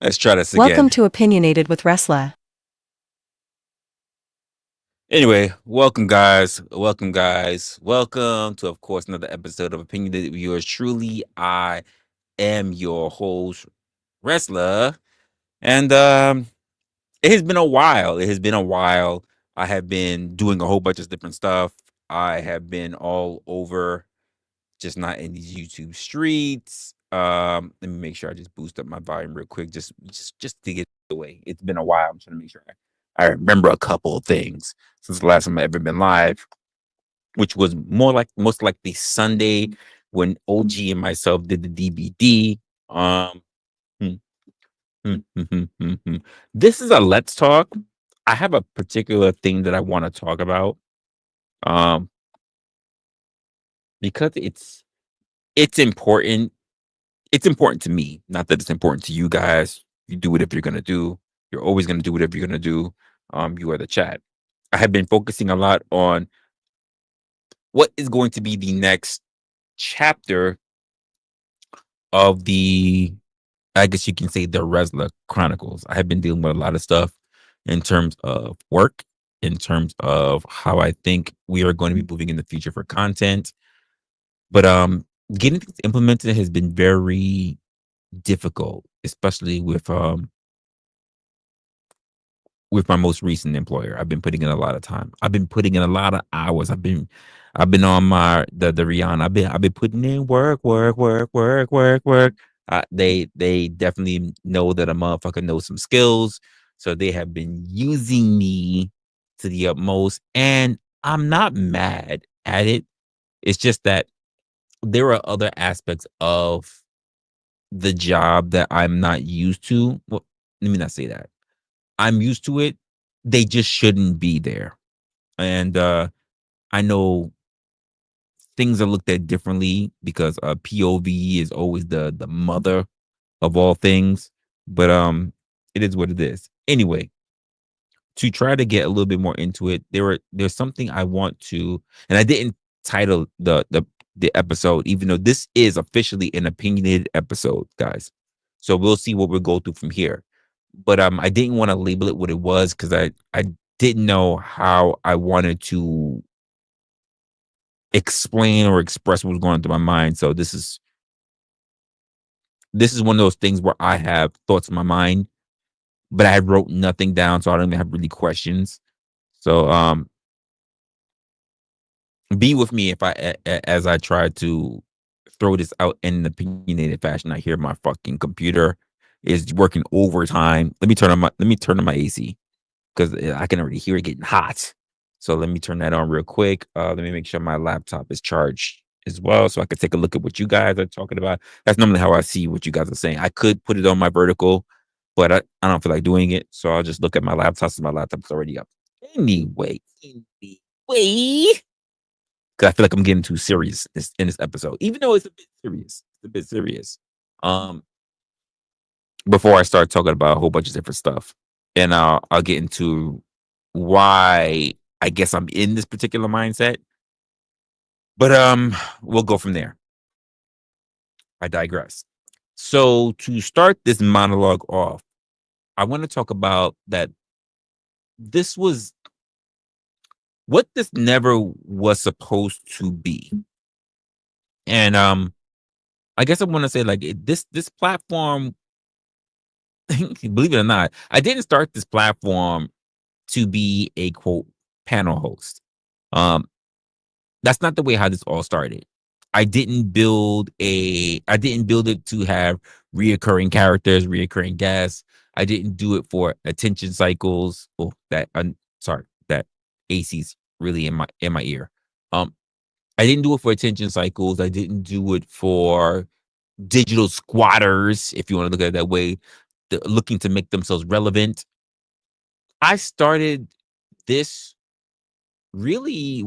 Let's try this Welcome again. to Opinionated with Resla. Anyway, welcome guys. Welcome guys. Welcome to, of course, another episode of Opinionated with yours truly. I am your host, Resla. And it has been a while. It has been a while. I have been doing a whole bunch of different stuff. I have been all over, just not in these YouTube streets. Let me make sure I just boost up my volume real quick, just to get away. It's been a while. I'm trying to make sure I remember a couple of things since the last time I ever been live, which was most likely Sunday when OG and myself did the DBD. Um, hmm, hmm. This is a let's talk. I have a particular thing that I want to talk about. Um, because it's important. It's important to me, not that it's important to you guys. You do whatever you're gonna do. You're always gonna do whatever you're gonna do. You are the chat. I have been focusing a lot on what is going to be the next chapter of the, I guess you can say, the Resla Chronicles. I have been dealing with a lot of stuff in terms of work, in terms of how I think we are going to be moving in the future for content. But getting things implemented has been very difficult, especially with my most recent employer. I've been putting in a lot of time. I've been putting in a lot of hours. I've been on my the Rihanna. I've been putting in work, work, work, work, work, work. They definitely know that a motherfucker knows some skills, so they have been using me to the utmost, and I'm not mad at it. It's just that there are other aspects of the job that I'm not used to. Well, let me not say that. I'm used to it. They just shouldn't be there. And I know things are looked at differently because POV is always the mother of all things. But it is what it is. Anyway, to try to get a little bit more into it, there's something I want to, and I didn't title the episode, even though this is officially an opinionated episode, guys. So we'll see what we'll go through from here. But I didn't want to label it what it was because I didn't know how I wanted to explain or express what was going on through my mind. So this is one of those things where I have thoughts in my mind, but I wrote nothing down, so I don't even have really questions. So be with me if as I try to throw this out in an opinionated fashion. I hear my fucking computer is working overtime. Let me turn on my AC because I can already hear it getting hot. So let me turn that on real quick. Let me make sure my laptop is charged as well, so I can take a look at what you guys are talking about. That's normally how I see what you guys are saying. I could put it on my vertical, but I don't feel like doing it, so I'll just look at my laptop. So my laptop's already up. Anyway, because I feel like I'm getting too serious in this episode, even though it's a bit serious. It's a bit serious. Um, before I start talking about a whole bunch of different stuff, and I'll get into why I guess I'm in this particular mindset. But we'll go from there. I digress. So to start this monologue off, I want to talk about that this was what this never was supposed to be. And I guess I want to say like this platform, believe it or not, I didn't start this platform to be a quote panel host. Um, that's not the way how this all started. I didn't build it to have reoccurring characters, reoccurring guests. I didn't do it for attention cycles. Oh, sorry, that AC's really in my ear. Um, I didn't do it for attention cycles. I didn't do it for digital squatters, if you want to look at it that way, looking to make themselves relevant. I started this really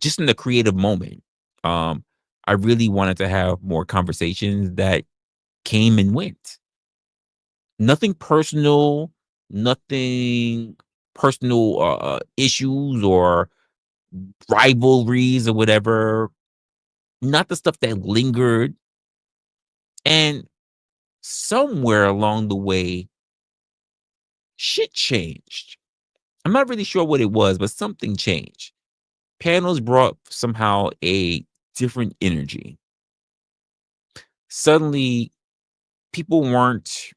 just in the creative moment. Um, I really wanted to have more conversations that came and went. Nothing personal, nothing personal issues or rivalries or whatever. Not the stuff that lingered. And somewhere along the way, shit changed. I'm not really sure what it was, but something changed. Panels brought somehow a different energy. Suddenly, people weren't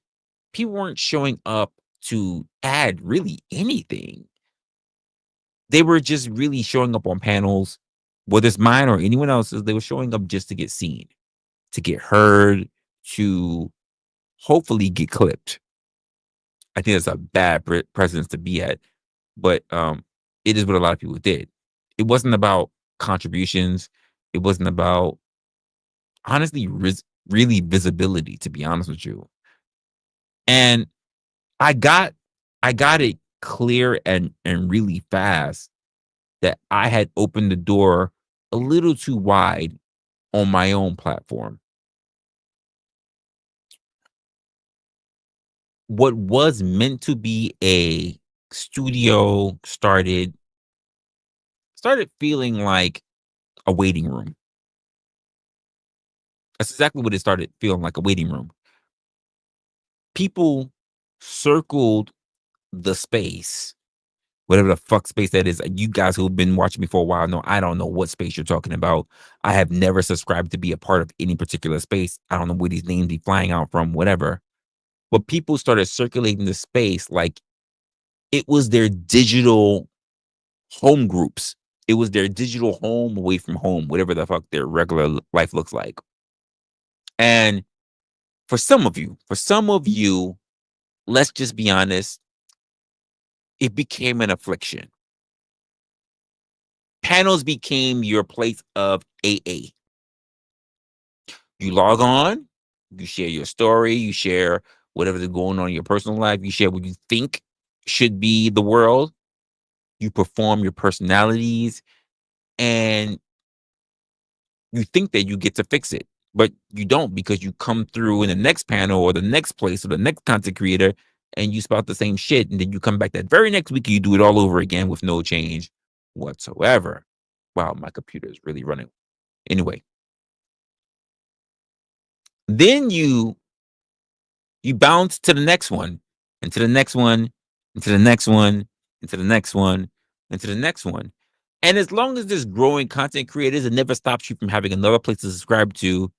people weren't showing up to add really anything. They were just really showing up on panels, whether it's mine or anyone else's. They were showing up just to get seen, to get heard, to hopefully get clipped. I think that's a bad precedence to be at, but it is what a lot of people did. It wasn't about contributions. It wasn't about honestly really visibility. To be honest with you, and I got I got it clear and really fast that I had opened the door a little too wide on my own platform. What was meant to be a studio started feeling like a waiting room. That's exactly what it started feeling like, a waiting room. People circled the space, whatever the fuck space that is. You guys who've been watching me for a while know I don't know what space you're talking about. I have never subscribed to be a part of any particular space. I don't know where these names be flying out from, whatever. But people started circulating the space like it was their digital home groups. It was their digital home away from home, whatever the fuck their regular life looks like. And for some of you, let's just be honest, it became an affliction. Panels became your place of AA. You log on, you share your story, you share whatever's going on in your personal life, you share what you think should be the world, you perform your personalities, and you think that you get to fix it, but you don't because you come through in the next panel or the next place or the next content creator and you spout the same shit. And then you come back that very next week and you do it all over again with no change whatsoever. Wow, my computer is really running. Anyway, then you bounce to the next one and to the next one and to the next one and to the next one and to the next one. And as long as there's growing content creators, it never stops you from having another place to subscribe to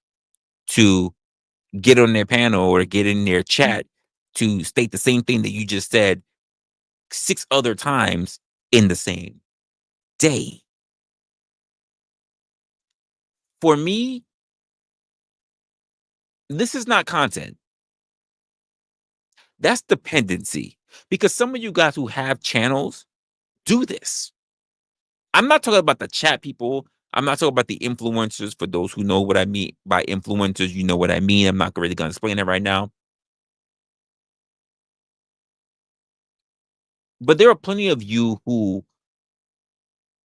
get on their panel or get in their chat to state the same thing that you just said 6 other times in the same day. For me, this is not content. That's dependency. Because some of you guys who have channels do this. I'm not talking about the chat people. I'm not talking about the influencers. For those who know what I mean by influencers, you know what I mean. I'm not really going to explain it right now. But there are plenty of you who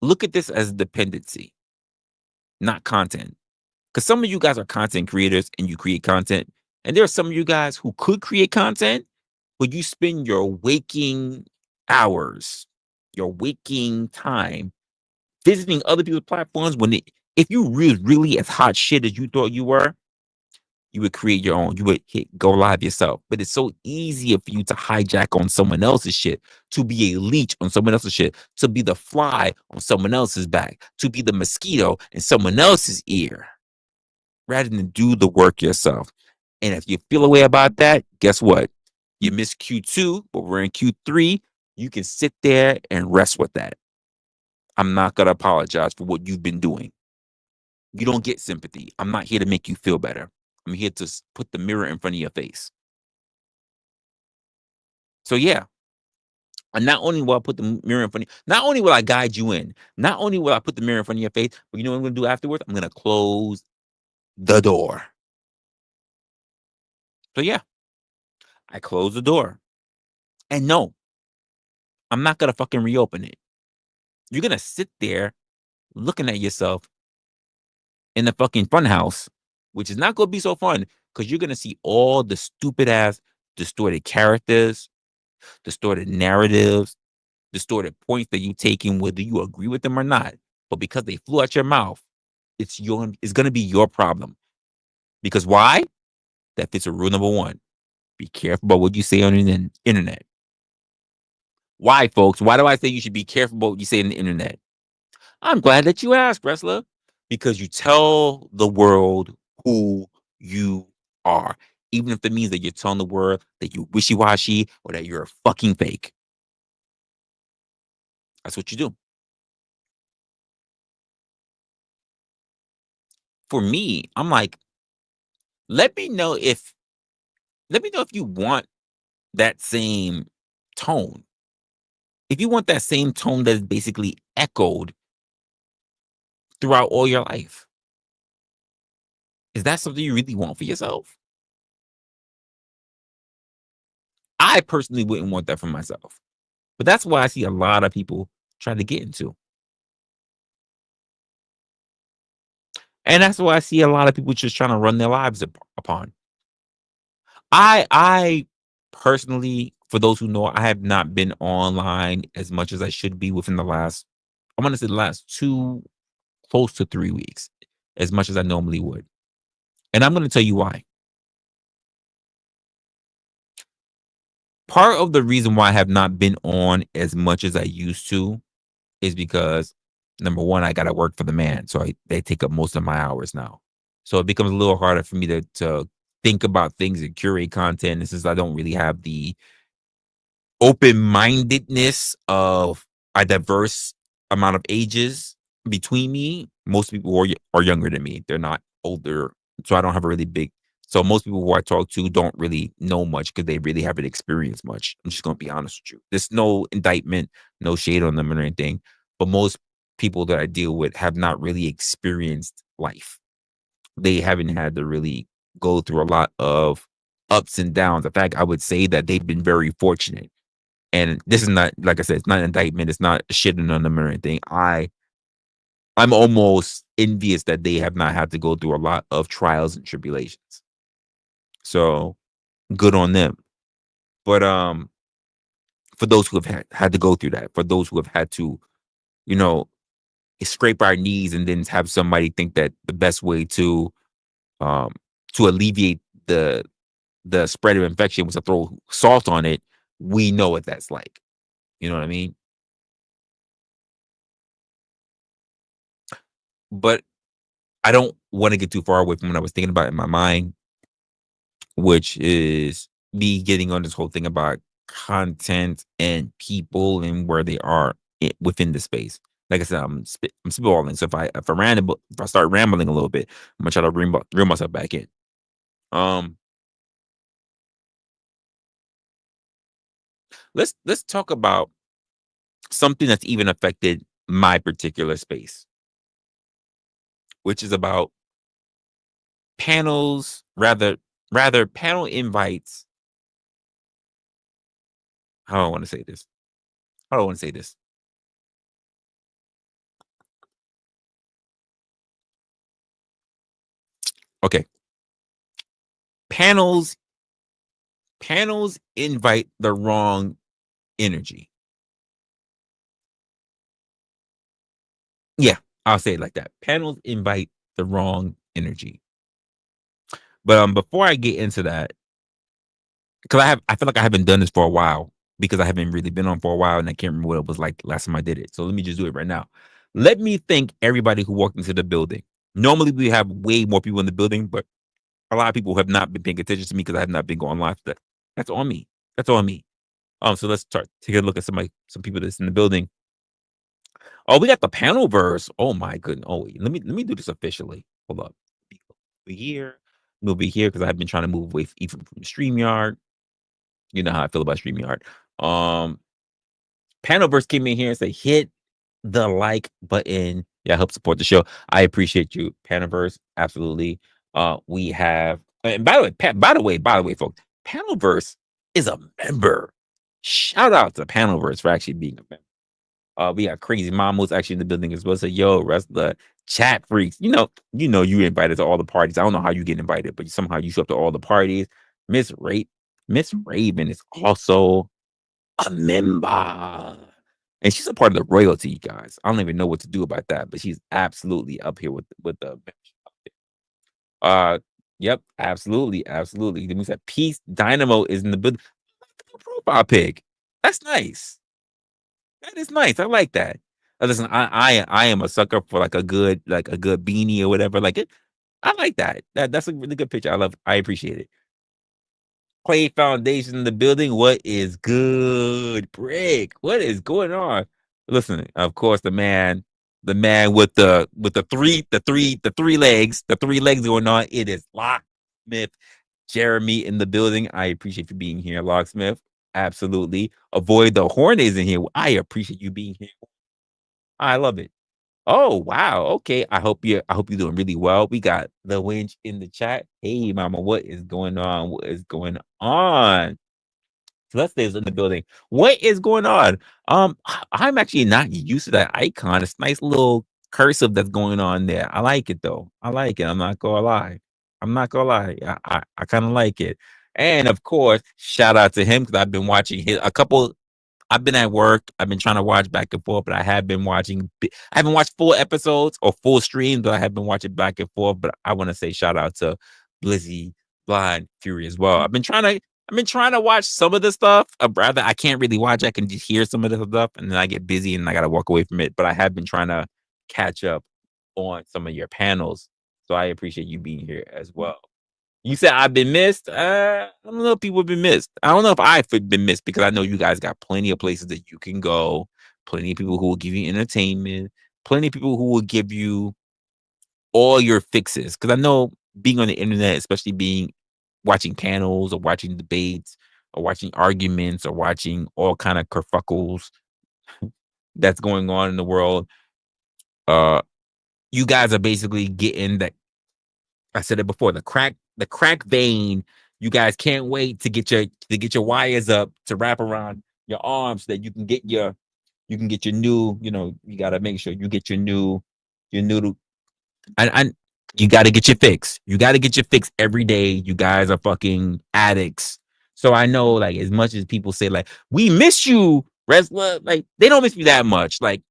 look at this as dependency, not content. Because some of you guys are content creators and you create content. And there are some of you guys who could create content, but you spend your waking hours, your waking time visiting other people's platforms if you really as hot shit as you thought you were, you would create your own. You would go live yourself. But it's so easier for you to hijack on someone else's shit, to be a leech on someone else's shit, to be the fly on someone else's back, to be the mosquito in someone else's ear, rather than do the work yourself. And if you feel a way about that, guess what? You missed Q2, but we're in Q3. You can sit there and rest with that. I'm not going to apologize for what you've been doing. You don't get sympathy. I'm not here to make you feel better. I'm here to put the mirror in front of your face. So yeah, and not only will I put the mirror in front of you, not only will I guide you in, not only will I put the mirror in front of your face, but you know what I'm going to do afterwards? I'm going to close the door. So yeah, I close the door. And no, I'm not going to fucking reopen it. You're going to sit there looking at yourself in the fucking fun house, which is not going to be so fun because you're going to see all the stupid ass distorted characters, distorted narratives, distorted points that you take in, whether you agree with them or not. But because they flew out your mouth, it's going to be your problem. Because why? that fits a rule number one. Be careful about what you say on the internet. Why, folks? Why do I say you should be careful about what you say on the internet? I'm glad that you asked, Resla, because you tell the world who you are, even if it means that you're telling the world that you're wishy-washy or that you're a fucking fake. That's what you do. For me, I'm like, let me know if you want that same tone. If you want that same tone that is basically echoed throughout all your life, is that something you really want for yourself? I personally wouldn't want that for myself. But that's why I see a lot of people try to get into. And that's why I see a lot of people just trying to run their lives upon. I personally, for those who know, I have not been online as much as I should be within the last, I want to say the last 2, close to 3 weeks, as much as I normally would. And I'm going to tell you why. Part of the reason why I have not been on as much as I used to is because number one, I got to work for the man, so they take up most of my hours now. So it becomes a little harder for me to think about things and curate content. And since I don't really have the open mindedness of a diverse amount of ages between me, most people are younger than me. They're not older, so I don't have a really big. So most people who I talk to don't really know much because they really haven't experienced much. I'm just gonna be honest with you. There's no indictment, no shade on them or anything, but most people that I deal with have not really experienced life. They haven't had to really go through a lot of ups and downs. In fact, I would say that they've been very fortunate. And this is not, like I said, it's not an indictment. It's not shitting on them or anything. I'm almost envious that they have not had to go through a lot of trials and tribulations. So good on them. But for those who have had to go through that, for those who have had to, you know, scrape our knees and then have somebody think that the best way um to alleviate the spread of infection was to throw salt on it, we know what that's like. You know what I mean? But I don't want to get too far away from what I was thinking about in my mind, which is me getting on this whole thing about content and people and where they are within the space. Like I said, I'm spitballing. So if I start rambling a little bit, I'm gonna try to reel myself back in. Um, let's talk about something that's even affected my particular space, which is about panels, rather panel invites. How do I want to say this? How do I want to say this? Okay. Panels panels invite the wrong energy. Yeah, I'll say it like that. Panels invite the wrong energy. But before I get into that, because I feel like I haven't done this for a while because I haven't really been on for a while and I can't remember what it was like last time I did it. So let me just do it right now. Let me thank everybody who walked into the building. Normally we have way more people in the building, but a lot of people have not been paying attention to me because I have not been going live. That's on me. That's on me. So let's start take a look at some people that's in the building. Oh, we got the panel verse. Oh my goodness. Oh, wait, let me do this officially. Hold up. Over here. Move over here because I've been trying to move away even from StreamYard. You know how I feel about StreamYard. Um, Panelverse came in here and said, hit the like button. Yeah, help support the show. I appreciate you, Panelverse. Absolutely. We have, and by the way, folks, Panelverse is a member. Shout out to Panelverse for actually being a member. We got Crazy Mom who's actually in the building as well. So, yo, Resla, chat freaks. You invited to all the parties. I don't know how you get invited, but somehow you show up to all the parties. Miss Miss Raven is also a member. And she's a part of the royalty, you guys. I don't even know what to do about that, but she's absolutely up here with the uh Yep, absolutely, absolutely. That means that Peace Dynamo is in the building. Profile pic. That's nice. That is nice. I like that. Listen, I am a sucker for like a good beanie or whatever. Like it, I like that. That's a really good picture. I appreciate it. Clay Foundation in the building. What is good, Brick? What is going on? Listen, of course, the man with the three legs going on. It is Locksmith Jeremy in the building. I appreciate you being here, Locksmith. Absolutely. Avoid the Hornets in here. I appreciate you being here. I love it. Oh wow. Okay. I hope you're doing really well. We got the winch in the chat. Hey mama, what is going on? What is going on? Celeste in the building. What is going on? I'm actually not used to that icon. It's nice little cursive that's going on there. I like it though. I like it. I'm not gonna lie. I'm not gonna lie. I kind of like it. And of course, shout out to him because I've been watching his a couple. I've been at work. I've been trying to watch back and forth, but I have been watching. I haven't watched full episodes or full streams, but I have been watching back and forth. But I want to say shout out to Blizzy, Blind Fury as well. I've been trying to watch some of the stuff. Rather, I can't really watch. I can just hear some of the stuff, and then I get busy and I gotta walk away from it. But I have been trying to catch up on some of your panels, so I appreciate you being here as well. You said I've been missed. I don't know if people have been missed. I don't know if I've been missed because I know you guys got plenty of places that you can go, plenty of people who will give you entertainment, plenty of people who will give you all your fixes. Because I know being on the internet, especially being watching panels or watching debates or watching arguments or watching all kind of kerfuckles that's going on in the world, uh, you guys are basically getting that. I said it before, the crack vein. You guys can't wait to get your wires up to wrap around your arms so that you can get your new, you gotta make sure you get your new and you gotta get your fix. You gotta get your fix every day. You guys are fucking addicts. So I know like as much as people say like we miss you, Resla, like they don't miss me that much. Like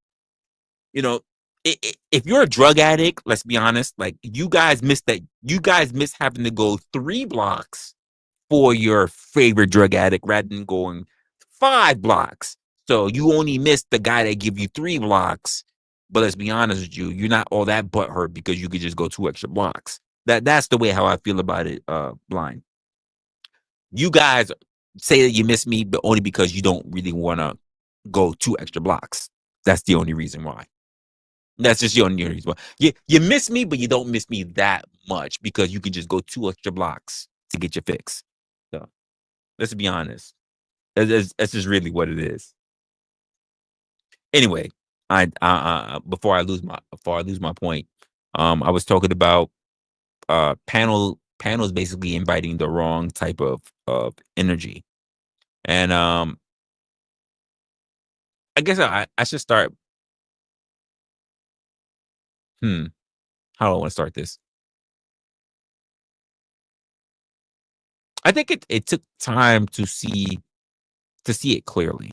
you know, if you're a drug addict, let's be honest, like you guys miss that. You guys miss having to go 3 blocks for your favorite drug addict rather than going 5 blocks. So you only miss the guy that give you 3 blocks. But let's be honest with you, you're not all that butthurt because you could just go 2 extra blocks. That's the way how I feel about it, Blind. You guys say that you miss me, but only because you don't really want to go 2 extra blocks. That's the only reason why. That's just your nearest one. You miss me, but you don't miss me that much because you can just go 2 extra blocks to get your fix. So let's be honest. That's just really what it is. Anyway, I before I lose my point, I was talking about panels basically inviting the wrong type of energy, and I guess I should start. Hmm, how do I want to start this? I think it took time to see it clearly.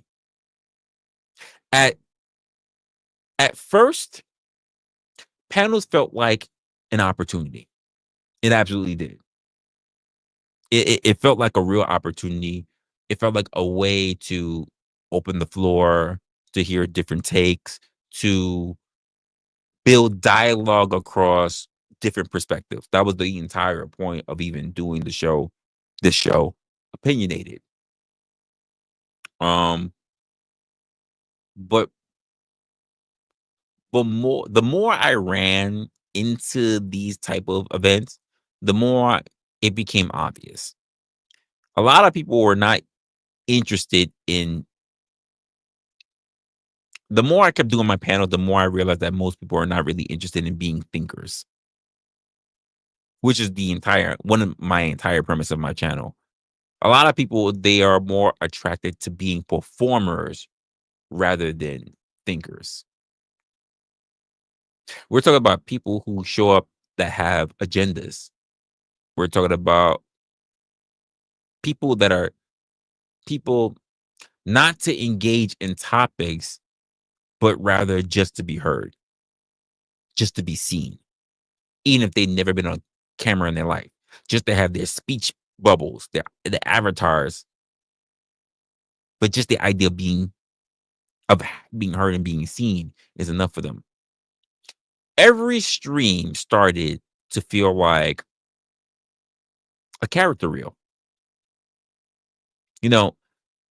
At at first, panels felt like an opportunity. It absolutely did. It felt like a real opportunity. It felt like a way to open the floor, to hear different takes, to build dialogue across different perspectives. That was the entire point of even doing this show, opinionated. Um, but the more I ran into these type of events, the more it became obvious. A lot of people were not interested in the more I kept doing my panel, the more I realized that most people are not really interested in being thinkers, which is the entire one of my entire premise of my channel. A lot of people they are more attracted to being performers rather than thinkers. We're talking about people who show up that have agendas. We're talking about people that are people not to engage in topics, but rather just to be heard, just to be seen, even if they've never been on camera in their life. just to have their speech bubbles, their avatars, but just the idea of being heard and being seen is enough for them. Every stream started to feel like a character reel. You know,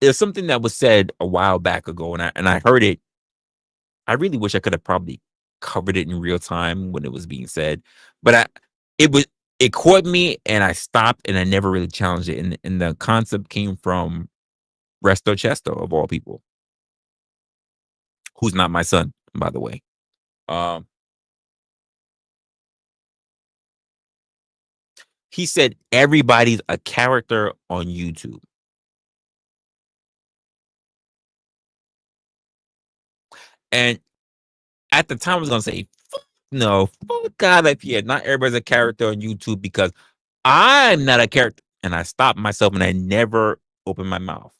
there's something that was said a while back ago, and I heard it. I really wish I could have probably covered it in real time when it was being said, but it was it caught me, and I stopped, and I never really challenged it. And the concept came from Resto Chesto of all people, who's not my son, by the way. Um, he said everybody's a character on YouTube, and at the time I was gonna say, no, fuck God up here. Not everybody's a character on YouTube because I'm not a character. And I stopped myself and I never opened my mouth.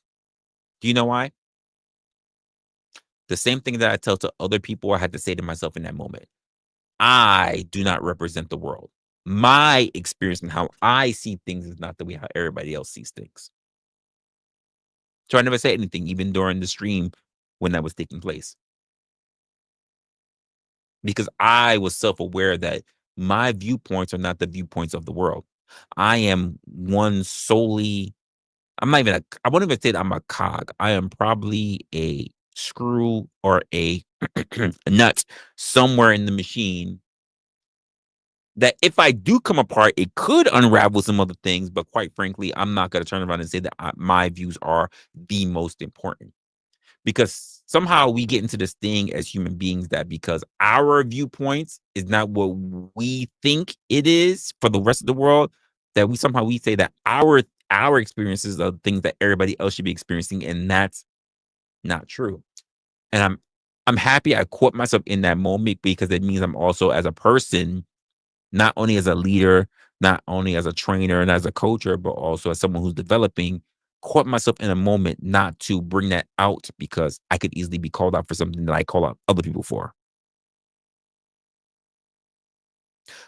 Do you know why? The same thing that I tell to other people, I had to say to myself in that moment. I do not represent the world. My experience and how I see things is not the way how everybody else sees things. So I never said anything, even during the stream when that was taking place, because I was self aware that my viewpoints are not the viewpoints of the world. I am one solely. I'm not even I won't even say that I'm a cog. I am probably a screw or a a nut somewhere in the machine that if I do come apart, it could unravel some other things. But quite frankly, I'm not going to turn around and say that my views are the most important, because somehow we get into this thing as human beings that because our viewpoints is not what we think it is for the rest of the world, that we say that our experiences are things that everybody else should be experiencing, and that's not true. And I'm happy I caught myself in that moment, because it means I'm also, as a person, not only as a leader, not only as a trainer and as a coacher, but also as someone who's developing, caught myself in a moment not to bring that out, because I could easily be called out for something that I call out other people for.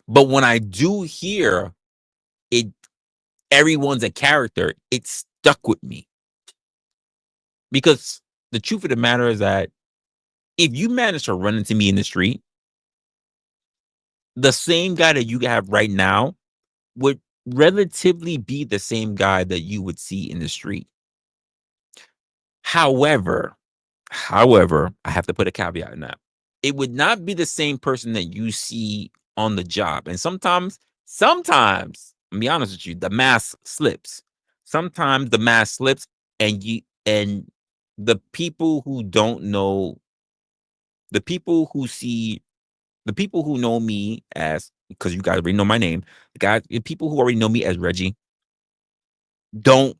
But when I do hear it, everyone's a character, it stuck with me, because the truth of the matter is that if you manage to run into me in the street, the same guy that you have right now would relatively be the same guy that you would see in the street. However, I have to put a caveat in that. It would not be the same person that you see on the job. And sometimes, I'll be honest with you, the mask slips. Sometimes the mask slips, and the people who don't know, the people who see, the people who know me as, because you guys already know my name, the people who already know me as Reggie don't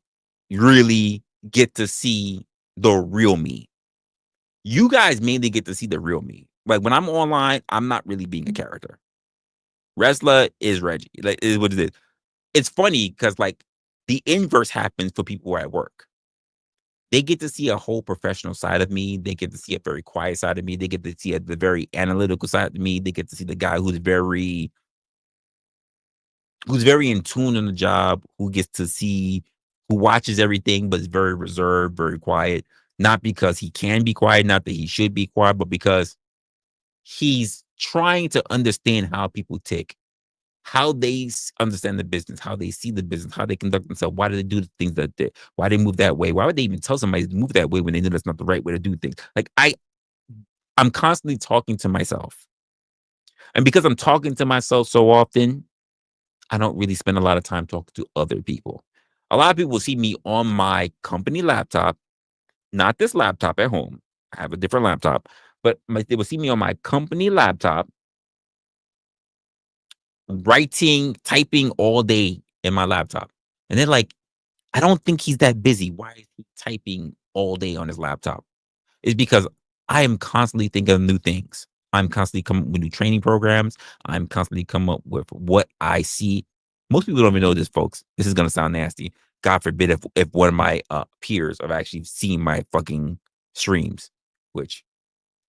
really get to see the real me. You guys mainly get to see the real me. Like when I'm online, I'm not really being a character. Resla is Reggie. Like, is what it is. It's funny because like the inverse happens for people who are at work. They get to see a whole professional side of me. They get to see a very quiet side of me. They get to see the very analytical side of me. They get to see the guy who's very in tune on the job, who gets to see, who watches everything, but is very reserved, very quiet. Not because he can be quiet, not that he should be quiet, but because he's trying to understand how people tick, how they understand the business, how they see the business, how they conduct themselves. Why do they do the things that they, why they move that way? Why would they even tell somebody to move that way when they know that's not the right way to do things? Like I'm constantly talking to myself. And because I'm talking to myself so often, I don't really spend a lot of time talking to other people. A lot of people see me on my company laptop, not this laptop at home. I have a different laptop, but they will see me on my company laptop writing, typing all day in my laptop. And they're like, I don't think he's that busy. Why is he typing all day on his laptop? It's because I am constantly thinking of new things. I'm constantly coming up with new training programs. I'm constantly coming up with what I see. Most people don't even know this, folks. This is gonna sound nasty. God forbid if one of my peers have actually seen my fucking streams, which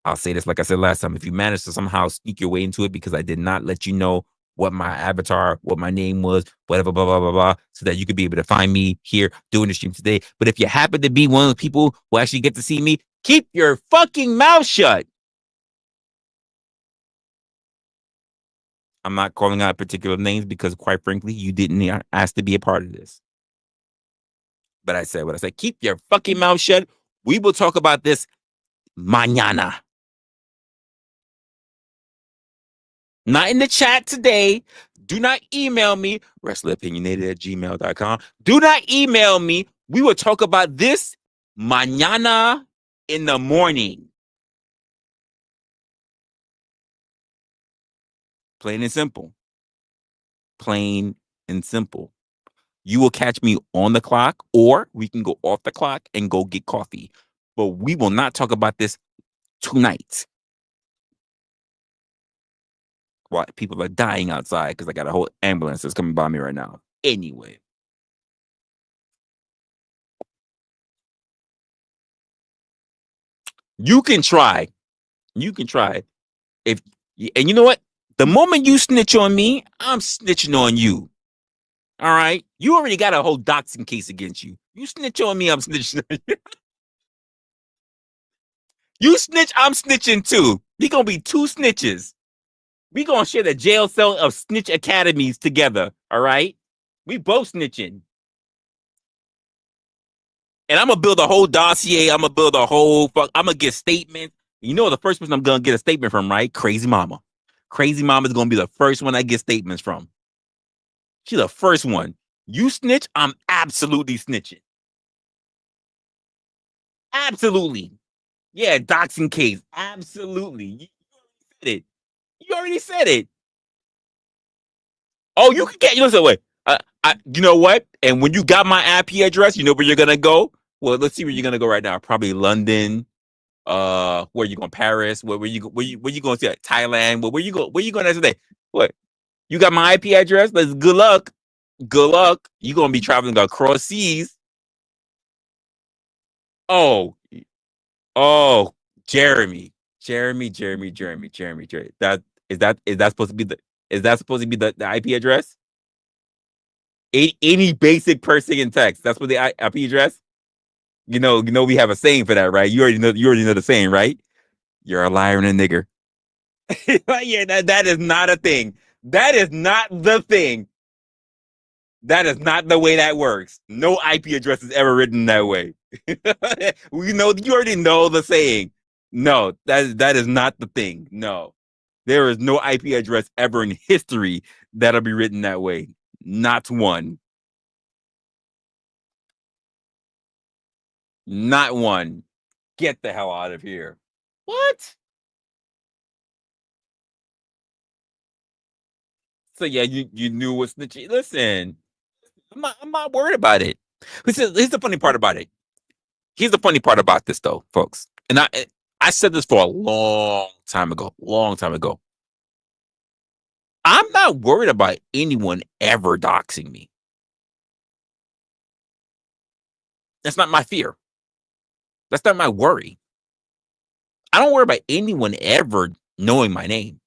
I'll say this like I said last time. If you manage to somehow sneak your way into it because I did not let you know what my avatar, what my name was, whatever, blah, blah, blah, blah, so that you could be able to find me here doing the stream today. But if you happen to be one of the people who actually get to see me, keep your fucking mouth shut. I'm not calling out particular names because, quite frankly, you didn't ask to be a part of this. But I said what I said. Keep your fucking mouth shut. We will talk about this mañana. Not in the chat today. Do not email me, wrestleopinionated@gmail.com. Do not email me. We will talk about this mañana in the morning. Plain and simple. Plain and simple. You will catch me on the clock, or we can go off the clock and go get coffee. But we will not talk about this tonight. While people are dying outside because I got a whole ambulance that's coming by me right now. Anyway. You can try. You can try. And you know what? The moment you snitch on me, I'm snitching on you. All right? You already got a whole doxing case against you. You snitch on me, I'm snitching on you. You snitch, I'm snitching too. We gonna be two snitches. We gonna share the jail cell of snitch academies together. All right? We both snitching. And I'm gonna build a whole dossier. I'm gonna build a whole I'm gonna get statements. You know the first person I'm gonna get a statement from, right? Crazy Mama. Crazy Mama is gonna be the first one I get statements from. She's the first one. You snitch, I'm absolutely snitching. Absolutely. Yeah, doxing case. Absolutely. You said it. You already said it. Oh, you can get. Listen, wait. You know what? And when you got my IP address, you know where you're gonna go. Well, let's see where you're gonna go right now. Probably London. Where you going? Paris? Where you going to see? Like, Thailand? Where you go? Where you going today? What? You got my IP address? Let's good luck. Good luck. You gonna be traveling across seas. Oh, Jeremy. That is that supposed to be the IP address? Any basic person in text. That's what the IP address. You know, we have a saying for that, right? You already know the saying, right? You're a liar and a nigger. Yeah, that is not a thing. That is not the thing. That is not the way that works. No IP address is ever written that way. You already know the saying. No, that is not the thing. No. There is no IP address ever in history that'll be written that way. Not one. Not one. Get the hell out of here. What? So yeah, you knew what snitching. Listen, I'm not worried about it. Here's the funny part about it. Here's the funny part about this though, folks. And I said this for a long time ago. I'm not worried about anyone ever doxing me. That's not my fear. That's not my worry. I don't worry about anyone ever knowing my name.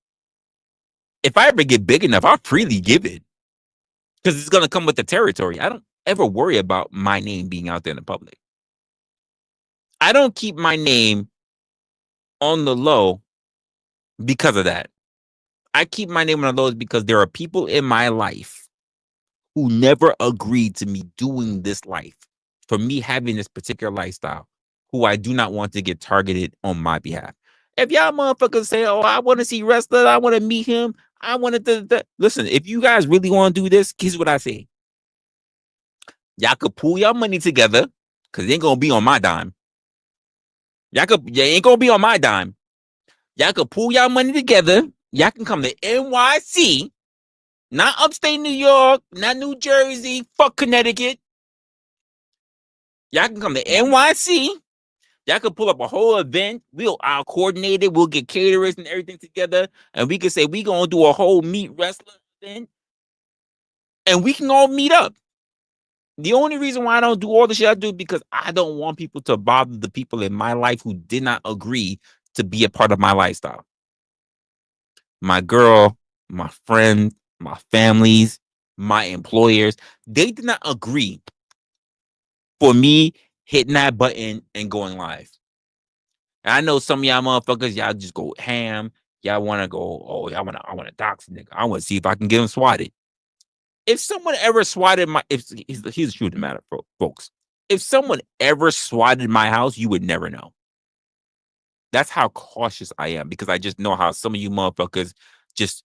If I ever get big enough, I'll freely give it because it's going to come with the territory. I don't ever worry about my name being out there in the public. I don't keep my name on the low because of that. I keep my name on the low because there are people in my life who never agreed to me doing this life, for me having this particular lifestyle, who I do not want to get targeted on my behalf. If y'all motherfuckers say, oh, I want to see Resla, I want to meet him, I want to listen, if you guys really want to do this, here's what I say. Y'all could pool your money together, because it ain't gonna be on my dime. Y'all ain't gonna be on my dime. Y'all could pool y'all money together. Y'all can come to NYC, not upstate New York, not New Jersey, fuck Connecticut. Y'all can come to NYC. Y'all could pull up a whole event. I'll coordinate it. We'll get caterers and everything together. And we can say we gonna do a whole meet wrestling event. And we can all meet up. The only reason why I don't do all the shit I do is because I don't want people to bother the people in my life who did not agree to be a part of my lifestyle. My girl, my friend, my families, my employers, they did not agree for me hitting that button and going live. And I know some of y'all motherfuckers, y'all just go ham. Y'all want to go, oh, I want to dox a nigga. I want to see if I can get him swatted. If someone ever swatted my, if here's the truth of the matter, folks. If someone ever swatted my house, you would never know. That's how cautious I am because I just know how some of you motherfuckers just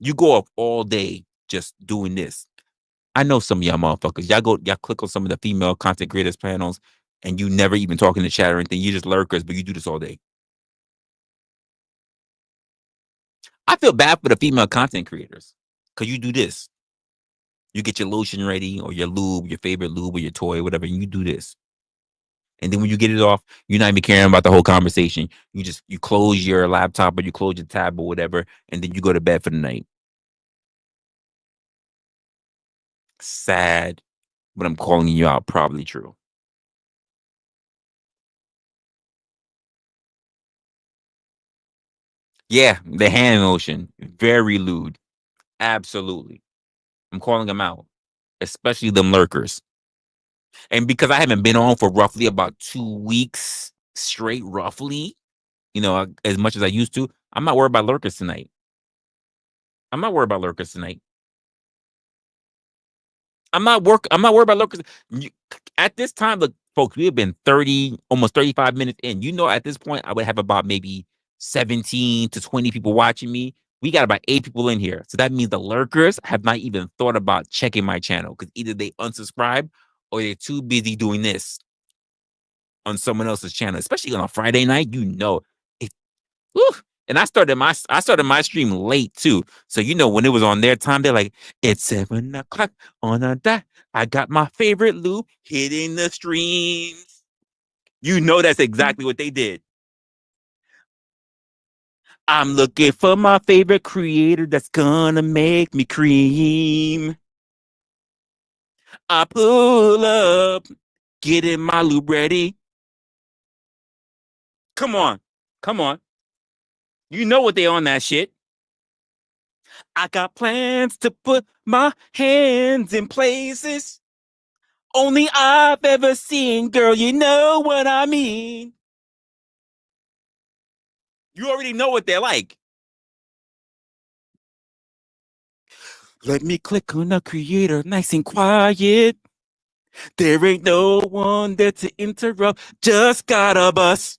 you go up all day just doing this. I know some of y'all motherfuckers. Y'all click on some of the female content creators panels and you never even talk in the chat or anything. You just lurkers, but you do this all day. I feel bad for the female content creators because you do this. You get your lotion ready or your lube, your favorite lube or your toy, whatever, and you do this. And then when you get it off, you're not even caring about the whole conversation. You close your laptop or you close your tab or whatever, and then you go to bed for the night. Sad, but I'm calling you out. Probably true. Yeah, the hand motion, very lewd. Absolutely. I'm calling them out, especially them lurkers. And because I haven't been on for roughly about 2 weeks straight, roughly, as much as I used to, I'm not worried about lurkers tonight. I'm not worried about lurkers tonight. I'm not worried about lurkers. At this time, look, folks, we have been 30, almost 35 minutes in. At this point, I would have about maybe 17 to 20 people watching me. We got about 8 people in here. So that means the lurkers have not even thought about checking my channel because either they unsubscribe or they're too busy doing this on someone else's channel, especially on a Friday night. It, whew. And I started my stream late too. So when it was on their time, they're like, it's 7 o'clock on a dot. I got my favorite loop hitting the streams. That's exactly what they did. I'm looking for my favorite creator that's gonna make me cream. I pull up, getting my loop ready. Come on. Come on. You know what they on that shit. I got plans to put my hands in places only I've ever seen, girl. You know what I mean. You already know what they're like. Let me click on the creator, nice and quiet. There ain't no one there to interrupt. Just got a bus.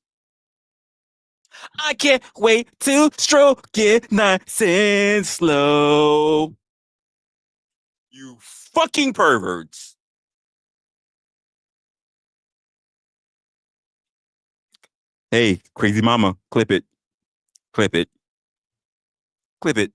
I can't wait to stroke it nice and slow. You fucking perverts. Hey, crazy mama, clip it. Clip it. Clip it.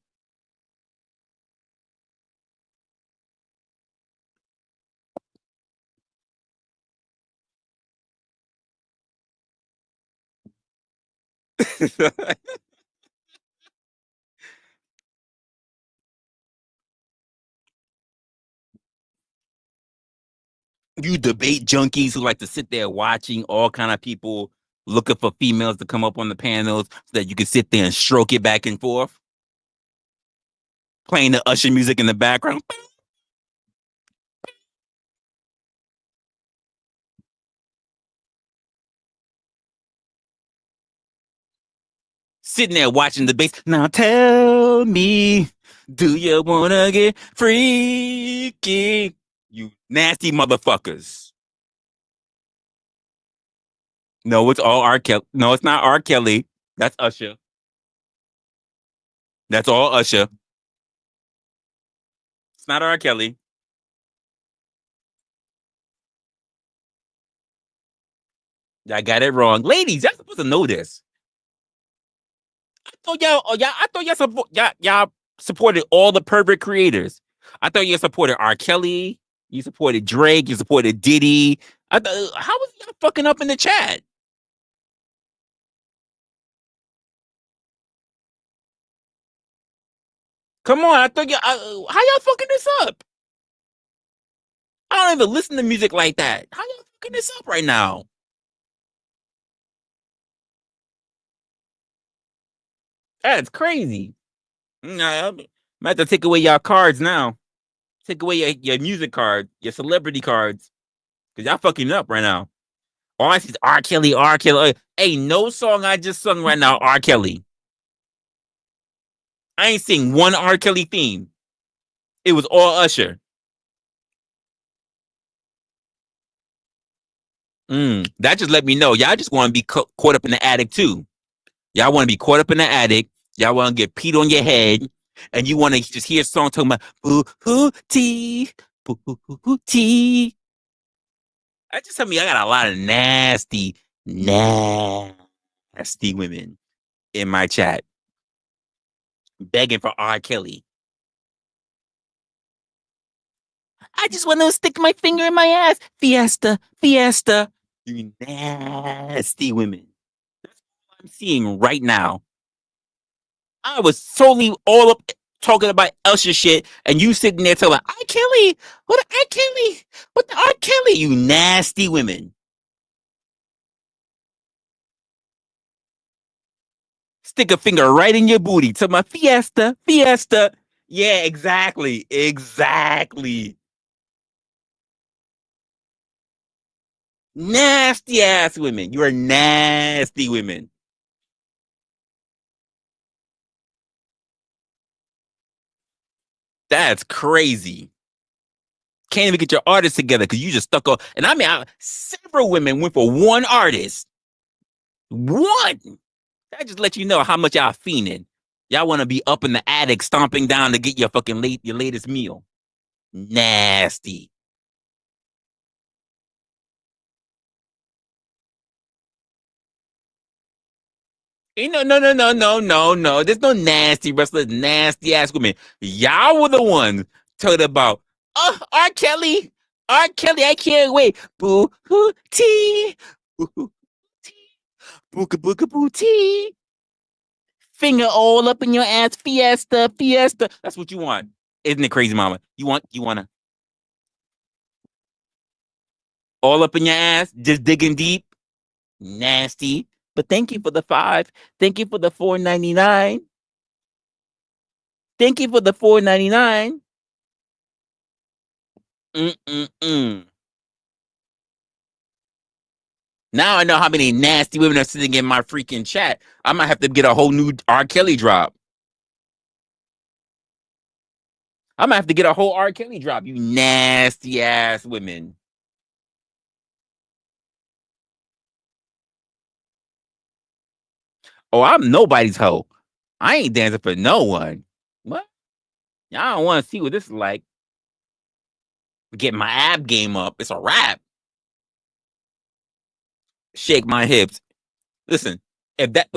You debate junkies who like to sit there watching all kind of people looking for females to come up on the panels so that you can sit there and stroke it back and forth, playing the Usher music in the background. Sitting there watching the bass. Now tell me, do you wanna get freaky? You nasty motherfuckers. No, it's all R. Kelly. No, it's not R. Kelly. That's Usher. That's all Usher. It's not R. Kelly. I got it wrong. Ladies, y'all supposed to know this. I thought y'all supported all the pervert creators. I thought you supported R. Kelly, you supported Drake, you supported Diddy. How was y'all fucking up in the chat? Come on, how y'all fucking this up? I don't even listen to music like that. How y'all fucking this up right now? That's crazy. Nah, I have to take away y'all cards now. Take away your music card, your celebrity cards, because y'all fucking up right now. All I see is R. Kelly, R. Kelly. Hey, no song I just sung right now, R. Kelly. I ain't sing one R. Kelly theme. It was all Usher. That just let me know y'all just want to be caught up in the attic too. Y'all want to be caught up in the attic. Y'all want to get peed on your head, and you want to just hear a song talking about boo hoo tea, boo hoo tea. I just tell me I got a lot of nasty women in my chat begging for R. Kelly. I just want to stick my finger in my ass. Fiesta, fiesta. You nasty women. That's all I'm seeing right now. I was totally all up talking about Usher shit, and you sitting there telling R. Kelly, what R. Kelly, what the R. Kelly, you nasty women. Stick a finger right in your booty. Tell my fiesta, fiesta. Yeah, exactly, exactly. Nasty ass women. You are nasty women. That's crazy. Can't even get your artists together because you just stuck on. And I mean, several women went for one artist. One. That just let you know how much y'all fiending. Y'all want to be up in the attic stomping down to get your fucking your latest meal. Nasty. Ain't no. There's no nasty wrestlers, nasty ass women. Y'all were the ones talking about, oh, R. Kelly. R. Kelly, I can't wait. Boo hoo tea. Boo hoo tea. Booka booka boo tea. Finger all up in your ass. Fiesta, fiesta. That's what you want. Isn't it crazy, mama? You wanna all up in your ass, just digging deep. Nasty. But thank you for the 5. Thank you for the 4.99. Thank you for the 4.99. Mm-mm-mm. Now I know how many nasty women are sitting in my freaking chat. I might have to get a whole new R. Kelly drop. I might have to get a whole R. Kelly drop, you nasty ass women. Oh, I'm nobody's hoe. I ain't dancing for no one. What? Y'all don't want to see what this is like. Get my ab game up. It's a wrap. Shake my hips. Listen, if that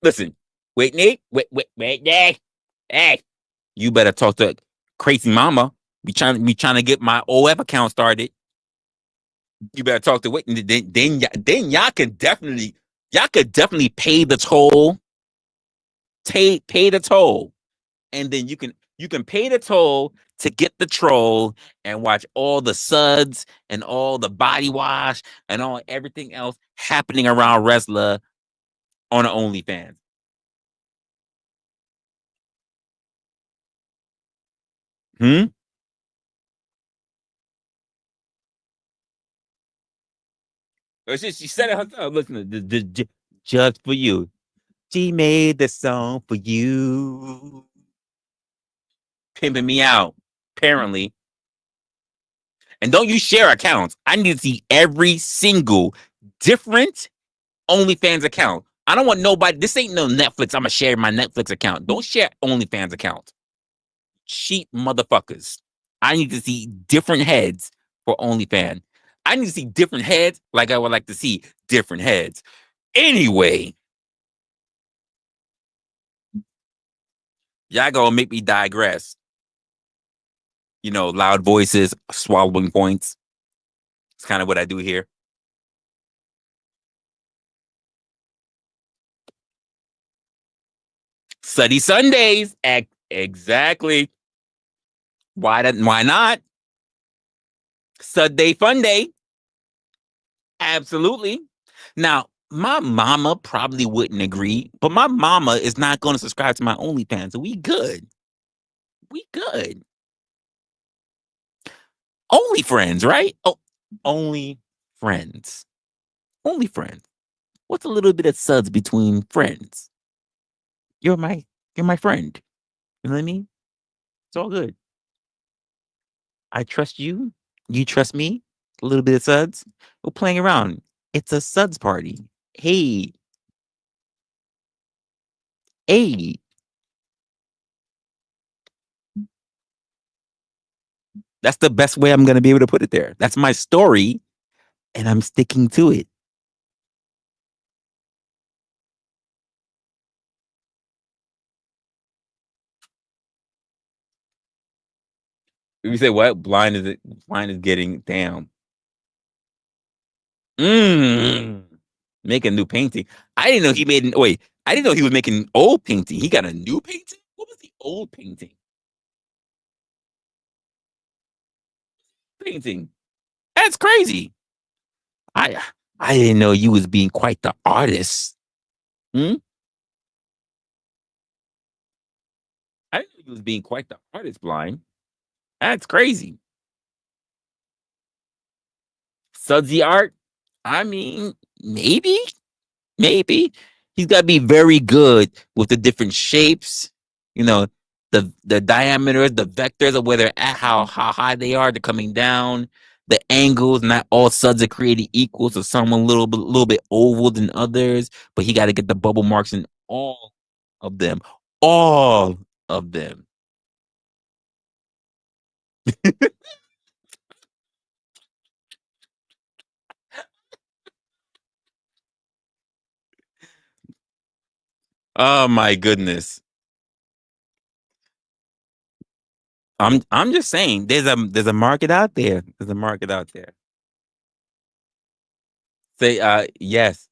listen, wait, Nick, wait, hey, you better talk to crazy mama. Be trying to get my OF account started. You better talk to Whitney. Then y'all could definitely pay the toll. Pay the toll, and then you can pay the toll to get the troll and watch all the suds and all the body wash and all everything else happening around Resla on the OnlyFans. Hmm. She said it herself. Listen, just for you. She made the song for you. Pimping me out, apparently. And don't you share accounts. I need to see every single different OnlyFans account. I don't want nobody. This ain't no Netflix. I'm going to share my Netflix account. Don't share OnlyFans account. Cheap motherfuckers. I need to see different heads for OnlyFans. I need to see different heads like I would like to see different heads. Anyway, y'all gonna make me digress. Loud voices, swallowing points. It's kind of what I do here. Sunny Sundays. Exactly. Why not? Sunday fun day. Absolutely. Now, my mama probably wouldn't agree, but my mama is not going to subscribe to my OnlyFans, so we good. We good. Only friends, right? Oh, only friends. Only friends. What's a little bit of suds between friends? You're my you're my friend. You know what I mean? It's all good. I trust you. You trust me. A little bit of suds. We're playing around. It's a suds party. Hey, hey. That's the best way I'm gonna be able to put it there. That's my story, and I'm sticking to it. You say what? Blind is getting down. Mm. Make a new painting. I didn't know he made an wait. I didn't know he was making old painting. He got a new painting? What was the old painting? Painting. That's crazy. I I didn't know you was being quite the artist. Hmm? I didn't know you was being quite the artist, blind. That's crazy. Sudsy art? I mean, maybe. Maybe. He's got to be very good with the different shapes, you know, the diameters, the vectors of where they're at, how high they are, they're coming down, the angles. Not all suds are created equal. So some a little bit oval than others, but he got to get the bubble marks in all of them. All of them. Oh my goodness. I'm just saying there's a market out there. There's a market out there. Say yes.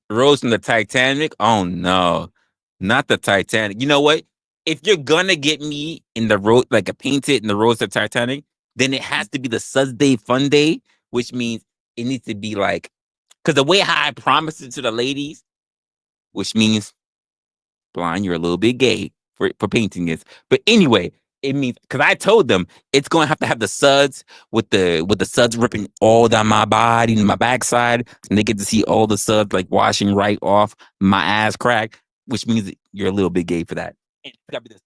Rose from the Titanic? Oh no, not the Titanic. You know what? If you're gonna get me in the road, like a painted in the rose of Titanic, then it has to be the Suds Day Fun Day, which means it needs to be like, because the way how I promised it to the ladies, which means blind, you're a little bit gay for painting this. But anyway, it means because I told them it's gonna have to have the suds with the suds ripping all down my body and my backside, and they get to see all the suds like washing right off my ass crack, which means that you're a little bit gay for that. And it's gotta be the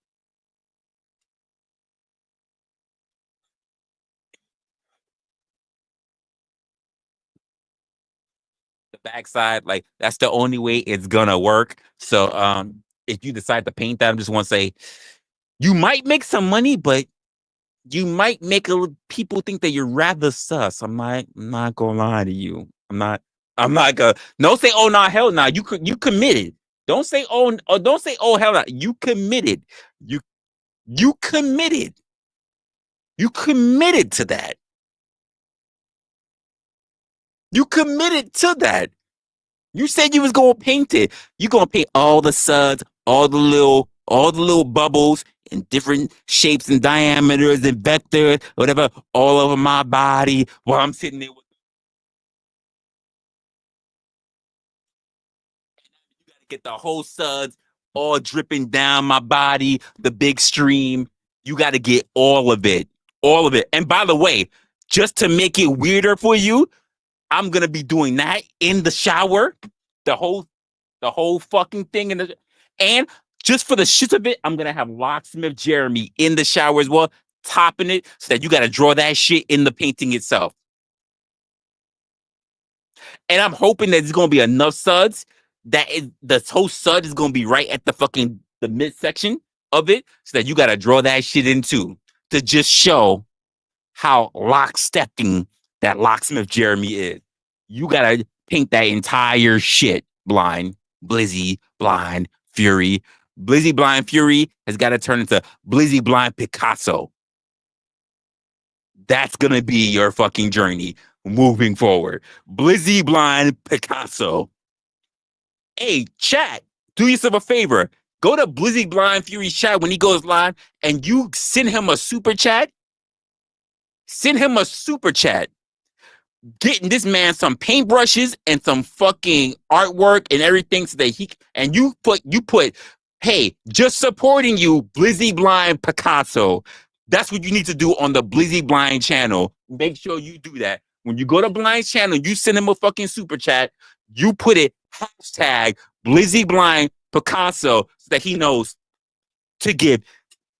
backside, like that's the only way it's gonna work. So if you decide to paint that, I just want to say you might make some money, but you might make people think that you're rather sus. I'm not gonna lie to you. I'm not gonna. Don't say oh no hell no. You committed. Don't say don't say oh hell no. You committed. You you committed. You committed to that. You committed to that. You said you was gonna paint it. You gonna paint all the suds, all the little bubbles in different shapes and diameters and vectors, whatever, all over my body while I'm sitting there with get the whole suds all dripping down my body, the big stream. You got to get all of it. All of it. And by the way, just to make it weirder for you, I'm gonna be doing that in the shower. The whole the whole fucking thing in the and just for the shit of it, I'm gonna have Locksmith Jeremy in the shower as well, topping it so that you gotta draw that shit in the painting itself. And I'm hoping that there's gonna be enough suds that is the whole sud is gonna be right at the fucking the midsection of it, so that you gotta draw that shit into to just show how lockstepping that locksmith Jeremy is. You gotta paint that entire shit blind, Blizzy, blind, Fury. Blizzy Blind Fury has got to turn into Blizzy Blind Picasso. That's gonna be your fucking journey moving forward. Blizzy Blind Picasso. Hey, chat, do yourself a favor. Go to Blizzy Blind Fury's chat when he goes live and you send him a super chat. Send him a super chat getting this man some paintbrushes and some fucking artwork and everything so that he and you put Hey, just supporting you, Blizzy Blind Picasso. That's what you need to do on the Blizzy Blind channel. Make sure you do that. When you go to Blind's channel, you send him a fucking super chat. You put it hashtag Blizzy Blind Picasso so that he knows to give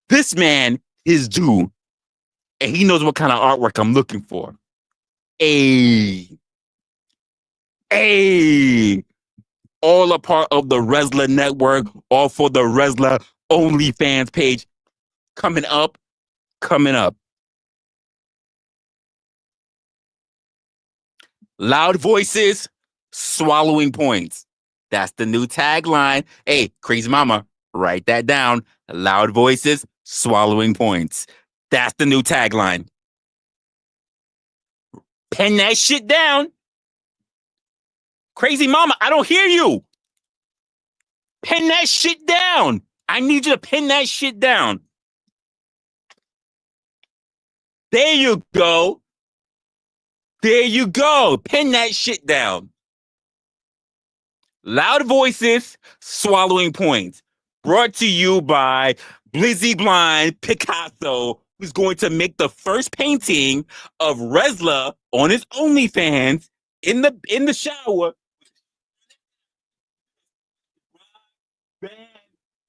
this man his due. And he knows what kind of artwork I'm looking for. A all a part of the Resla network, all for the Resla OnlyFans page. Coming up. Loud voices, swallowing points. That's the new tagline. Hey, Crazy Mama, write that down. Loud voices, swallowing points. That's the new tagline. Pen that shit down. Crazy Mama, I don't hear you. Pen that shit down. I need you to pen that shit down. There you go. There you go. Pen that shit down. Loud voices, swallowing points. Brought to you by Blizzy Blind Picasso, who's going to make the first painting of Resla on his OnlyFans in the shower.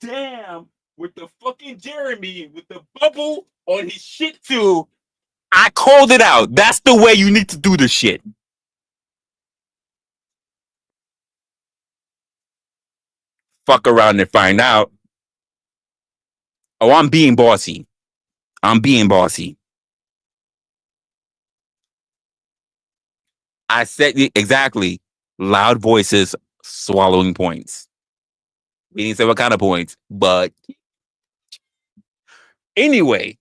Damn, with the fucking Jeremy with the bubble on his shit too. I called it out. That's the way you need to do the shit. Fuck around and find out. Oh, I'm being bossy. I said exactly. Loud voices, swallowing points. We didn't say what kind of points, but anyway,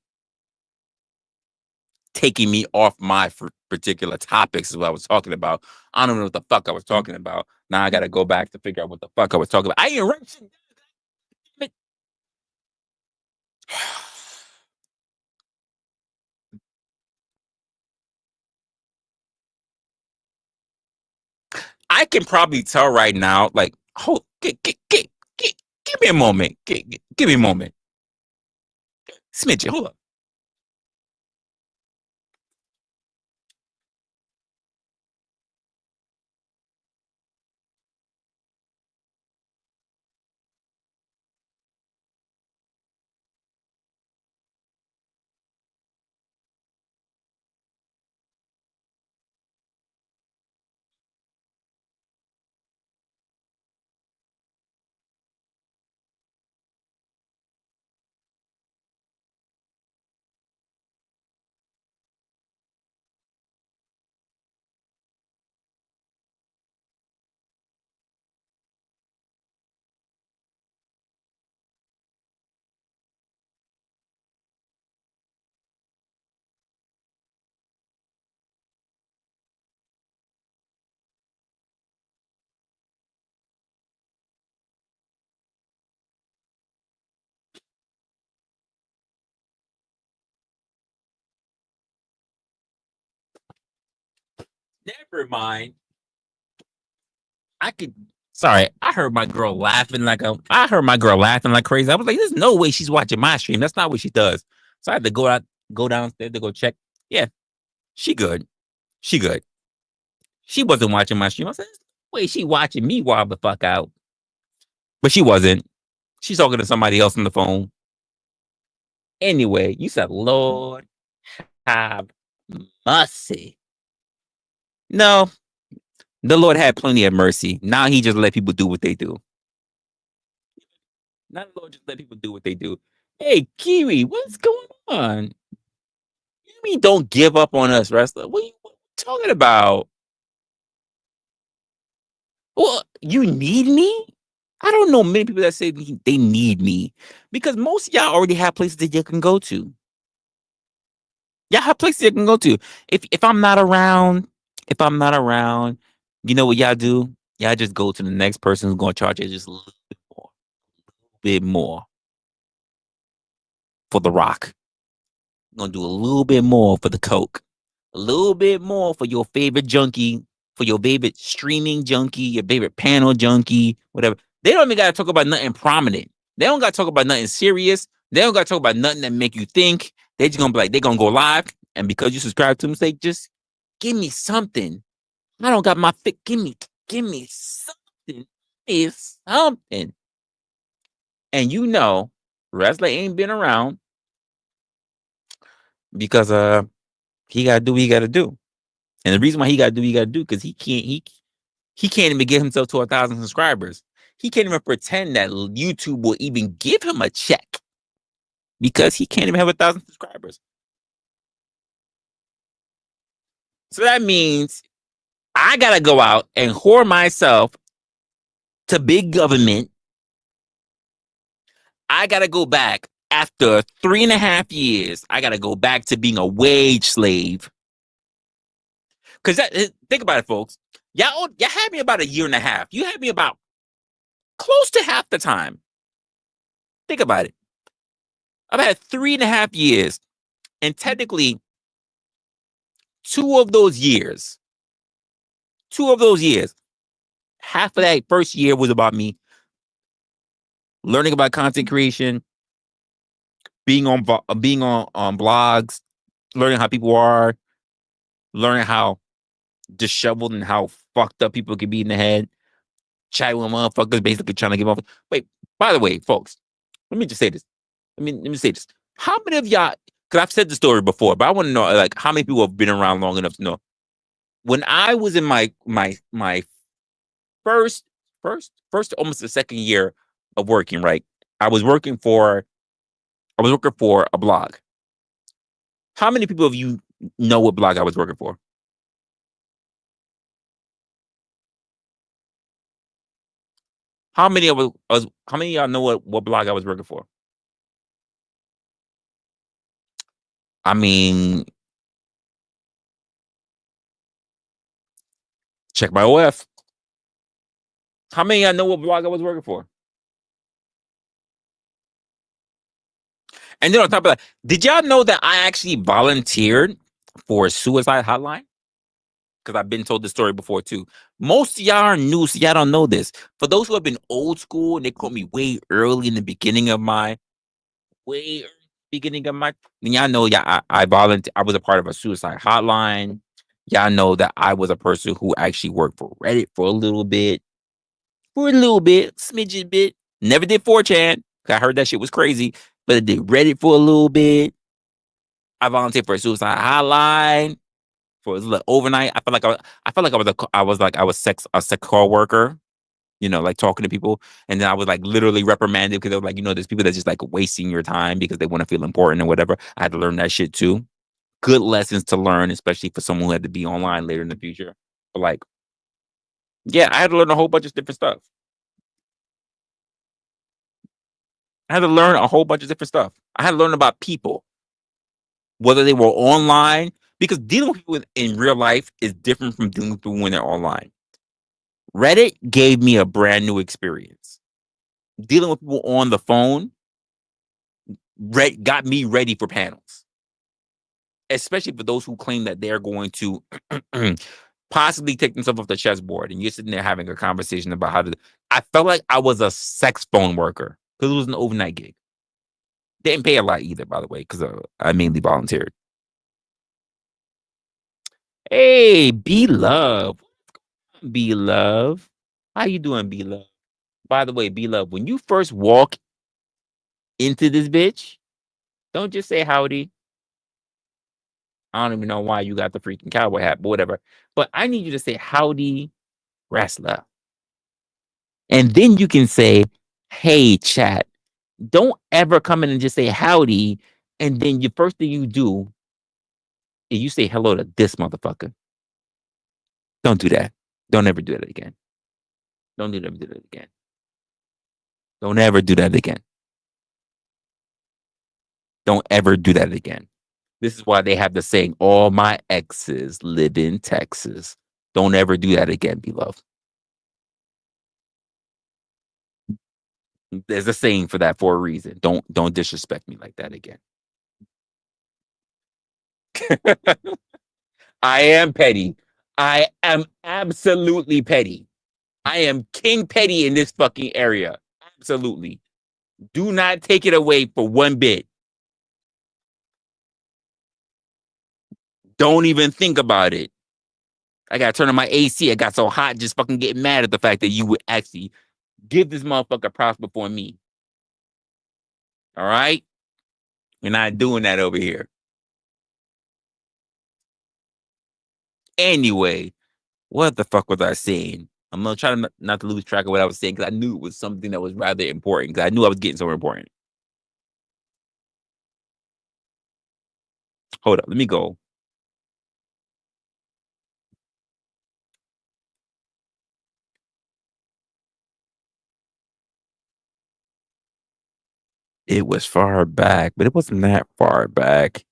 taking me off my particular topics is what I was talking about. I don't know what the fuck I was talking about. Now I got to go back to figure out what the fuck I was talking about. I ain't writing. I can probably tell right now, like, hold, give me a moment. Give me a moment. Smidge, hold up. Never mind. I could. Sorry, I heard my girl laughing like crazy. I was like, "There's no way she's watching my stream. That's not what she does." So I had to go downstairs to go check. Yeah, she good. She good. She wasn't watching my stream. I said, "Wait, she watching me wild the fuck out?" But she wasn't. She's talking to somebody else on the phone. Anyway, you said, "Lord have mercy." No, the Lord had plenty of mercy. Now He just let people do what they do. Now the Lord just let people do what they do. Hey, Kiwi, what's going on? You mean don't give up on us, wrestler? What are you talking about? Well, you need me? I don't know many people that say they need me because most of y'all already have places that you can go to. Y'all have places you can go to. If I'm not around, you know what y'all do? Y'all just go to the next person who's going to charge you just a little bit more for the rock. Gonna do a little bit more for the coke, a little bit more for your favorite junkie, for your favorite streaming junkie, your favorite panel junkie, whatever. They don't even gotta talk about nothing prominent. They don't got to talk about nothing serious. They don't got to talk about nothing that make you think. They just gonna be like, they gonna go live, and because you subscribe to them, say, just give me something. I don't got my fit. Give me something. Give me something. And you know, Resla ain't been around because he gotta do what he gotta do. And the reason why he gotta do what he gotta do, because he can't even get himself to 1,000 subscribers. He can't even pretend that YouTube will even give him a check because he can't even have 1,000 subscribers. So that means I gotta go out and whore myself to big government. I gotta go back after 3.5 years. I gotta go back to being a wage slave. Because think about it, folks. Y'all had me about 1.5 years. You had me about close to half the time. Think about it. I've had 3.5 years, and technically, two of those years, half of that first year was about me learning about content creation, being on blogs, learning how people are, learning how disheveled and how fucked up people can be in the head, chatting with motherfuckers, basically trying to give off. Wait, by the way, folks, let me just say this. Let me say this. How many of y'all? Because I've said the story before, but I want to know, like, how many people have been around long enough to know. When I was in my first, almost the second year of working, right? I was working for a blog. How many people of you know what blog I was working for? How many of us? How many of y'all know what blog I was working for? I mean, check my OF. How many of y'all know what blog I was working for? And then on top of that, did y'all know that I actually volunteered for a suicide hotline? Because I've been told the story before too. Most of y'all are new, so y'all don't know this. For those who have been old school and they caught me way early in the beginning of my then y'all know, yeah, I volunteered. I was a part of a suicide hotline. Y'all know that I was a person who actually worked for Reddit for a little bit, smidget bit. Never did 4chan. I heard that shit was crazy, but I did Reddit for a little bit. I volunteered for a suicide hotline for a little overnight. I was a sex call worker, like talking to people. And then I was like literally reprimanded because they were like, there's people that's just like wasting your time because they want to feel important or whatever. I had to learn that shit too. Good lessons to learn, especially for someone who had to be online later in the future. But like, yeah, I had to learn a whole bunch of different stuff. I had to learn a whole bunch of different stuff. I had to learn about people, whether they were online, because dealing with people in real life is different from dealing with people when they're online. Reddit gave me a brand new experience. Dealing with people on the phone got me ready for panels, especially for those who claim that they're going to possibly take themselves off the chessboard, and you're sitting there having a conversation about how to. I felt like I was a sex phone worker because it was an overnight gig. Didn't pay a lot either, by the way, because I mainly volunteered. Hey, B Love. B Love. How you doing, B Love? By the way, B Love, when you first walk into this bitch, don't just say howdy. I don't even know why you got the freaking cowboy hat, but whatever. But I need you to say howdy, Resla. And then you can say, hey, chat. Don't ever come in and just say howdy. And then the first thing you do is you say hello to this motherfucker. Don't do that. Don't ever do that again. Don't ever do that again. Don't ever do that again. Don't ever do that again. This is why they have the saying, all my exes live in Texas. Don't ever do that again, beloved. There's a saying for that for a reason. Don't disrespect me like that again. I am petty. I am absolutely petty. I am King Petty in this fucking area. Absolutely. Do not take it away for one bit. Don't even think about it. I got to turn on my AC. I got so hot just fucking getting mad at the fact that you would actually give this motherfucker props before me. All right? We're not doing that over here. Anyway, what the fuck was I saying? I'm gonna try to not to lose track of what I was saying because I knew it was something that was rather important because I knew I was getting somewhere important. Hold up, let me go. It was far back, but it wasn't that far back.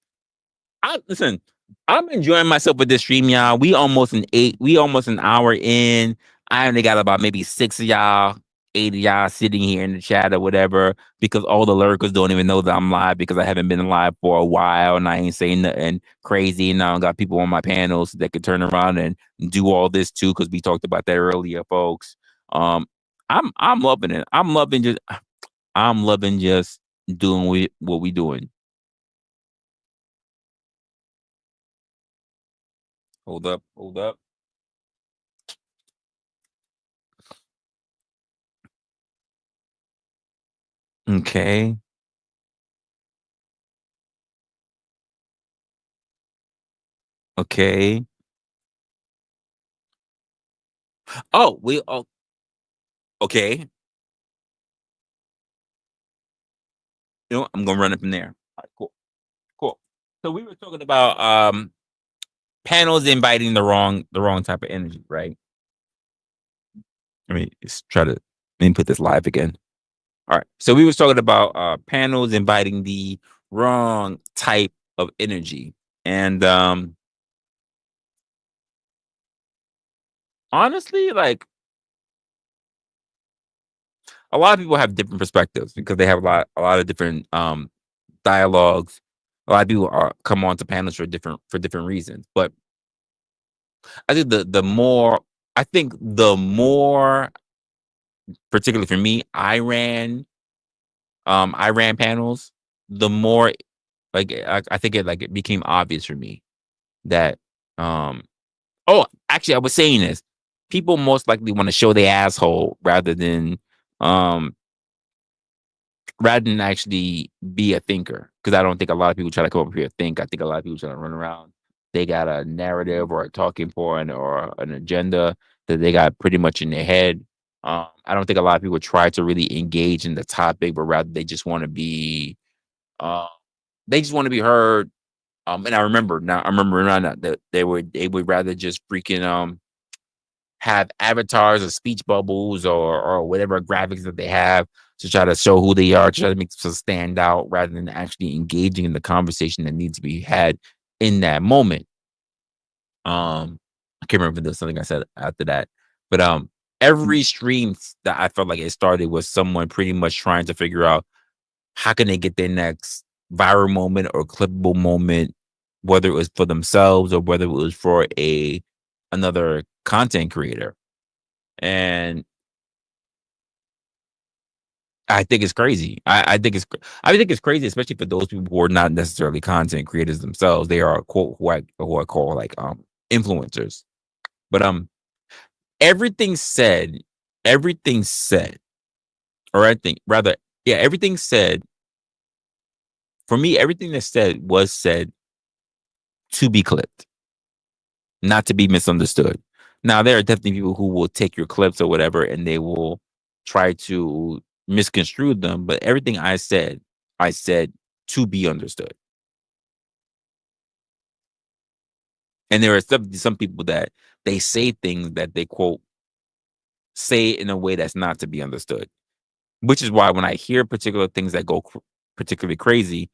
Listen, I'm enjoying myself with this stream, y'all. We almost an hour in. I only got about maybe 6 of y'all, 8 of y'all sitting here in the chat or whatever, because all the lurkers don't even know that I'm live because I haven't been live for a while and I ain't saying nothing crazy. And I don't got people on my panels that could turn around and do all this too, because we talked about that earlier, folks. I'm loving it. I'm loving just doing what we doing. Hold up, hold up. Okay. Okay. Okay. You know what? I'm gonna run it from there. All right, cool. Cool. So we were talking about panels inviting the wrong type of energy, right? Let me just let me put this live again. All right. So we was talking about panels inviting the wrong type of energy. And honestly, like a lot of people have different perspectives because they have a lot of different dialogues. A lot of people come on to panels for different reasons. But I think the more particularly for me, I ran panels, the more like I think it became obvious for me that oh, actually I was saying this. People most likely want to show their asshole um rather than actually be a thinker. Because I don't think a lot of people try to come up here and think. I think a lot of people try to run around. They got a narrative or a talking point or an agenda that they got pretty much in their head. I don't think a lot of people try to really engage in the topic, but rather uh, they just want to be heard. And I remember now that they would rather just freaking have avatars or speech bubbles or whatever graphics that they have to try to show who they are, to try to make themselves stand out rather than actually engaging in the conversation that needs to be had in that moment. I can't remember if there's something I said after that, but every stream that I felt like it started was someone pretty much trying to figure out how can they get their next viral moment or clippable moment, whether it was for themselves or whether it was for another content creator. And I think it's crazy. I think it's crazy, especially for those people who are not necessarily content creators themselves. They are quote who I call like influencers. But everything said, everything said, or I think rather, yeah, everything said for me, everything that said was said to be clipped, not to be misunderstood. Now there are definitely people who will take your clips or whatever and they will try to misconstrue them, but everything I said to be understood. And there are some people that they say things that they quote say in a way that's not to be understood. Which is why when I hear particular things that go particularly crazy,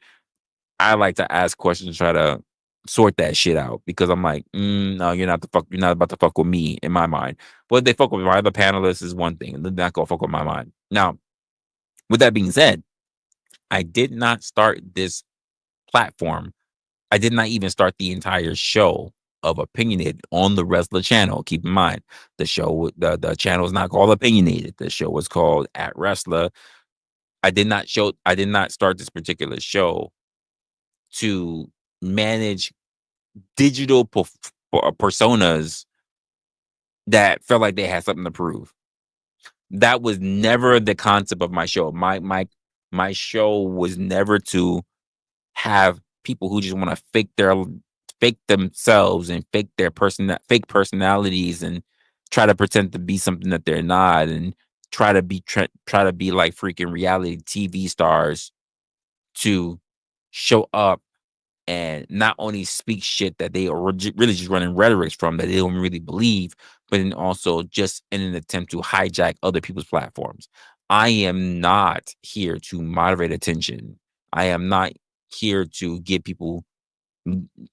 I like to ask questions, try to sort that shit out because I'm like, no, you're not about to fuck with me in my mind. But if they fuck with my other panelists is one thing, and they're not gonna fuck with my mind. Now, with that being said, I did not start this platform. I did not even start the entire show of Opinionated on the Resla channel. Keep in mind, the channel is not called Opinionated. The show was called at Resla. I did not start this particular show to manage digital personas that felt like they had something to prove. That was never the concept of my show. My show was never to have people who just want to fake themselves and fake personalities and try to pretend to be something that they're not, and try to be like freaking reality TV stars to show up and not only speak shit that they are really just running rhetorics from that they don't really believe, but then also just in an attempt to hijack other people's platforms. I am not here to moderate attention. I am not here to give people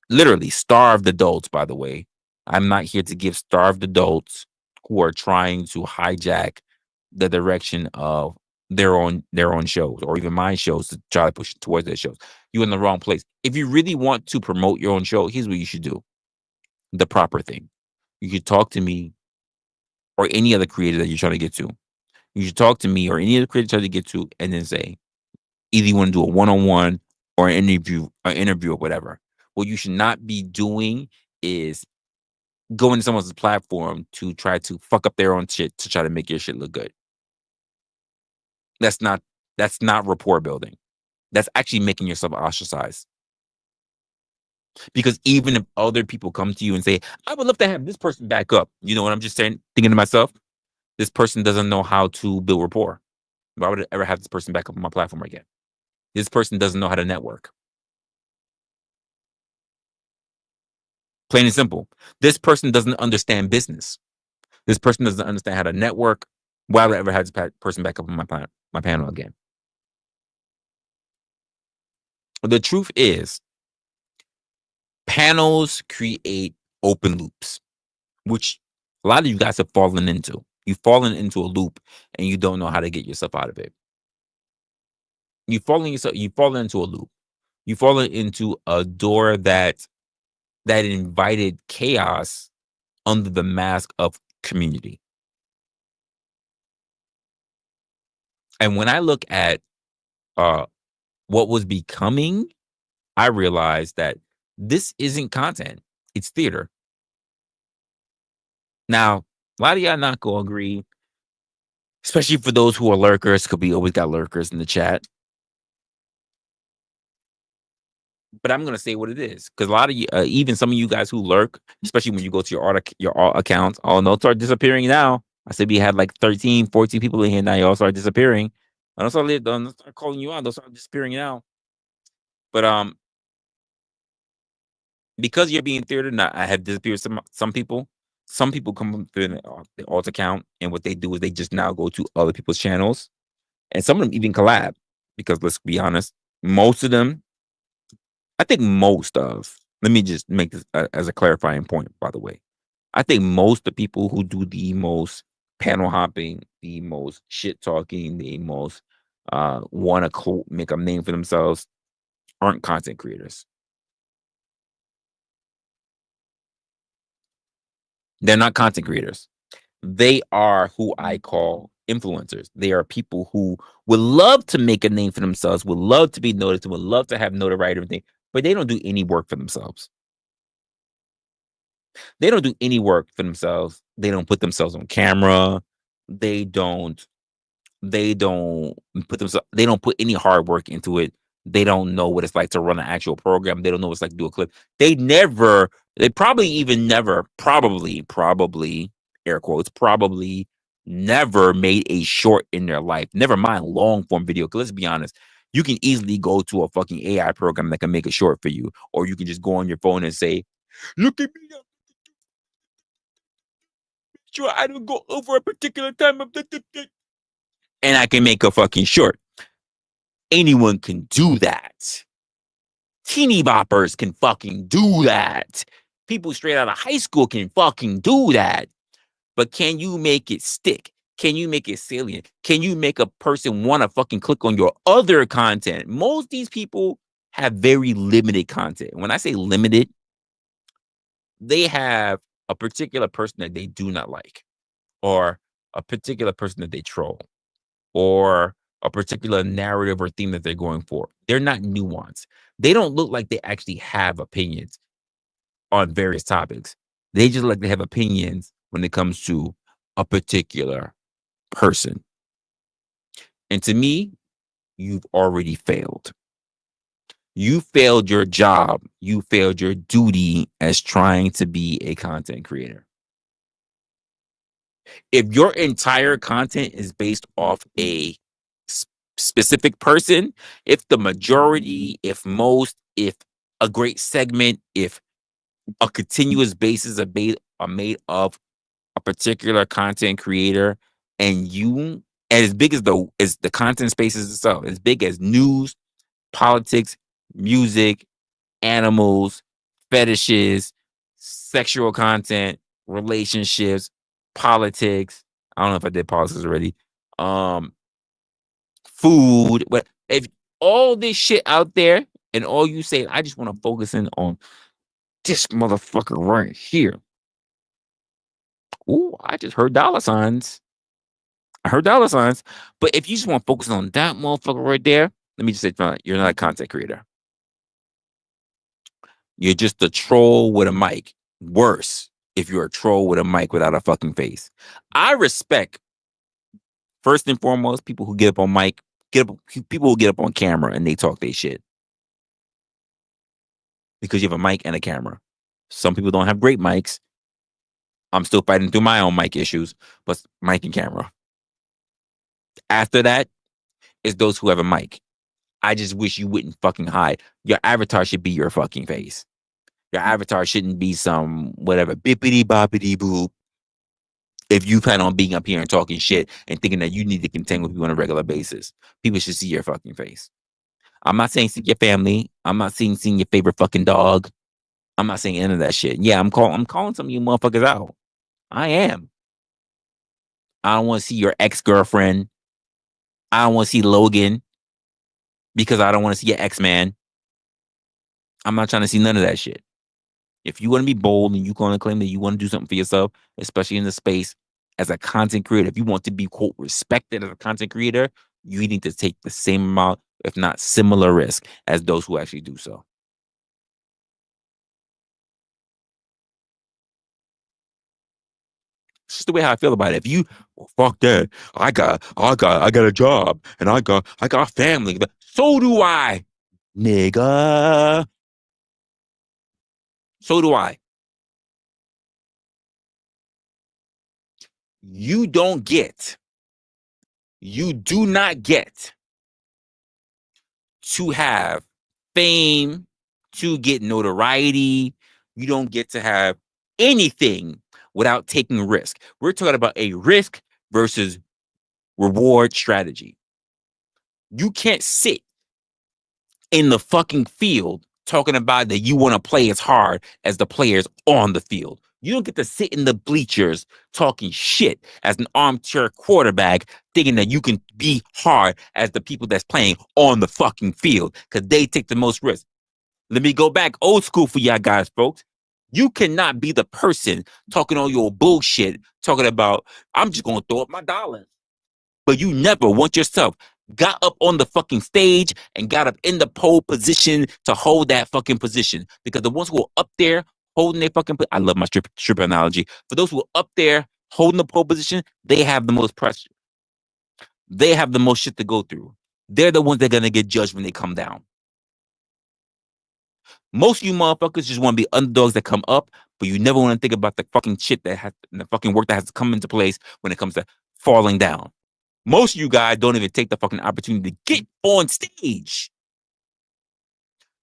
literally starved adults, by the way. I'm not here to give starved adults who are trying to hijack the direction of their own shows or even my shows to try to push it towards their shows. You're in the wrong place. If you really want to promote your own show, here's what you should do. The proper thing. You should talk to me or any other creator that you're trying to get to. You should talk to me or any other creator you're trying to get to and then say, either you want to do a one-on-one or an interview or whatever. What you should not be doing is going to someone's platform to try to fuck up their own shit to try to make your shit look good. That's not rapport building. That's actually making yourself ostracized. Because even if other people come to you and say, I would love to have this person back up, you know what I'm just saying, thinking to myself, this person doesn't know how to build rapport. Why would I ever have this person back up on my platform again? This person doesn't know how to network. Plain and simple. This person doesn't understand business. This person doesn't understand how to network. Why would I ever have this person back up on my panel again? The truth is, panels create open loops, which a lot of you guys have fallen into. You've fallen into a loop and you don't know how to get yourself out of it. You've fallen into a loop. You've fallen into a door that invited chaos under the mask of community. And when I look at what was becoming, I realized that this isn't content, it's theater. Now, a lot of y'all not gonna agree, especially for those who are lurkers, because we always got lurkers in the chat. But I'm gonna say what it is, because a lot of you, even some of you guys who lurk, especially when you go to your alt accounts, oh, no, start disappearing now. I said we had like 13, 14 people in here now. Y'all start disappearing. I don't start calling you out. They'll start disappearing now. But because you're being theater, now I have disappeared some people. Some people come through the alt account, and what they do is they just now go to other people's channels, and some of them even collab. Because let's be honest, most of them, I think most of. Let me just make this as a clarifying point. By the way, I think most of the people who do the most panel hopping, the most shit talking, the most want to make a name for themselves aren't content creators. They're not content creators. They are who I call influencers. They are people who would love to make a name for themselves, would love to be noticed, would love to have notoriety, everything, but they don't do any work for themselves. They don't do any work for themselves. They don't put themselves on camera. They don't they don't they don't put any hard work into it. They don't know what it's like to run an actual program. They don't know what it's like to do a clip. They probably even never, probably, air quotes, probably never made a short in their life. Never mind long form video. Because let's be honest, you can easily go to a fucking AI program that can make a short for you. Or you can just go on your phone and say, look at me. Sure, I don't go over a particular time of and I can make a fucking short. Anyone can do that. Teeny boppers can fucking do that. People straight out of high school can fucking do that. But can you make it stick? Can you make it salient? Can you make a person want to fucking click on your other content? Most of these people have very limited content. When I say limited, they have a particular person that they do not like, or a particular person that they troll, or a particular narrative or theme that they're going for. They're not nuanced. They don't look like they actually have opinions on various topics. They just like they have opinions when it comes to a particular person. And to me, you've already failed. You failed your job. You failed your duty as trying to be a content creator. If your entire content is based off a specific person, if the majority, if most, if a great segment, if a continuous basis are made of a particular content creator, and you, and as big as the content spaces itself, as big as news, politics, music, animals, fetishes, sexual content, relationships, politics. I don't know if I did politics already. Food, but if all this shit out there and all you say, I just want to focus in on this motherfucker right here. Ooh, I just heard dollar signs. I heard dollar signs. But if you just want to focus on that motherfucker right there, let me just say, you're not a content creator. You're just a troll with a mic. Worse, if you're a troll with a mic without a fucking face. I respect, first and foremost, people who get up on mic, people who get up on camera and they talk their shit. Because you have a mic and a camera. Some people don't have great mics. I'm still fighting through my own mic issues, but mic and camera. After that is those who have a mic. I just wish you wouldn't fucking hide. Your avatar should be your fucking face. Your avatar shouldn't be some whatever bippity boppity boop. If you plan on being up here and talking shit and thinking that you need to contend with people on a regular basis, people should see your fucking face. I'm not saying see your family. I'm not saying seeing your favorite fucking dog. I'm not saying any of that shit. Yeah, I'm calling some of you motherfuckers out. I am. I don't want to see your ex-girlfriend. I don't want to see Logan because I don't want to see your ex-man. I'm not trying to see none of that shit. If you want to be bold and you want to claim that you want to do something for yourself, especially in the space as a content creator, if you want to be, quote, respected as a content creator, you need to take the same amount, if not similar risk as those who actually do so. It's just the way how I feel about it. If you, well, fuck that, I got a job and I got a family. So do I, nigga. So do I. You don't get, you do not get to have fame, to get notoriety. You don't get to have anything without taking risk. We're talking about a risk versus reward strategy. You can't sit in the fucking field talking about that you want to play as hard as the players on the field. You don't get to sit in the bleachers talking shit as an armchair quarterback thinking that you can be hard as the people that's playing on the fucking field because they take the most risk. Let me go back old school for y'all guys, folks. You cannot be the person talking all your bullshit, talking about, I'm just going to throw up my dollars. But you never want yourself got up on the fucking stage and got up in the pole position to hold that fucking position. Because the ones who are up there holding their fucking, I love my stripper analogy. For those who are up there holding the pole position, they have the most pressure. They have the most shit to go through. They're the ones that are going to get judged when they come down. Most of you motherfuckers just want to be underdogs that come up, but you never want to think about the fucking shit that has, the fucking work that has to come into place when it comes to falling down. Most of you guys don't even take the fucking opportunity to get on stage.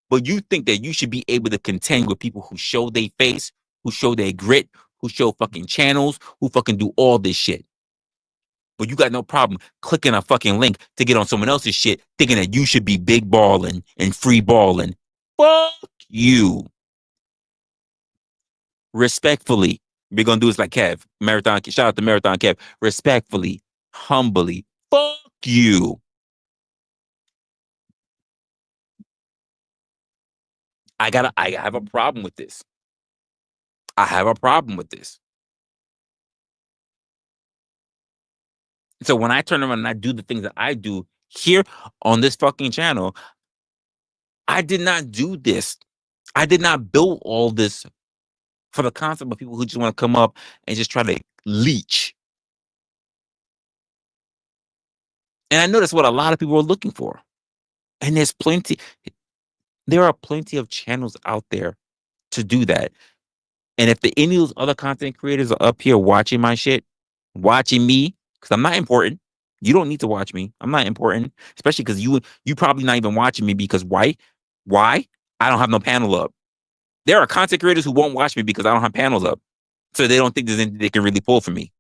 But you think that you should be able to contend with people who show their face, who show their grit, who show fucking channels, who fucking do all this shit. But you got no problem clicking a fucking link to get on someone else's shit, thinking that you should be big balling and free balling. Fuck you. Respectfully, we're gonna do this like Kev. Marathon, shout out to Marathon Kev. Respectfully, humbly, fuck you. I have a problem with this. I have a problem with this. So when I turn around and I do the things that I do, Here on this fucking channel, I did not do this. I did not build all this for the concept of people who just want to come up and just try to leech. And I know that's what a lot of people are looking for. And there are plenty of channels out there to do that. And if any of those other content creators are up here watching my shit, watching me, because I'm not important. You don't need to watch me. I'm not important, especially because you probably not even watching me because why? Why? I don't have no panel up. There are content creators who won't watch me because I don't have panels up, so they don't think there's anything they can really pull from me.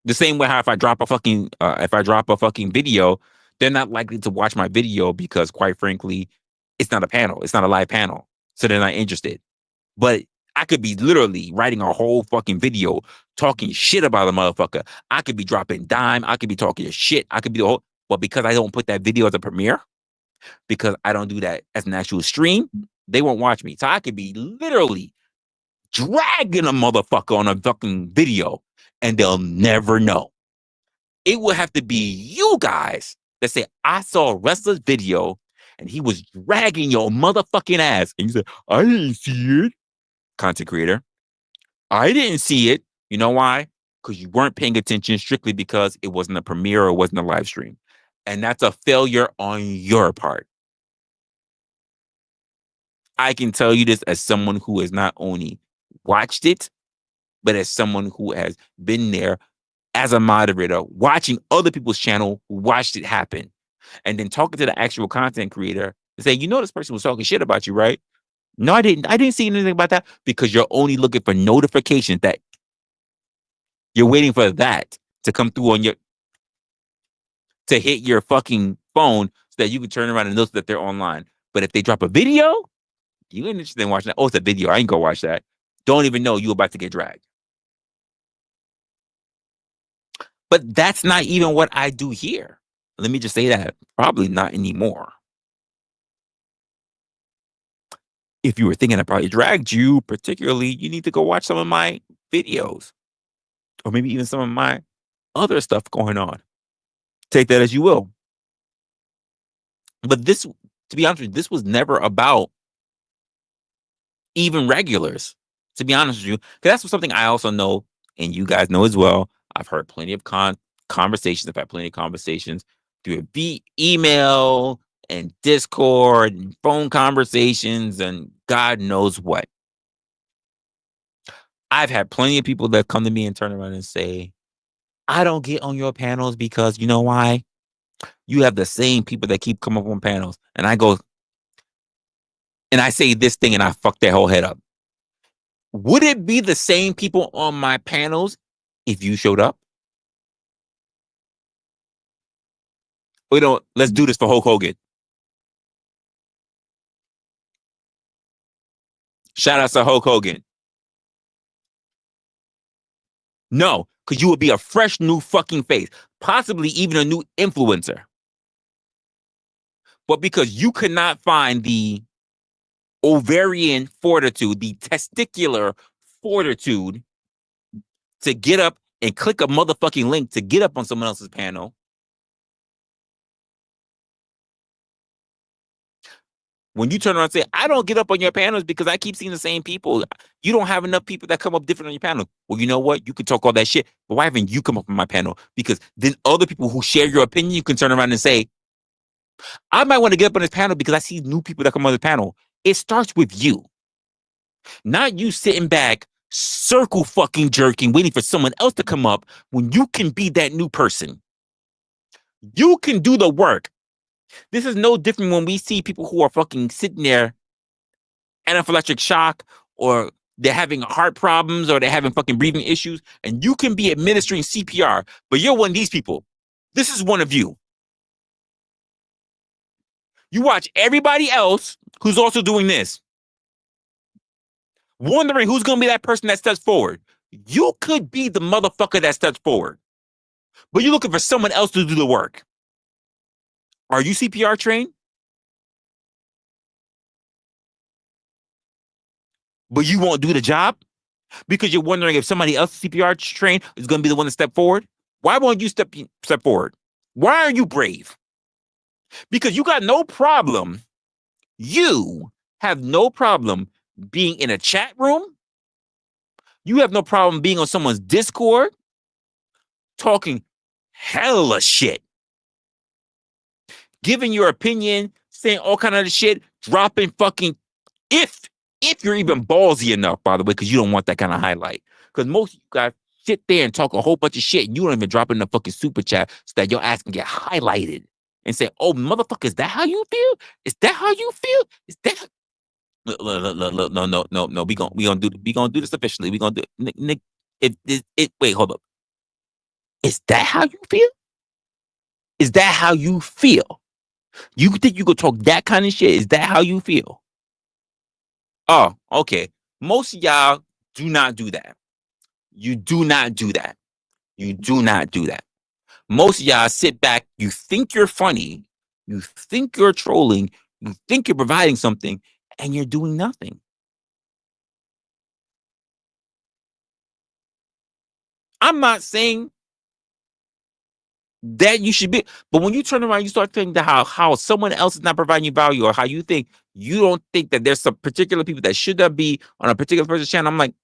The same way how if I drop a fucking video, they're not likely to watch my video because, quite frankly, it's not a panel. It's not a live panel, so they're not interested. But I could be literally writing a whole fucking video talking shit about a motherfucker. I could be dropping dime. I could be talking shit. I could be the whole. But because I don't put that video as a premiere, because I don't do that as an actual stream, they won't watch me. So I could be literally dragging a motherfucker on a fucking video and they'll never know. It will have to be you guys that say, I saw Resla's video and he was dragging your motherfucking ass. And you say, I didn't see it. Content creator. I didn't see it. You know why? Because you weren't paying attention strictly because it wasn't a premiere or it wasn't a live stream. And that's a failure on your part. I can tell you this as someone who has not only watched it, but as someone who has been there as a moderator, watching other people's channel who watched it happen, and then talking to the actual content creator and say, you know, this person was talking shit about you, right? No, I didn't. I didn't see anything about that because you're only looking for notifications that you're waiting for that to come through on to hit your fucking phone so that you can turn around and notice that they're online. But if they drop a video, you ain't interested in watching that. Oh, it's a video. I ain't gonna watch that. Don't even know you about to get dragged. But that's not even what I do here. Let me just say that. Probably not anymore. If you were thinking I probably dragged you, particularly, you need to go watch some of my videos. Or maybe even some of my other stuff going on. Take that as you will. But this, to be honest with you, this was never about even regulars, to be honest with you. Because that's something I also know, and you guys know as well. I've heard plenty of conversations. I've had plenty of conversations through email and Discord and phone conversations and God knows what. I've had plenty of people that come to me and turn around and say, I don't get on your panels because you know why? You have the same people that keep coming up on panels. And I go, and I say this thing and I fuck their whole head up. Would it be the same people on my panels if you showed up? Let's do this for Hulk Hogan. Shout out to Hulk Hogan. No, because you would be a fresh new fucking face, possibly even a new influencer. But because you could not find the ovarian fortitude, the testicular fortitude to get up and click a motherfucking link to get up on someone else's panel. When you turn around and say, I don't get up on your panels because I keep seeing the same people. You don't have enough people that come up different on your panel. Well, you know what? You can talk all that shit, but why haven't you come up on my panel? Because then other people who share your opinion, you can turn around and say, I might want to get up on this panel because I see new people that come on the panel. It starts with you. Not you sitting back, circle fucking jerking, waiting for someone else to come up when you can be that new person. You can do the work. This is no different when we see people who are fucking sitting there, anaphylactic shock, or they're having heart problems, or they're having fucking breathing issues, and you can be administering CPR, but you're one of these people. This is one of you. You watch everybody else who's also doing this, wondering who's going to be that person that steps forward. You could be the motherfucker that steps forward, but you're looking for someone else to do the work. Are you CPR trained? But you won't do the job because you're wondering if somebody else CPR trained is going to be the one to step forward? Why won't you step forward? Why are you brave? Because you got no problem. You have no problem being in a chat room. You have no problem being on someone's Discord talking hella shit, giving your opinion, saying all kind of shit, dropping fucking if you're even ballsy enough, by the way, because you don't want that kind of highlight. Because most of you guys sit there and talk a whole bunch of shit, and you don't even drop in the fucking super chat so that your ass can get highlighted and say, "Oh, motherfucker, is that how you feel? Is that how you feel? Is that?" Look, no. We gonna do this officially. We gonna do Nick. Wait, hold up. Is that how you feel? Is that how you feel? You think you could talk that kind of shit? Is that how you feel? Oh, okay. Most of y'all do not do that. You do not do that. You do not do that. Most of y'all sit back. You think you're funny. You think you're trolling. You think you're providing something, and you're doing nothing. I'm not saying that you should be, but when you turn around, you start thinking that how someone else is not providing you value, or how you don't think that there's some particular people that should not be on a particular person's channel. I'm like,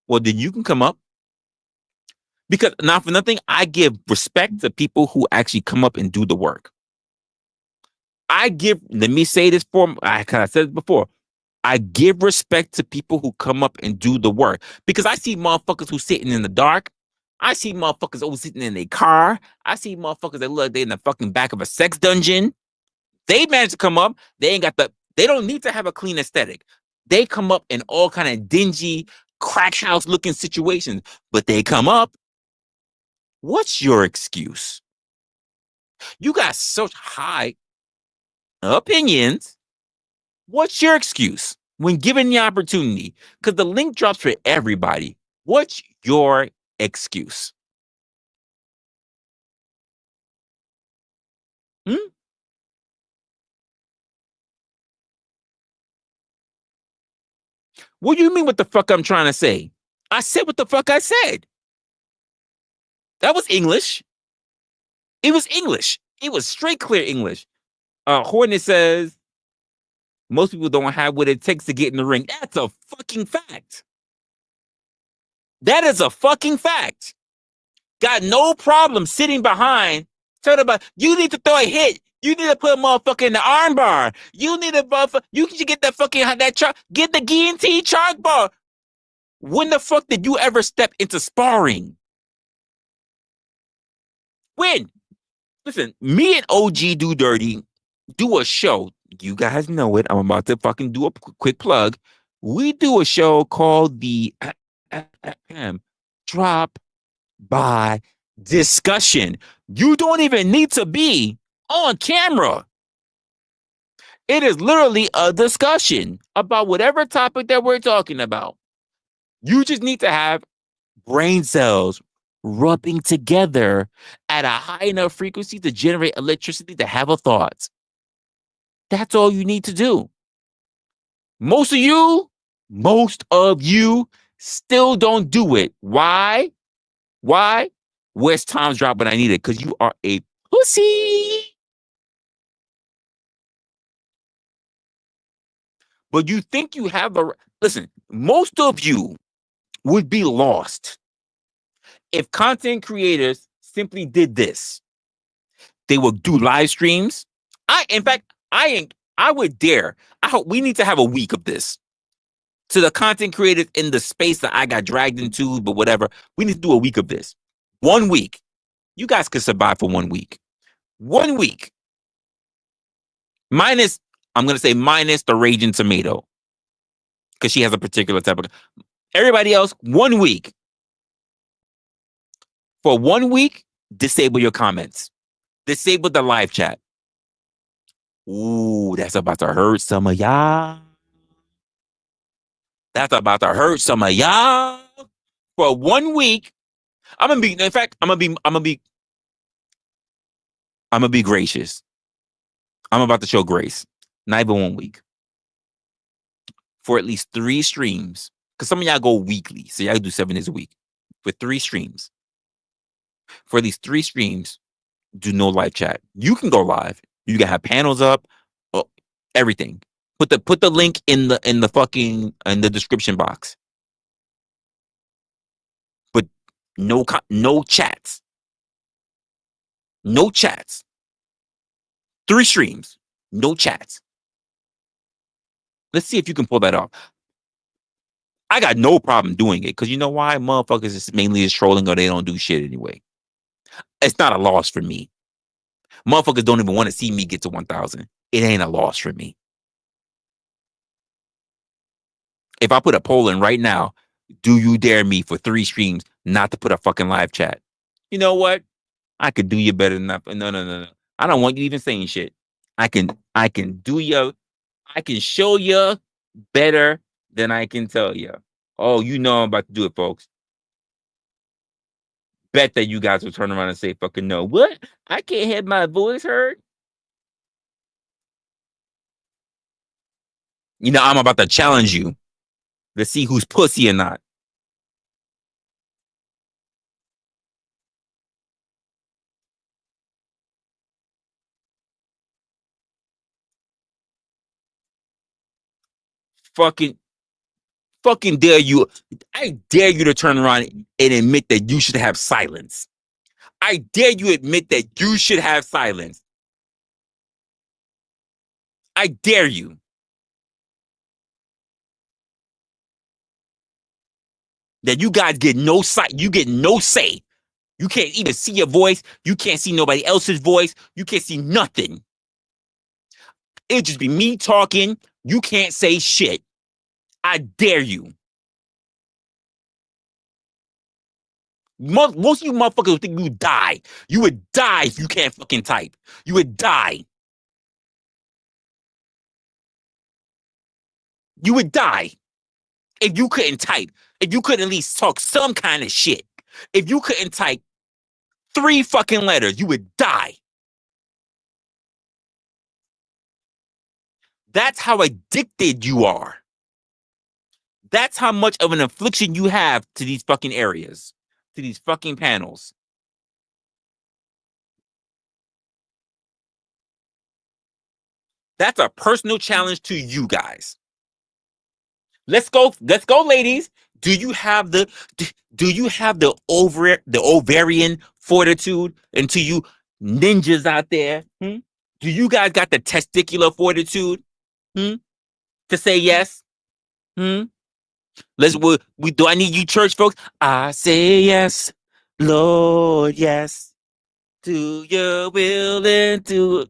well, then you can come up. Because not for nothing, I give respect to people who actually come up and do the work. Let me say this I said it before. I give respect to people who come up and do the work, because I see motherfuckers who sitting in the dark. I see motherfuckers always sitting in a car. I see motherfuckers that look like they're in the fucking back of a sex dungeon. They manage to come up. They don't need to have a clean aesthetic. They come up in all kind of dingy, crack house looking situations, but they come up. What's your excuse? You got such high opinions. What's your excuse when given the opportunity? Because the link drops for everybody. What's your excuse? What do you mean what the fuck I'm trying to say? I said what the fuck I said. That was English. It was English. It was straight, clear English. Hornet says, most people don't have what it takes to get in the ring. That's a fucking fact. That is a fucking fact. Got no problem sitting behind. You need to throw a hit. You need to put a motherfucker in the arm bar. You need a motherfucker. You can get that fucking get the guillotine chalk bar. When the fuck did you ever step into sparring? When? Listen, me and OG Do Dirty do a show. You guys know it. I'm about to fucking do a quick plug. We do a show called the Drop By Discussion. You don't even need to be on camera. It is literally a discussion about whatever topic that we're talking about. You just need to have brain cells rubbing together at a high enough frequency to generate electricity to have a thought. That's all you need to do. Most of you still don't do it. Why? Where's Tom's drop when I need it? Because you are a pussy. But you think you have listen, most of you would be lost if content creators simply did this. They would do live streams. I would dare. I hope we need to have a week of this. To the content creators in the space that I got dragged into, but whatever, we need to do a week of this. 1 week. You guys could survive for 1 week. 1 week. Minus the Raging Tomato. Because she has a particular type of. Everybody else, 1 week. For 1 week, disable your comments. Disable the live chat. Ooh, that's about to hurt some of y'all. That's about to hurt some of y'all. For 1 week, I'm gonna be gracious. I'm about to show grace. Not even 1 week. For at least 3 streams. Because some of y'all go weekly. So y'all do 7 days a week. For 3 streams. For at least 3 streams, do no live chat. You can go live. You can have panels up, oh, everything. Put the link in the fucking in the description box. But no chats. No chats. 3 streams. No chats. Let's see if you can pull that off. I got no problem doing it because you know why? Motherfuckers is mainly is trolling or they don't do shit anyway. It's not a loss for me. Motherfuckers don't even want to see me get to 1,000. It ain't a loss for me. If I put a poll in right now, do you dare me for 3 streams not to put a fucking live chat? You know what? I could do you better than that. No. I don't want you even saying shit. I can do you. I can show you better than I can tell you. Oh, you know I'm about to do it, folks. Bet that you guys will turn around and say fucking no. What? I can't have my voice heard. You know, I'm about to challenge you to see who's pussy or not. Fucking dare you. I dare you to turn around and admit that you should have silence. I dare you admit that you should have silence. I dare you. That you guys get no sight. You get no say. You can't even see your voice. You can't see nobody else's voice. You can't see nothing. It'll just be me talking. You can't say shit. I dare you. Most of you motherfuckers would think you would die. You would die if you can't fucking type. You would die. You would die if you couldn't type. If you couldn't at least talk some kind of shit. If you couldn't type 3 fucking letters, you would die. That's how addicted you are. That's how much of an affliction you have to these fucking areas, to these fucking panels. That's a personal challenge to you guys. Let's go, ladies. Do you have the ovarian fortitude? And to you ninjas out there, do you guys got the testicular fortitude to say yes? Let's we do. I need you, church folks. I say yes, Lord, yes, to your will and to.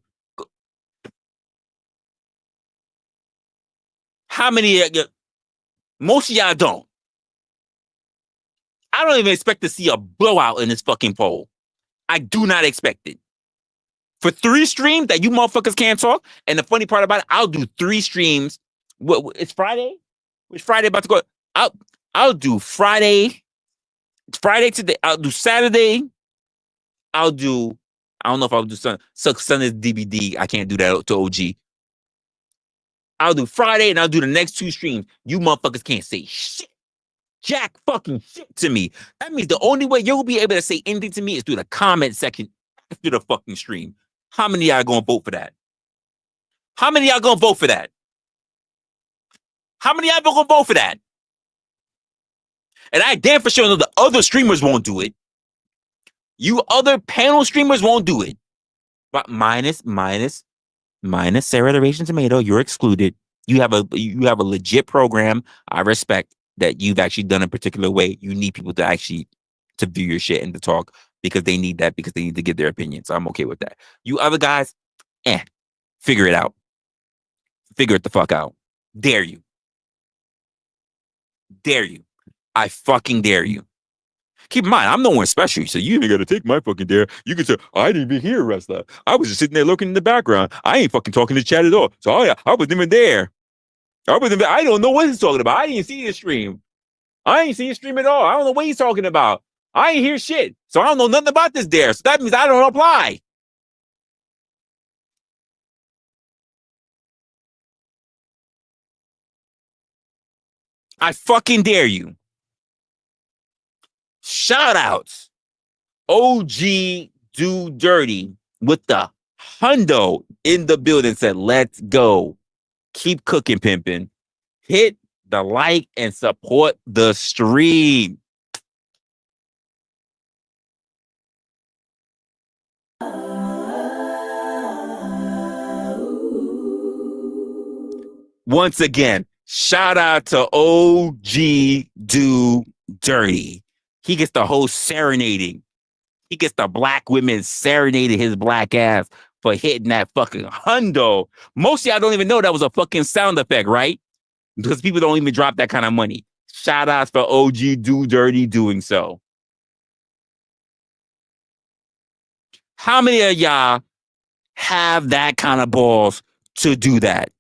How many? Most of y'all don't. I don't even expect to see a blowout in this fucking poll. I do not expect it. For 3 streams that you motherfuckers can't talk, and the funny part about it, I'll do 3 streams. It's Friday. It's Friday about to go. I'll do Friday. It's Friday today. I'll do Saturday. I don't know if I'll do Sunday's DVD. I can't do that to OG. I'll do Friday and I'll do the next 2 streams. You motherfuckers can't say shit. Jack fucking shit to me. That means the only way you'll be able to say anything to me is through the comment section after the fucking stream. How many of y'all gonna vote for that? How many of y'all gonna vote for that? How many of y'all gonna vote for that? And I damn for sure know the other streamers won't do it. You other panel streamers won't do it. But minus Sarah the Raging Tomato, you're excluded. You have a legit program. I respect that you've actually done a particular way. You need people to actually to view your shit and to talk because they need that, because they need to give their opinion. So I'm okay with that. You other guys, figure it out. Figure it the fuck out. Dare you. Dare you. I fucking dare you. Keep in mind, I'm no one special, so you ain't gotta take my fucking dare. You can say, I didn't even hear Resla. I was just sitting there looking in the background. I ain't fucking talking to chat at all. So I wasn't even there. I don't know what he's talking about. I didn't see his stream. I ain't see his stream at all. I don't know what he's talking about. I ain't hear shit. So I don't know nothing about this dare. So that means I don't apply. I fucking dare you. Shout outs. OG Do Dirty with the Hundo in the building said, let's go. Keep cooking, pimping. Hit the like and support the stream. Once again, shout out to OG Do Dirty. He gets the whole serenading. He gets the black women serenading his black ass for hitting that fucking hundo. Most of y'all don't even know that was a fucking sound effect, right? Because people don't even drop that kind of money. Shout outs for OG Do Dirty doing so. How many of y'all have that kind of balls to do that?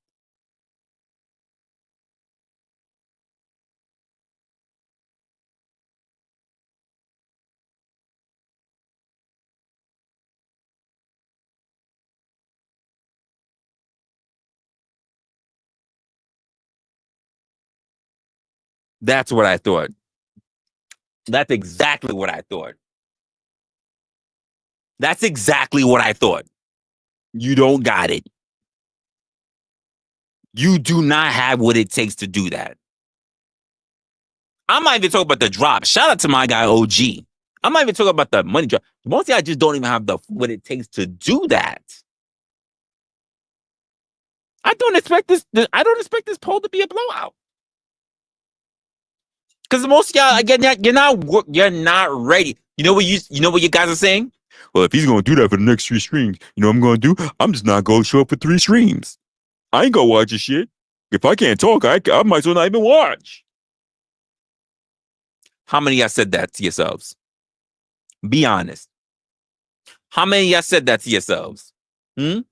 That's what I thought. That's exactly what I thought. That's exactly what I thought. You don't got it. You do not have what it takes to do that. I'm not even talking about the drop. Shout out to my guy OG. I'm not even talking about the money drop. Most of y'all just don't even have the what it takes to do that. I don't expect this poll to be a blowout. Because most of y'all, again, you're not ready. You know what you guys are saying? Well, if he's gonna do that for the next 3 streams, you know what I'm gonna do? I'm just not gonna show up for 3 streams. I ain't gonna watch this shit. If I can't talk, I might as well not even watch. How many of y'all said that to yourselves? Be honest. How many of y'all said that to yourselves? How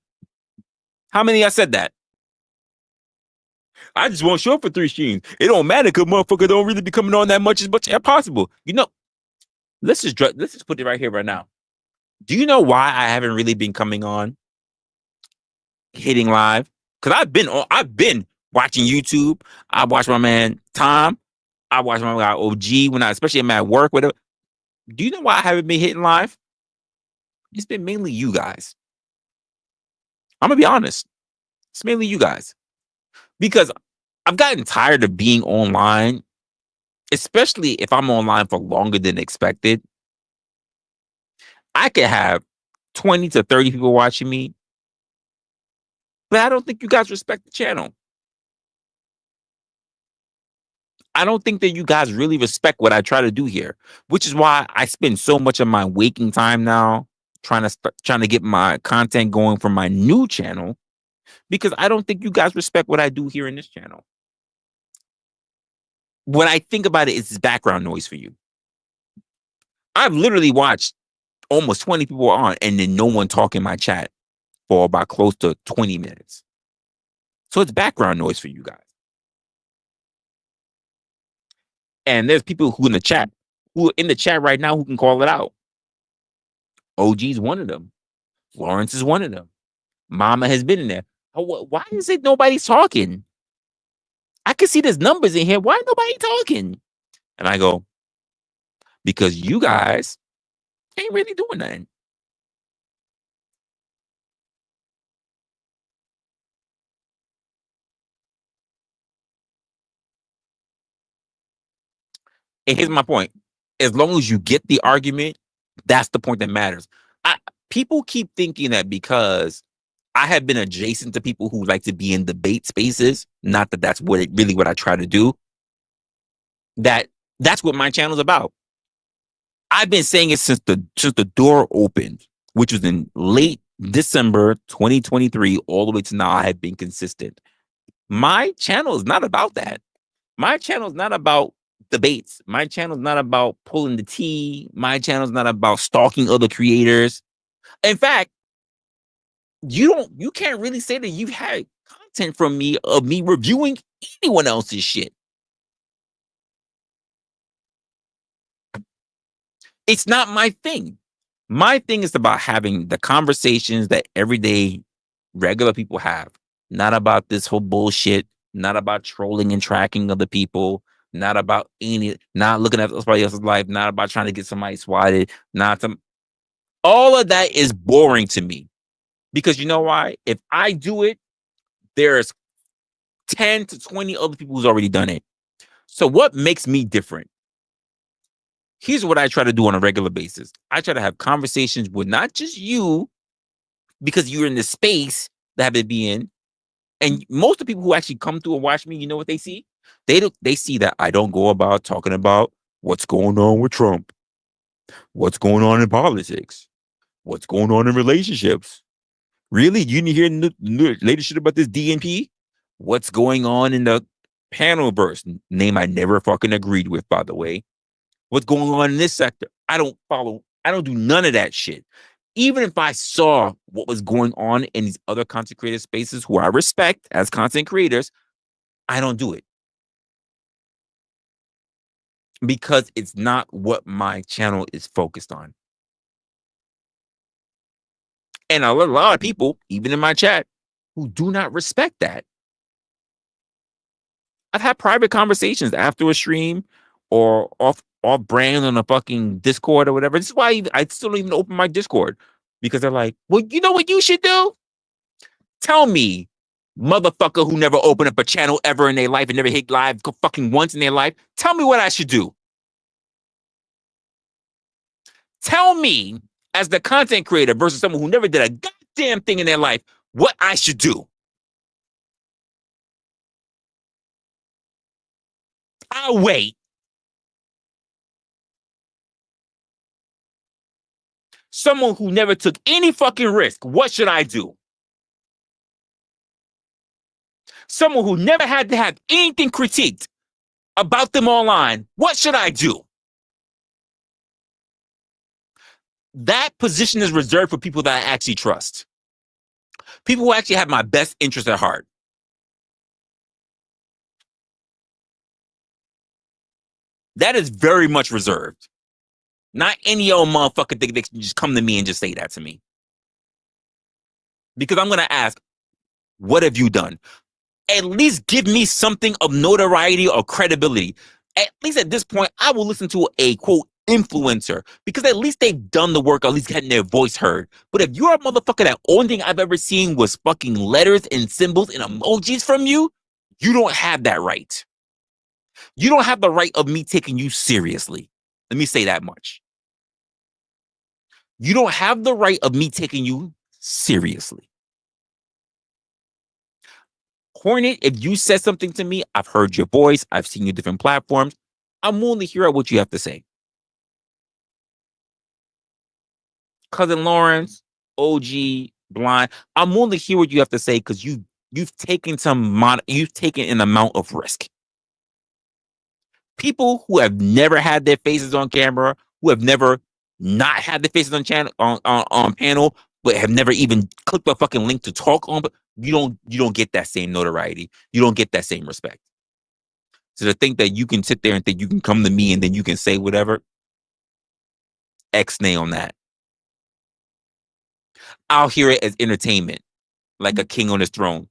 many of y'all said that? I just won't show up for 3 streams. It don't matter because motherfucker don't really be coming on that much as possible. You know, let's just put it right here, right now. Do you know why I haven't really been coming on hitting live? Because I've been watching YouTube. I watch my man Tom. I watch my guy OG especially I'm at work with him. Do you know why I haven't been hitting live? It's been mainly you guys. I'm gonna be honest. It's mainly you guys. Because I've gotten tired of being online, especially if I'm online for longer than expected. I could have 20 to 30 people watching me, but I don't think you guys respect the channel. I don't think that you guys really respect what I try to do here, which is why I spend so much of my waking time now trying to get my content going for my new channel, because I don't think you guys respect what I do here in this channel. When I think about it, it's background noise for you. I've literally watched almost 20 people on and then no one talk in my chat for about close to 20 minutes. So it's background noise for you guys. And there's people who are in the chat right now who can call it out. OG's one of them. Lawrence is one of them. Mama has been in there. Oh, why is it nobody's talking? I can see there's numbers in here. Why ain't nobody talking? And I go, because you guys ain't really doing nothing. And here's my point. As long as you get the argument, that's the point that matters. People keep thinking that because I have been adjacent to people who like to be in debate spaces, not that that's what I try to do, that's what my channel's about. I've been saying it since the door opened, which was in late December 2023, all the way to now. I have been consistent. My channel is not about that. My channel is not about debates. My channel is not about pulling the tea. My channel is not about stalking other creators. In fact, you can't really say that you've had content from me of me reviewing anyone else's shit. It's not my thing. My thing is about having the conversations that everyday regular people have, not about this whole bullshit, not about trolling and tracking other people, not about not looking at somebody else's life, not about trying to get somebody swatted, all of that is boring to me. Because you know why? If I do it, there's 10 to 20 other people who's already done it. So what makes me different? Here's what I try to do on a regular basis. I try to have conversations with not just you, because you're in the space that I have to be in. And most of the people who actually come through and watch me, you know what they see? They see that I don't go about talking about what's going on with Trump, what's going on in politics, what's going on in relationships. Really? You didn't hear the latest shit about this DNP? What's going on in the panel burst? Name I never fucking agreed with, by the way. What's going on in this sector? I don't follow. I don't do none of that shit. Even if I saw what was going on in these other content creator spaces who I respect as content creators, I don't do it. Because it's not what my channel is focused on. And a lot of people, even in my chat, who do not respect that. I've had private conversations after a stream or off brand on a fucking Discord or whatever. This is why I still don't even open my Discord, because they're like, well, you know what you should do? Tell me, motherfucker who never opened up a channel ever in their life and never hit live fucking once in their life. Tell me what I should do. Tell me, as the content creator versus someone who never did a goddamn thing in their life, what I should do. I'll wait. Someone who never took any fucking risk, what should I do? Someone who never had to have anything critiqued about them online, what should I do? That position is reserved for people that I actually trust. People who actually have my best interest at heart. That is very much reserved. Not any old motherfucker think they can just come to me and just say that to me. Because I'm going to ask, what have you done? At least give me something of notoriety or credibility. At least at this point, I will listen to a quote influencer, because at least they've done the work, at least getting their voice heard. But if you're a motherfucker that only thing I've ever seen was fucking letters and symbols and emojis from you, you don't have that right. You don't have the right of me taking you seriously. Let me say that much. You don't have the right of me taking you seriously. Hornet, if you said something to me, I've heard your voice, I've seen your different platforms. I'm willing to hear what you have to say. Cousin Lawrence, OG, Blind, I'm willing to hear what you have to say, because you've taken you've taken an amount of risk. People who have never had their faces on camera, who have never not had their faces on channel on panel, but have never even clicked a fucking link to talk on, but you don't get that same notoriety. You don't get that same respect. So to think that you can sit there and think you can come to me and then you can say whatever, X-nay on that. I'll hear it as entertainment, like a king on his throne.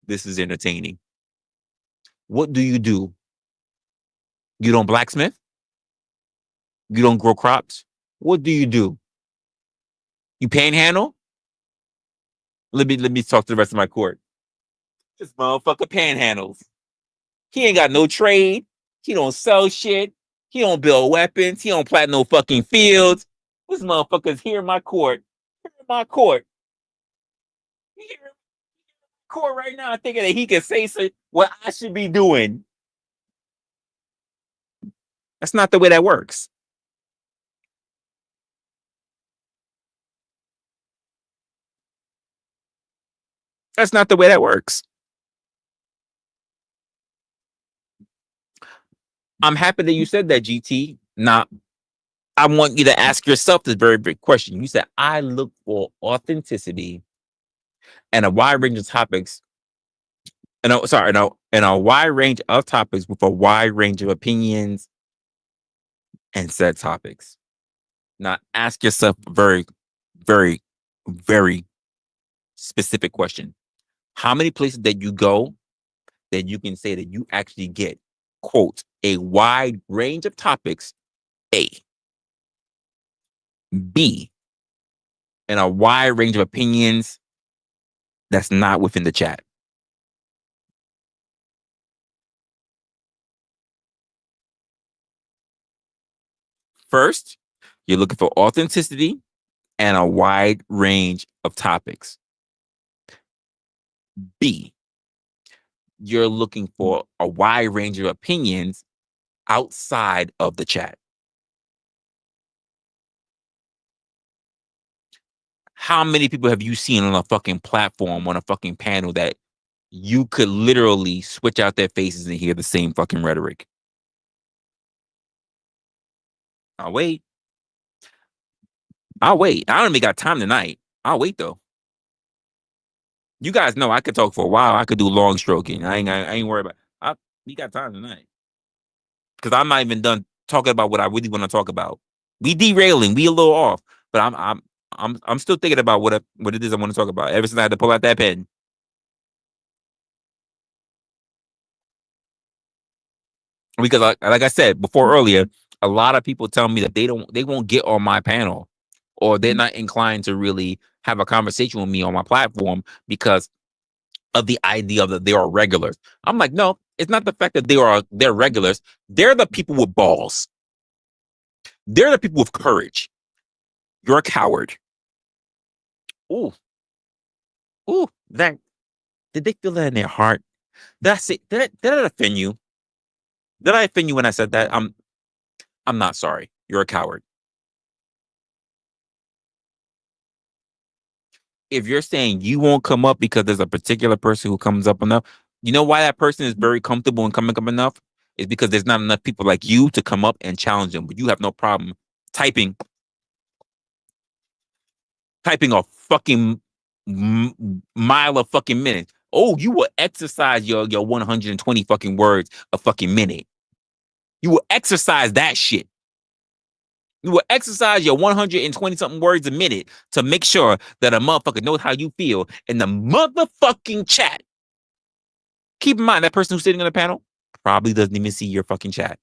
This is entertaining. What do? You don't blacksmith? You don't grow crops? What do? You panhandle? Let me talk to the rest of my court. This motherfucker panhandles. He ain't got no trade. He don't sell shit. He don't build weapons. He don't plant no fucking fields. This motherfucker's here in my court. Here in my court. Here in court right now, thinking that he can say what I should be doing. That's not the way that works. That's not the way that works. I'm happy that you said that, GT. Now, I want you to ask yourself this very big question. You said, I look for authenticity and a wide range of topics. And a wide range of topics with a wide range of opinions and said topics. Now, ask yourself a very, very, very specific question. How many places that you go that you can say that you actually get, quote, a wide range of topics, A, B, and a wide range of opinions that's not within the chat. First, you're looking for authenticity and a wide range of topics. B, you're looking for a wide range of opinions outside of the chat. How many people have you seen on a fucking platform, on a fucking panel that you could literally switch out their faces and hear the same fucking rhetoric? I'll wait. I'll wait. I don't even got time tonight. I'll wait though. You guys know I could talk for a while. I could do long stroking. I ain't worried about. We got time tonight because I'm not even done talking about what I really want to talk about. We derailing. We a little off, but I'm still thinking about what it is I want to talk about. Ever since I had to pull out that pen. Because like I said before earlier, a lot of people tell me that they won't get on my panel, or they're not inclined to really have a conversation with me on my platform because of the idea that they are regulars. I'm like, no, it's not the fact that they're regulars. They're the people with balls. They're the people with courage. You're a coward. Ooh, ooh, that did they feel that in their heart? Did I say did I offend you? Did I offend you when I said that? I'm not sorry. You're a coward. If you're saying you won't come up because there's a particular person who comes up enough, you know why that person is very comfortable in coming up enough? Is because there's not enough people like you to come up and challenge them. But you have no problem typing a fucking mile a fucking minute. Oh, you will exercise your 120 fucking words a fucking minute. You will exercise that shit. You will exercise your 120 something words a minute to make sure that a motherfucker knows how you feel in the motherfucking chat. Keep in mind, that person who's sitting on the panel probably doesn't even see your fucking chat.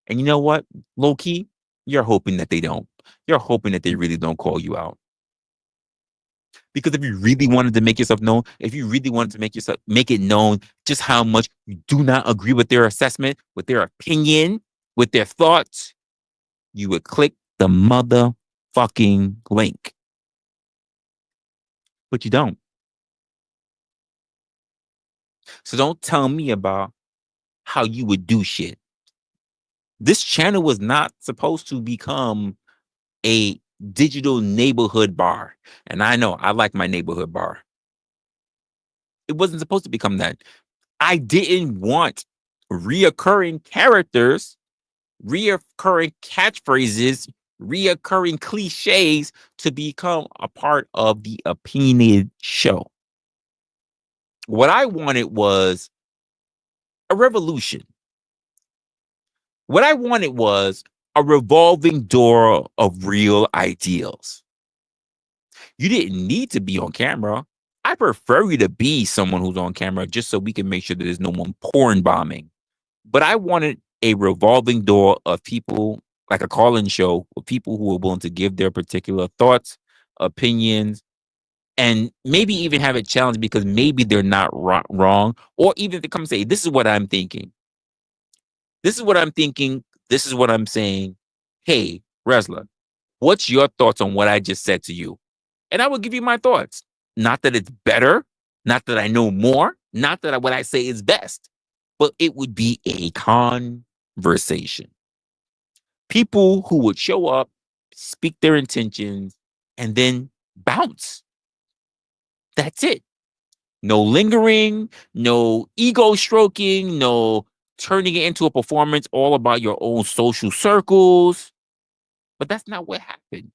And you know what? Low key, you're hoping that they don't. You're hoping that they really don't call you out. Because if you really wanted to make yourself known, if you really wanted to make it known just how much you do not agree with their assessment, with their opinion, with their thoughts, you would click the motherfucking link. But you don't. So don't tell me about how you would do shit. This channel was not supposed to become a digital neighborhood bar. And I know I like my neighborhood bar. It wasn't supposed to become that. I didn't want reoccurring characters, reoccurring catchphrases, reoccurring cliches to become a part of the Opinionated show. What I wanted was a revolution. What I wanted was a revolving door of real ideals. You didn't need to be on camera. I prefer you to be someone who's on camera just so we can make sure that there's no one porn bombing. But I wanted a revolving door of people, like a call-in show, with people who are willing to give their particular thoughts, opinions, and maybe even have it challenged because maybe they're not wrong, or even to come say, this is what I'm thinking. This is what I'm thinking. This is what I'm saying. Hey, Resla, what's your thoughts on what I just said to you? And I will give you my thoughts. Not that it's better, not that I know more, not that what I say is best, but it would be a conversation. People who would show up, speak their intentions, and then bounce. That's it. No lingering, no ego stroking, no turning it into a performance all about your own social circles. But that's not what happened.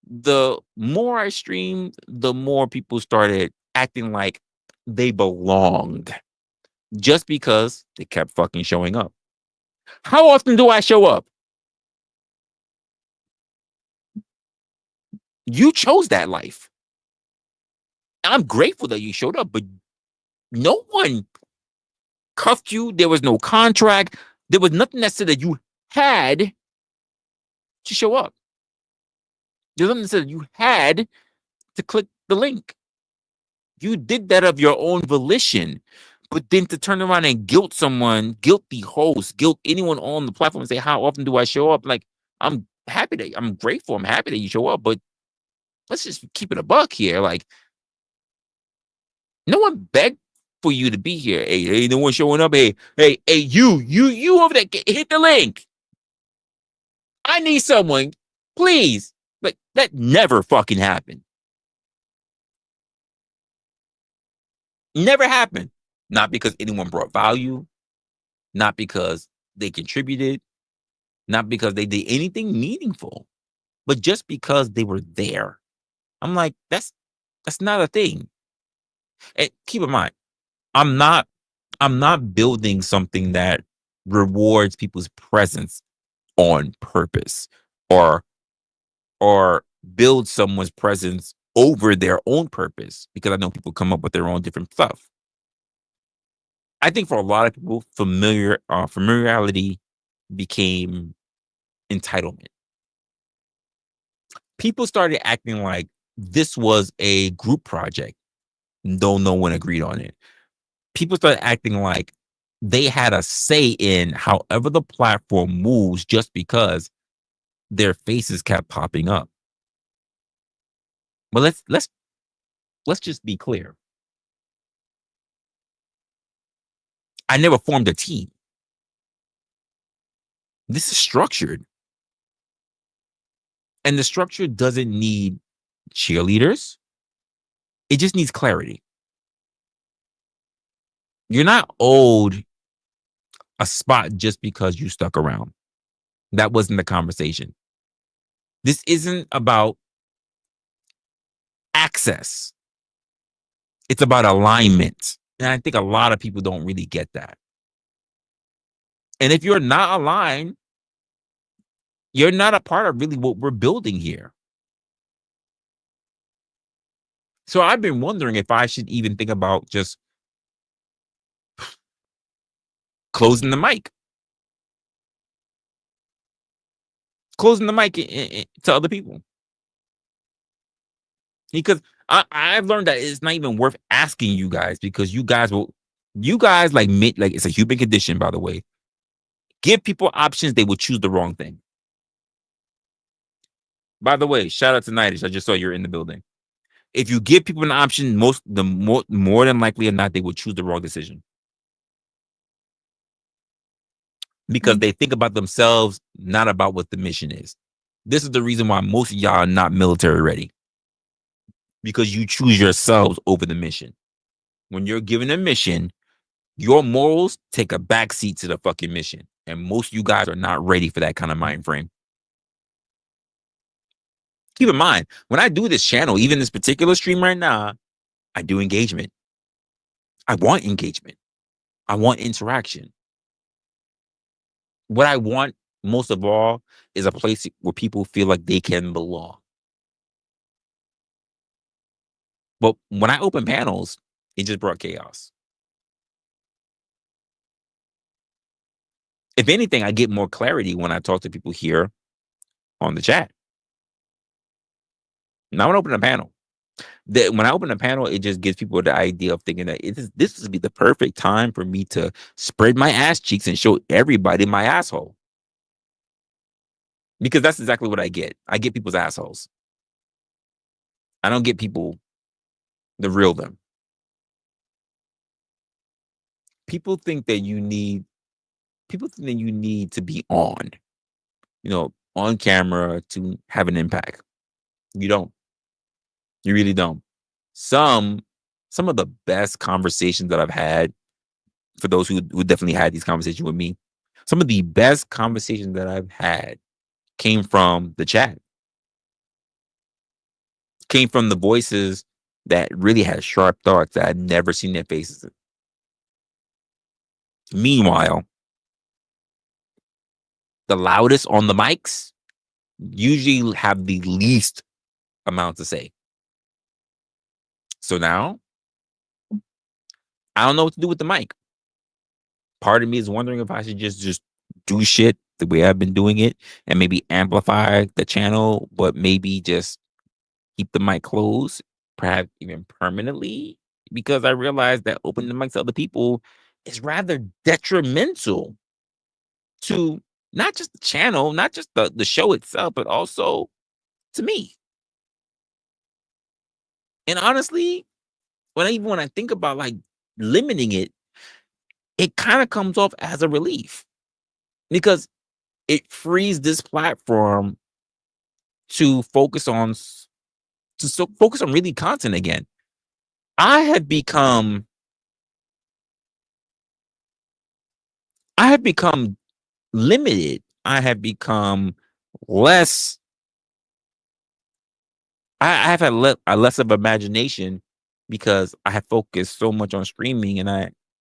The more I streamed, the more people started acting like they belonged just because they kept fucking showing up. How often do I show up? You chose that life. I'm grateful that you showed up, but no one cuffed you. There was no contract. There was nothing that said that you had to show up. There's nothing that said you had to click the link. You did that of your own volition. But then to turn around and guilt someone, guilt the host, guilt anyone on the platform and say, how often do I show up? Like, I'm grateful, I'm happy that you show up, but let's just keep it a buck here. Like, no one begged for you to be here. Hey, no one showing up. Hey, you over there, hit the link. I need someone, please. Like, that never fucking happened. Never happened. Not because anyone brought value, not because they contributed, not because they did anything meaningful, but just because they were there. I'm like, that's not a thing. And keep in mind, I'm not building something that rewards people's presence on purpose or build someone's presence over their own purpose, because I know people come up with their own different stuff. I think for a lot of people, familiarity became entitlement. People started acting like this was a group project, though no one agreed on it. People started acting like they had a say in however the platform moves just because their faces kept popping up. But let's just be clear. I never formed a team. This is structured. And the structure doesn't need cheerleaders. It just needs clarity. You're not owed a spot just because you stuck around. That wasn't the conversation. This isn't about access. It's about alignment. And I think a lot of people don't really get that. And if you're not aligned, you're not a part of really what we're building here. So I've been wondering if I should even think about just closing the mic. Closing the mic to other people. Because I've learned that it's not even worth asking you guys, because you guys like it's a human condition, by the way. Give people options, they will choose the wrong thing. By the way, shout out to Nightish. I just saw you're in the building. If you give people an option, more than likely or not, they will choose the wrong decision. Because they think about themselves, not about what the mission is. This is the reason why most of y'all are not military ready. Because you choose yourselves over the mission. When you're given a mission, your morals take a backseat to the fucking mission. And most of you guys are not ready for that kind of mind frame. Keep in mind, when I do this channel, even this particular stream right now, I do engagement. I want engagement. I want interaction. What I want most of all is a place where people feel like they can belong. But when I open panels, it just brought chaos. If anything, I get more clarity when I talk to people here on the chat. Now, when I open a panel, when I open a panel, it just gives people the idea of thinking that this would be the perfect time for me to spread my ass cheeks and show everybody my asshole. Because that's exactly what I get. I get people's assholes. I don't get people the real them. People think that you need to be on camera to have an impact. You don't. You really don't. Some of the best conversations that I've had, for those who definitely had these conversations with me, some of the best conversations that I've had came from the chat. Came from the voices that really had sharp thoughts that I'd never seen their faces. Meanwhile, the loudest on the mics usually have the least amount to say. So now, I don't know what to do with the mic. Part of me is wondering if I should just do shit the way I've been doing it and maybe amplify the channel, but maybe just keep the mic closed, perhaps even permanently, because I realized that opening the mic to other people is rather detrimental to not just the channel, not just the show itself, but also to me. And honestly, when I think about like limiting it, it kind of comes off as a relief because it frees this platform to focus on really content again. I have become I have become limited. I have become less. I have had less of imagination because I have focused so much on streaming, and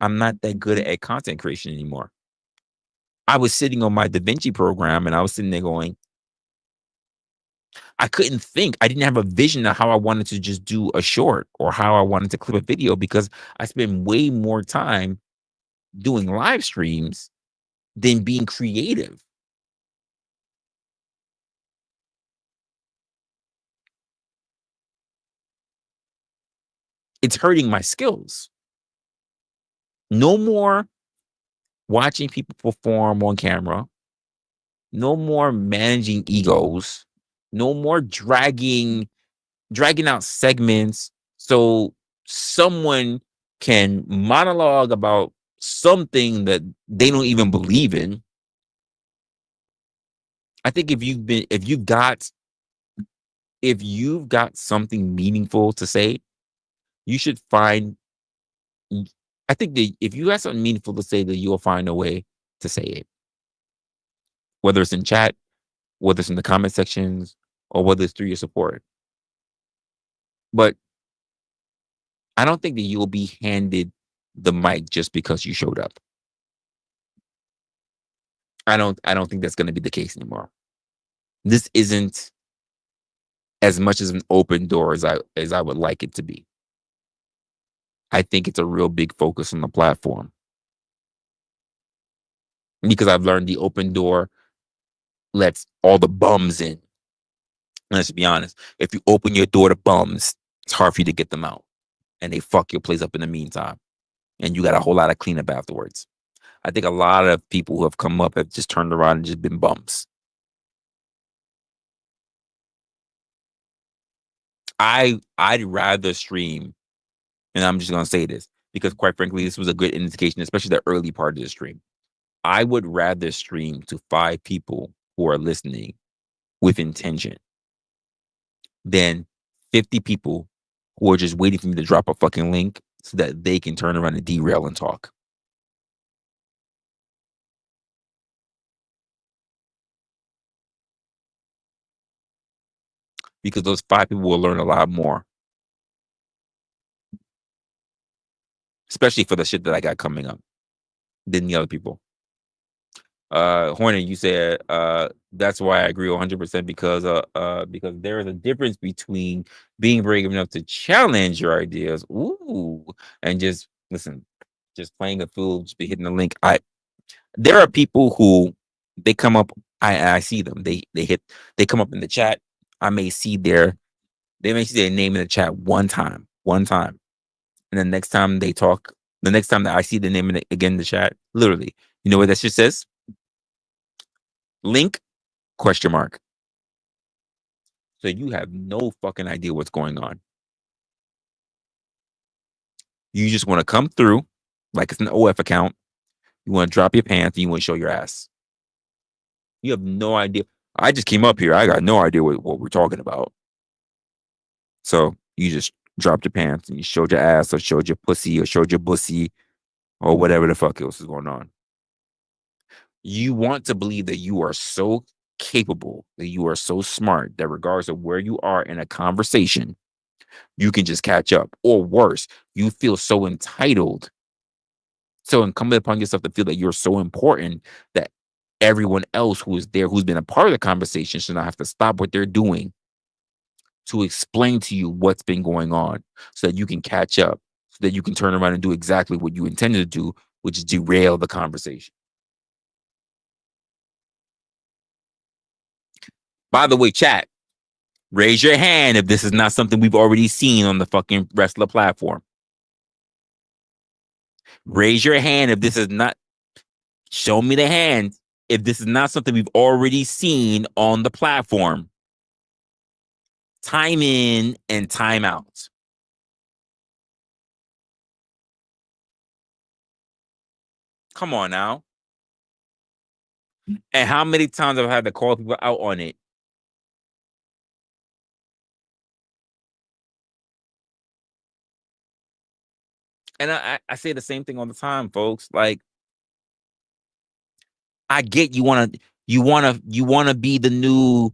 I'm not that good at content creation anymore. I was sitting on my Da Vinci program, and I was sitting there going, I couldn't think. I didn't have a vision of how I wanted to just do a short or how I wanted to clip a video because I spend way more time doing live streams than being creative. It's hurting my skills. No more watching people perform on camera. No more managing egos. No more dragging out segments so someone can monologue about something that they don't even believe in. I think if you've got something meaningful to say, you should find I think that if you got something meaningful to say, that you'll find a way to say it. Whether it's in chat, whether it's in the comment sections, or whether it's through your support. But I don't think that you'll be handed the mic just because you showed up. I don't think that's gonna be the case anymore. This isn't as much as an open door as I would like it to be. I think it's a real big focus on the platform. Because I've learned the open door lets all the bums in. And let's be honest, if you open your door to bums, it's hard for you to get them out. And they fuck your place up in the meantime. And you got a whole lot of cleanup afterwards. I think a lot of people who have come up have just turned around and just been bums. I'd rather stream, and I'm just gonna say this because quite frankly, this was a good indication, especially the early part of the stream. I would rather stream to 5 people who are listening with intention than 50 people who are just waiting for me to drop a fucking link so that they can turn around and derail and talk. Because those 5 people will learn a lot more, especially for the shit that I got coming up than the other people. Hornet, you said that's why I agree 100% because there is a difference between being brave enough to challenge your ideas, and just listen, just playing a fool, just be hitting the link. There are people who they come up, I see them, they come up in the chat. I may see they may see their name in the chat one time, and the next time they talk, the next time that I see the name again in the chat, literally, you know what that shit says? Link ? So you have no fucking idea what's going on. You just want to come through like it's an OF account. You want to drop your pants and you want to show your ass. You have no idea. I just came up here. I got no idea what we're talking about. So you just dropped your pants and you showed your ass or showed your pussy or showed your bussy or whatever the fuck else is going on. You want to believe that you are so capable, that you are so smart, that regardless of where you are in a conversation, you can just catch up. Or worse, you feel so entitled, so incumbent upon yourself to feel that you're so important that everyone else who is there, who's been a part of the conversation, should not have to stop what they're doing to explain to you what's been going on so that you can catch up, so that you can turn around and do exactly what you intended to do, which is derail the conversation. By the way, chat, Raise your hand if this is not something we've already seen on the fucking Resla platform. Raise your hand if this is not. Show me the hand if this is not something we've already seen on the platform. Time in and time out. Come on now. And how many times have I had to call people out on it? And I say the same thing all the time, folks. Like, I get you wanna be the new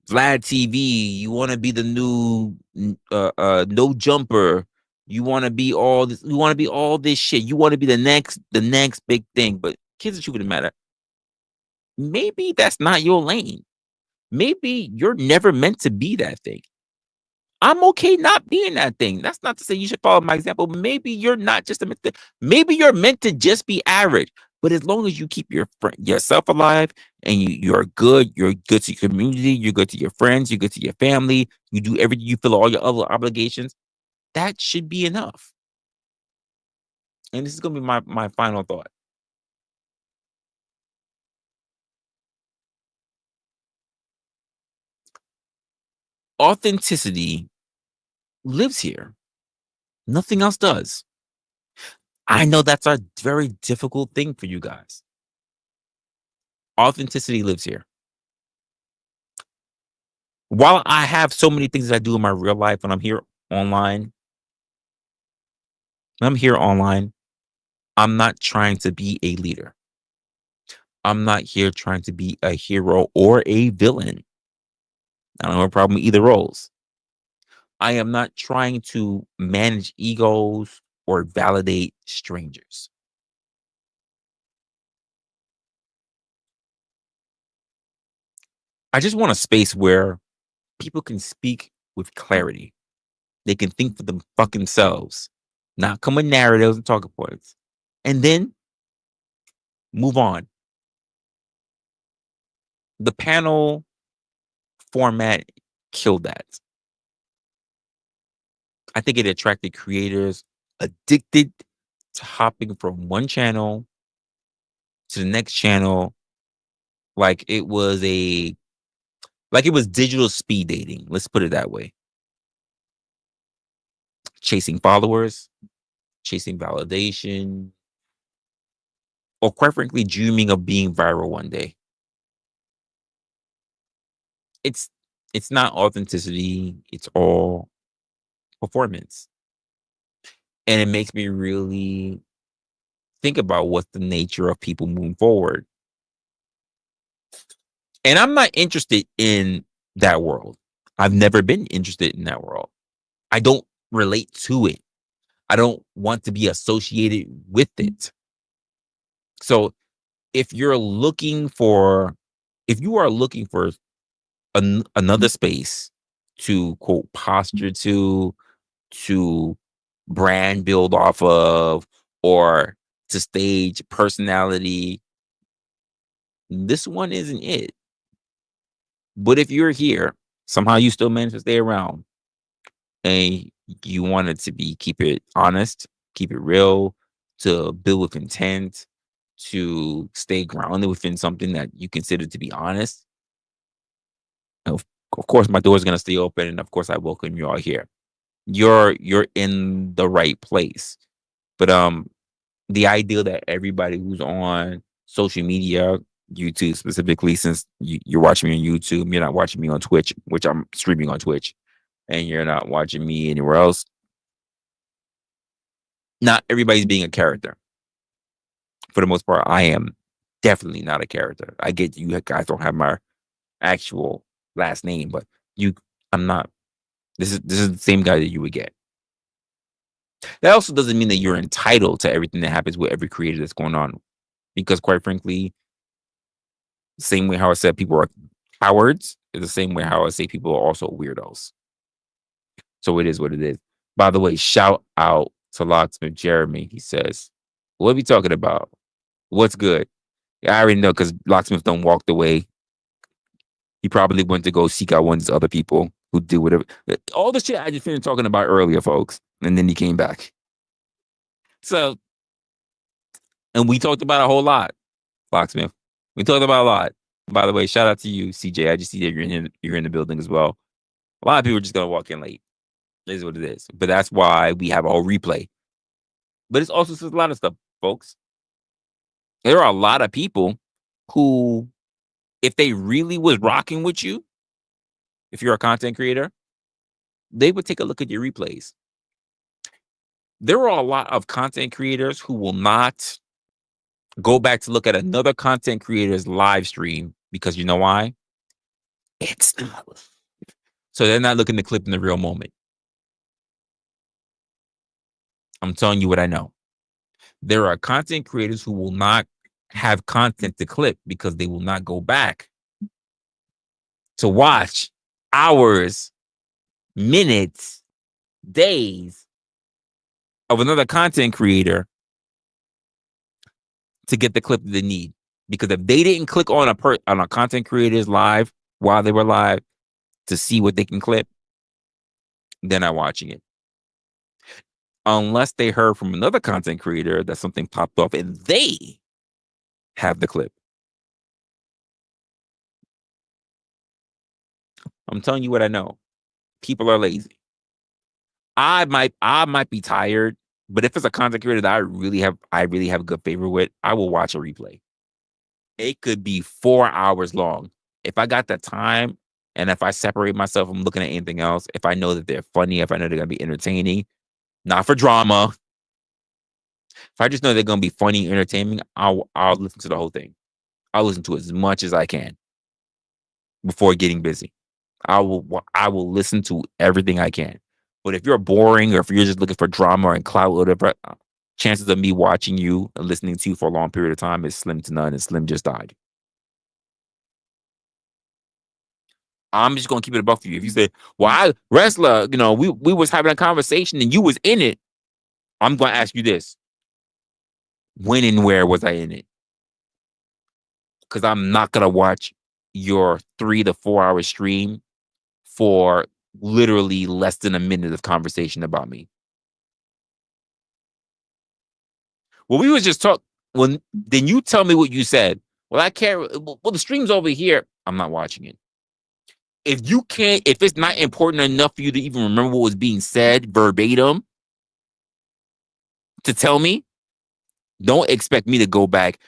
Vlad TV. You wanna be the new no jumper. You wanna be all this. You wanna be all this shit. You wanna be the next big thing. But kids, the truth of the matter, maybe that's not your lane. Maybe you're never meant to be that thing. I'm okay not being that thing. That's not to say you should follow my example. Maybe you're not just maybe you're meant to just be average. But as long as you keep yourself alive and you're good to your community, you're good to your friends, you're good to your family, you do everything, you fill all your other obligations, that should be enough. And this is gonna be my final thought. Authenticity lives here. Nothing else does. I know that's a very difficult thing for you guys. Authenticity lives here. While I have so many things that I do in my real life online, when I'm here online, I'm not trying to be a leader. I'm not here trying to be a hero or a villain. I don't have a problem with either roles. I am not trying to manage egos or validate strangers. I just want a space where people can speak with clarity. They can think for them fucking selves, not come with narratives and talking points, and then move on. The panel format killed that. I think it attracted creators addicted to hopping from one channel to the next channel like it was digital speed dating. Let's put it that way. Chasing followers, chasing validation, or quite frankly, dreaming of being viral one day. It's it's not authenticity, it's all performance. And it makes me really think about what's the nature of people moving forward. And I'm not interested in that world. I've never been interested in that world. I don't relate to it. I don't want to be associated with it. So if you're looking for, if you are looking for another space to quote posture to brand build off of, or to stage personality, this one isn't it. But if you're here, somehow you still manage to stay around and you want it to be, keep it honest, keep it real, to build with intent, to stay grounded within something that you consider to be honest. Of course, my door is going to stay open, and of course, I welcome you all here. You're in the right place. But the idea that everybody who's on social media, YouTube specifically, since you're watching me on YouTube, you're not watching me on Twitch, which I'm streaming on Twitch, and you're not watching me anywhere else. Not everybody's being a character. For the most part, I am definitely not a character. I get you guys don't have my actual last name, but I'm not. This is the same guy that you would get. That also doesn't mean that you're entitled to everything that happens with every creator that's going on, because quite frankly, same way how I said people are cowards is the same way how I say people are also weirdos. So it is what it is. By the way, shout out to Locksmith Jeremy. He says, "What are we talking about? What's good?" Yeah, I already know because Locksmith done walked away. He probably went to go seek out one of these other people. who did whatever. All the shit I just finished talking about earlier, folks. And then he came back. So, and we talked about a whole lot, Locksmith. We talked about a lot. By the way, shout out to you, CJ. I just see that you're in the building as well. A lot of people are just gonna walk in late. It is what it is. But that's why we have a whole replay. But it's also says a lot of stuff, folks. There are a lot of people who, if they really was rocking with you, if you're a content creator, they would take a look at your replays. There are a lot of content creators who will not go back to look at another content creator's live stream because you know why? It's not. So they're not looking to clip in the real moment. I'm telling you what I know. There are content creators who will not have content to clip because they will not go back to watch hours, minutes, days of another content creator to get the clip that they need. Because if they didn't click on a content creator's live while they were live to see what they can clip, they're not watching it. Unless they heard from another content creator that something popped off and they have the clip. I'm telling you what I know. People are lazy. I might be tired, but if it's a content creator that I really have good favor with, I will watch a replay. It could be 4 hours long. If I got the time and if I separate myself from looking at anything else, if I know that they're funny, if I know they're gonna be entertaining, not for drama. If I just know they're gonna be funny, entertaining, I'll listen to the whole thing. I'll listen to as much as I can before getting busy. I will listen to everything I can. But if you're boring or if you're just looking for drama and clout or whatever, chances of me watching you and listening to you for a long period of time is slim to none, and Slim just died. I'm just gonna keep it above for you. If you say, "Well, Resla, we was having a conversation and you was in it," I'm gonna ask you this: when and where was I in it? Because I'm not gonna watch your 3 to 4 hour stream for literally less than a minute of conversation about me. Well, we was just talk. Well, then you tell me what you said. Well, I can't. Well, the stream's over here. I'm not watching it. If it's not important enough for you to even remember what was being said verbatim to tell me, don't expect me to go back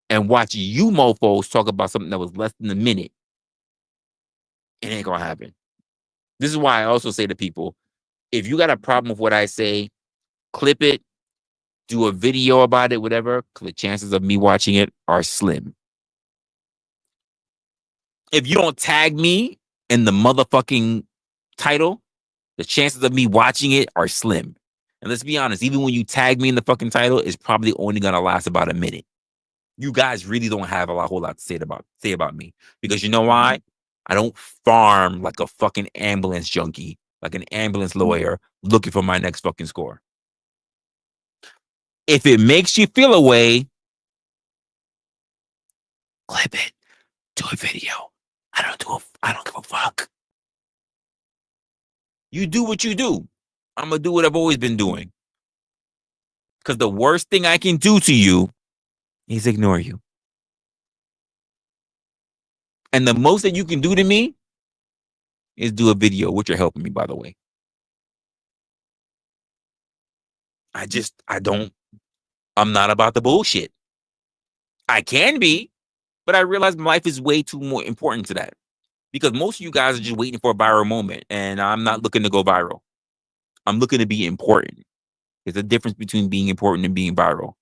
and watch you mofos talk about something that was less than a minute. It ain't gonna happen. This is why I also say to people, if you got a problem with what I say, clip it, do a video about it, whatever. The chances of me watching it are slim. If you don't tag me in the motherfucking title, the chances of me watching it are slim. And let's be honest, even when you tag me in the fucking title, it's probably only gonna last about a minute. You guys really don't have a whole lot to say about me. Because you know why? I don't farm like a fucking ambulance junkie, like an ambulance lawyer looking for my next fucking score. If it makes you feel a way, clip it, do a video. I don't give a fuck. You do what you do. I'm gonna do what I've always been doing. Because the worst thing I can do to you is ignore you. And the most that you can do to me is do a video, which you're helping me, by the way. I'm not about the bullshit. I can be, but I realize my life is way too more important to that. Because most of you guys are just waiting for a viral moment, and I'm not looking to go viral. I'm looking to be important. There's a difference between being important and being viral.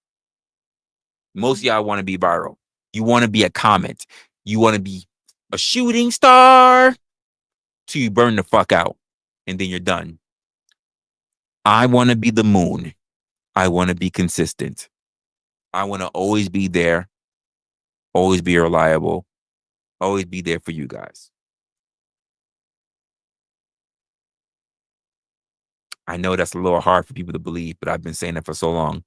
Most of y'all want to be viral. You want to be a comment. You want to be a shooting star till you burn the fuck out, and then you're done. I want to be the moon. I want to be consistent. I want to always be there, always be reliable, always be there for you guys. I know that's a little hard for people to believe, but I've been saying it for so long.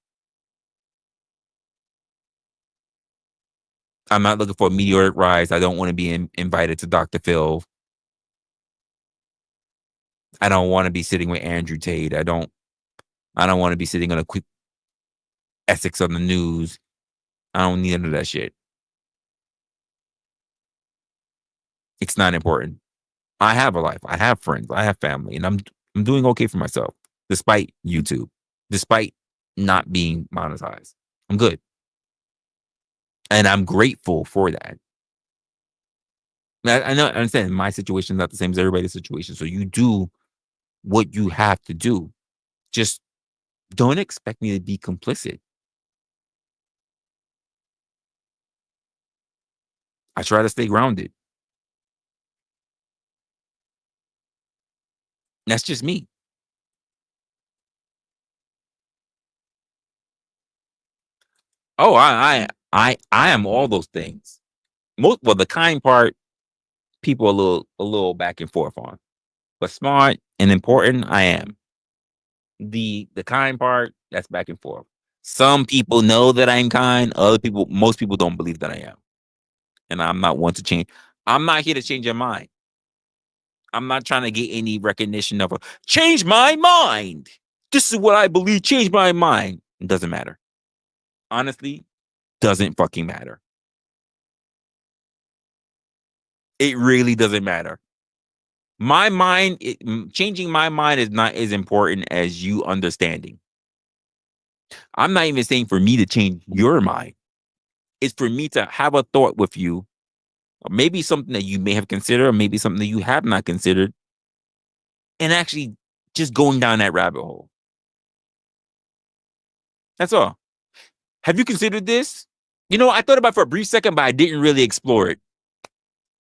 I'm not looking for a meteoric rise. I don't want to be invited to Dr. Phil. I don't want to be sitting with Andrew Tate. I don't want to be sitting on a quick Essex on the news. I don't need none of that shit. It's not important. I have a life. I have friends. I have family, and I'm doing okay for myself, despite YouTube, despite not being monetized. I'm good, and I'm grateful for that. I know. I understand my situation is not the same as everybody's situation, so you do what you have to do. Just don't expect me to be complicit. I try to stay grounded. That's just me. Oh, I am all those things. Well, the kind part, people a little back and forth on, but smart and important, I am. The kind part, that's back and forth. Some people know that I'm kind. Most people don't believe that I am, and I'm not one to change. I'm not here to change your mind. I'm not trying to get any recognition of a change my mind. This is what I believe. Change my mind. It doesn't matter. Honestly, doesn't fucking matter. It really doesn't matter. My mind, changing my mind is not as important as you understanding. I'm not even saying for me to change your mind. It's for me to have a thought with you, or maybe something that you may have considered, or maybe something that you have not considered, and actually just going down that rabbit hole. That's all. Have you considered this? I thought about it for a brief second, but I didn't really explore it.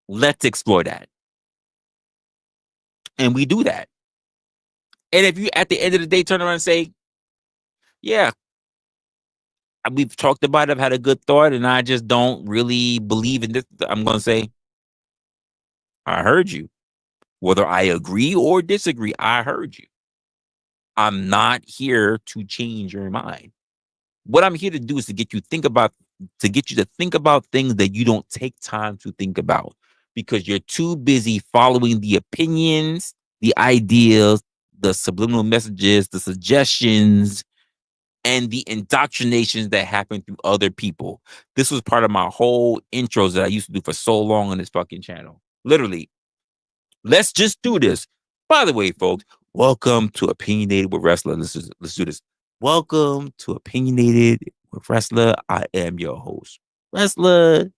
Let's explore that. And we do that. And if you, at the end of the day, turn around and say, yeah, we've talked about it, I've had a good thought, and I just don't really believe in this, I'm going to say, I heard you. Whether I agree or disagree, I heard you. I'm not here to change your mind. What I'm here to do is to get you to think about things that you don't take time to think about because you're too busy following the opinions, the ideas, the subliminal messages, the suggestions, and the indoctrinations that happen through other people. This was part of my whole intros that I used to do for so long on this fucking channel. Literally, let's just do this. By the way, folks, welcome to Opinionated with Resla. Let's do this. Welcome to Opinionated with Resla. I am your host, Resla.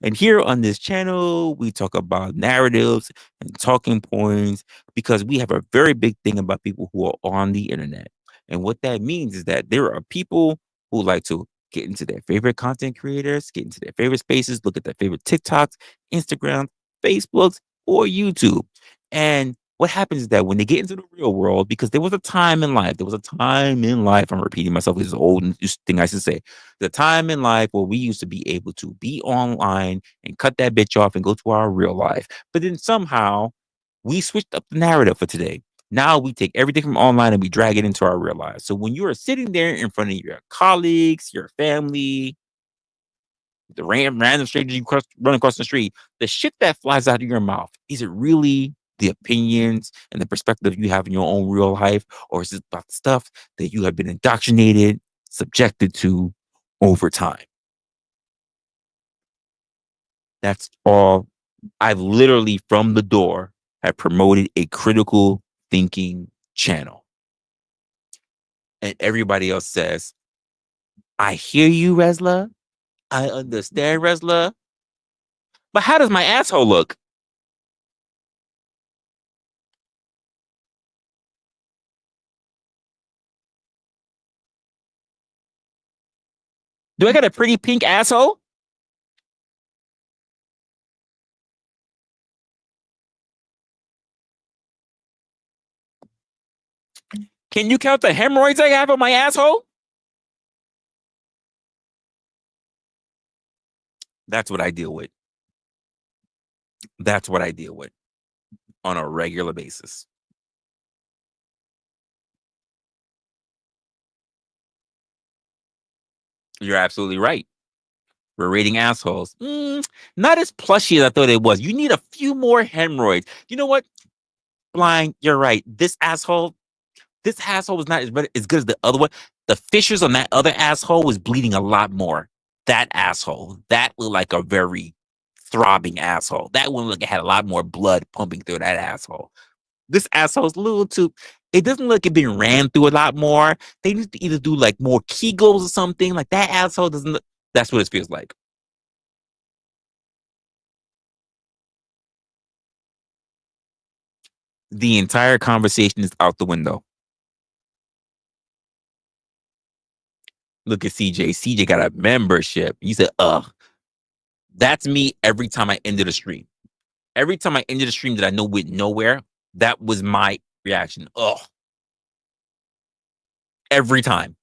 And here on this channel, we talk about narratives and talking points because we have a very big thing about people who are on the internet. And what that means is that there are people who like to get into their favorite content creators, get into their favorite spaces, look at their favorite TikToks, Instagram, Facebooks, or YouTube. And what happens is that when they get into the real world, because there was a time in life, I'm repeating myself, this is an old thing I should say, the time in life where we used to be able to be online and cut that bitch off and go to our real life. But then somehow we switched up the narrative for today. Now we take everything from online and we drag it into our real life. So when you are sitting there in front of your colleagues, your family, the random strangers run across the street, the shit that flies out of your mouth, is it really the opinions and the perspective you have in your own real life? Or is it about the stuff that you have been indoctrinated, subjected to over time? That's all. I've literally from the door have promoted a critical thinking channel. And everybody else says, I hear you, Resla. I understand, Resla. But how does my asshole look? Do I got a pretty pink asshole? Can you count the hemorrhoids I have on my asshole? That's what I deal with. That's what I deal with on a regular basis. You're absolutely right. We're rating assholes. Not as plushy as I thought it was. You need a few more hemorrhoids. You know what? Blind, you're right. This asshole was not as good as the other one. The fissures on that other asshole was bleeding a lot more. That asshole, that looked like a very throbbing asshole. That one looked like it had a lot more blood pumping through that asshole. This asshole's a little too. It doesn't look like it being ran through a lot more. They need to either do like more Kegels or something. Like that asshole doesn't look. That's what it feels like. The entire conversation is out the window. Look at CJ. CJ got a membership. You said, ugh. That's me every time I ended a stream. Every time I ended a stream that I know went nowhere, that was my reaction. Ugh. Every time.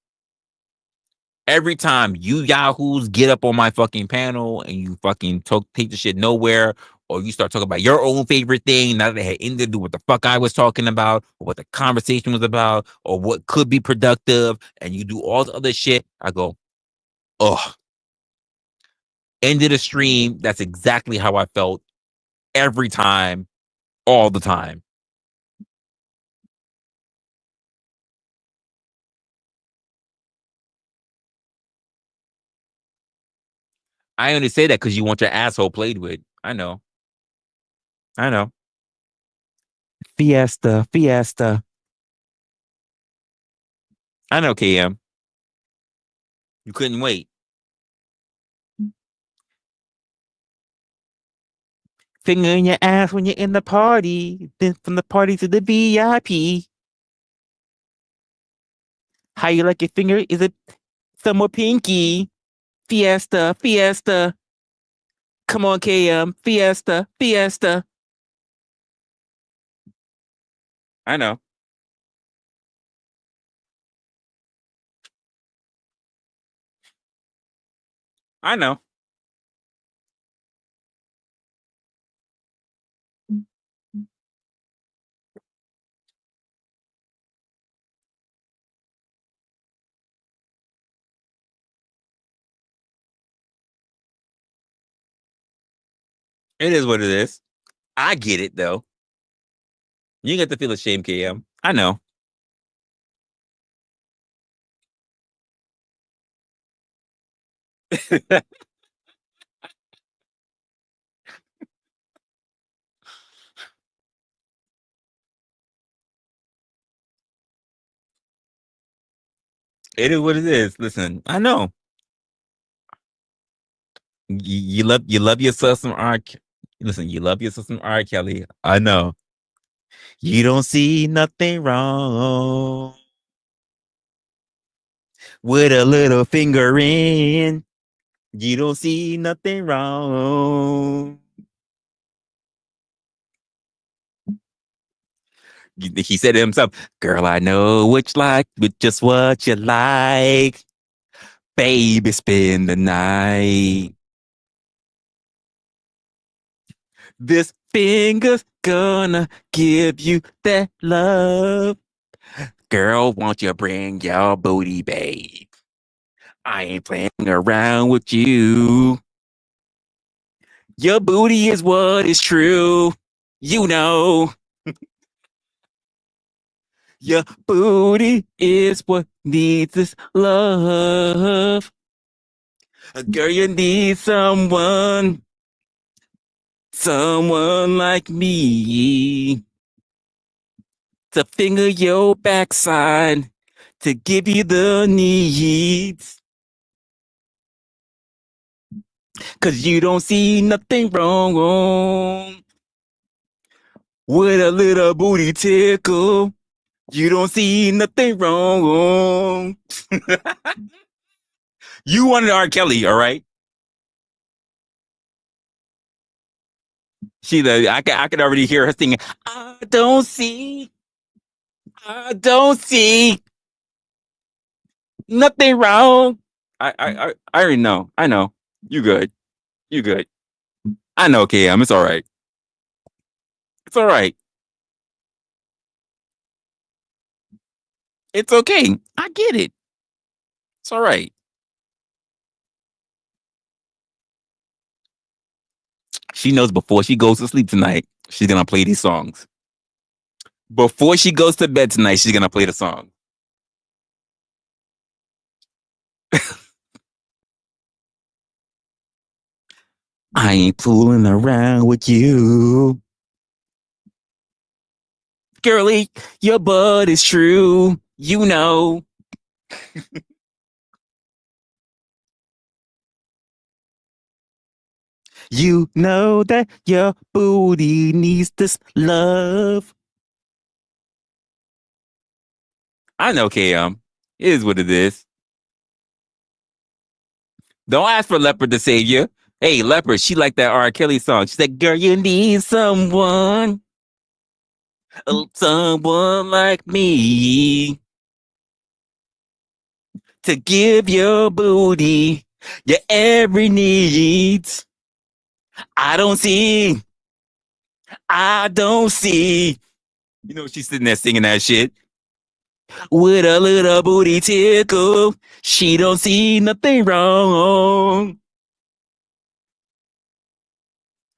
Every time you yahoos get up on my fucking panel and you fucking take the shit nowhere, or you start talking about your own favorite thing, not that it had anything to do with what the fuck I was talking about, or what the conversation was about, or what could be productive, and you do all the other shit, I go, ugh. Ended a stream. That's exactly how I felt every time, all the time. I only say that because you want your asshole played with. I know. I know. Fiesta, fiesta. I know, KM. You couldn't wait. Finger in your ass when you're in the party. Then from the party to the VIP. How you like your finger? Is it some more pinky? Fiesta, fiesta. Come on, KM. Fiesta, fiesta. I know. I know. It is what it is. I get it though. You get to feel ashamed, KM. I know. It is what it is. Listen, I know. You love yourself some R. Listen, you love yourself some R. Kelly. I know. You don't see nothing wrong with a little finger in. You don't see nothing wrong. He said to himself, "Girl, I know what you like, with just what you like. Baby, spend the night. This finger's gonna give you that love. Girl, won't you bring your booty, babe? I ain't playing around with you. Your booty is what is true. You know, your booty is what needs this love. Girl, you need someone like me to finger your backside, to give you the needs. Cause you don't see nothing wrong with a little booty tickle. You don't see nothing wrong. You wanted R. Kelly, all right? I could already hear her singing. I don't see nothing wrong. I already know. I know. You good. You good. I know, KM. It's all right. It's all right. It's okay. I get it. It's all right. She knows before she goes to sleep tonight, she's gonna play these songs. Before she goes to bed tonight, she's gonna play the song. I ain't fooling around with you. Girlie, your butt is true. You know. You know that your booty needs this love. I know, KM. It is what it is. Don't ask for Leopard to save you. Hey, Leopard, she liked that R. Kelly song. She said, girl, you need someone, someone like me to give your booty your every needs. I don't see, I don't see. You know, she's sitting there singing that shit. With a little booty tickle, she don't see nothing wrong.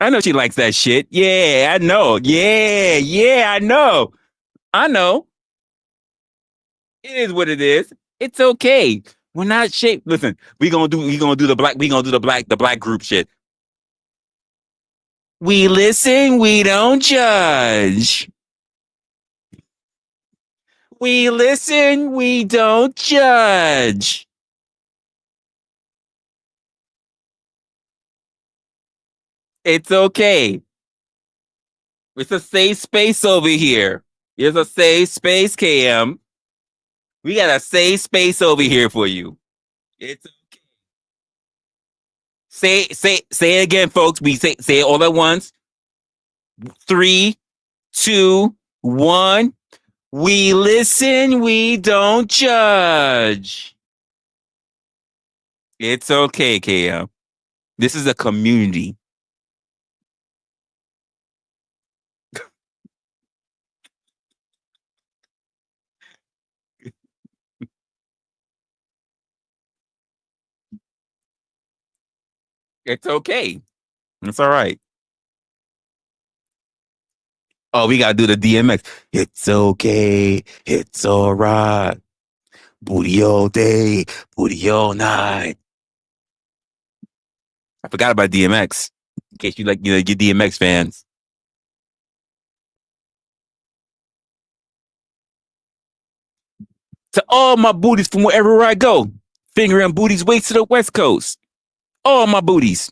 I know she likes that shit. Yeah, I know. Yeah, I know. I know. It is what it is. It's okay. We're not shaped. Listen, we gonna do the black group shit. We listen, we don't judge. We listen, we don't judge. It's okay. It's a safe space over here. There's a safe space, KM. We got a safe space over here for you. It's say it again, folks. We say it all at once. 3, 2, 1. We listen, we don't judge. It's okay, KM. This is a community. It's okay. It's all right. Oh, we gotta do the DMX. It's okay. It's all right. Booty all day, booty all night. I forgot about DMX. In case you like, your DMX fans. To all my booties from wherever I go, fingering booties way to the West Coast. All my booties.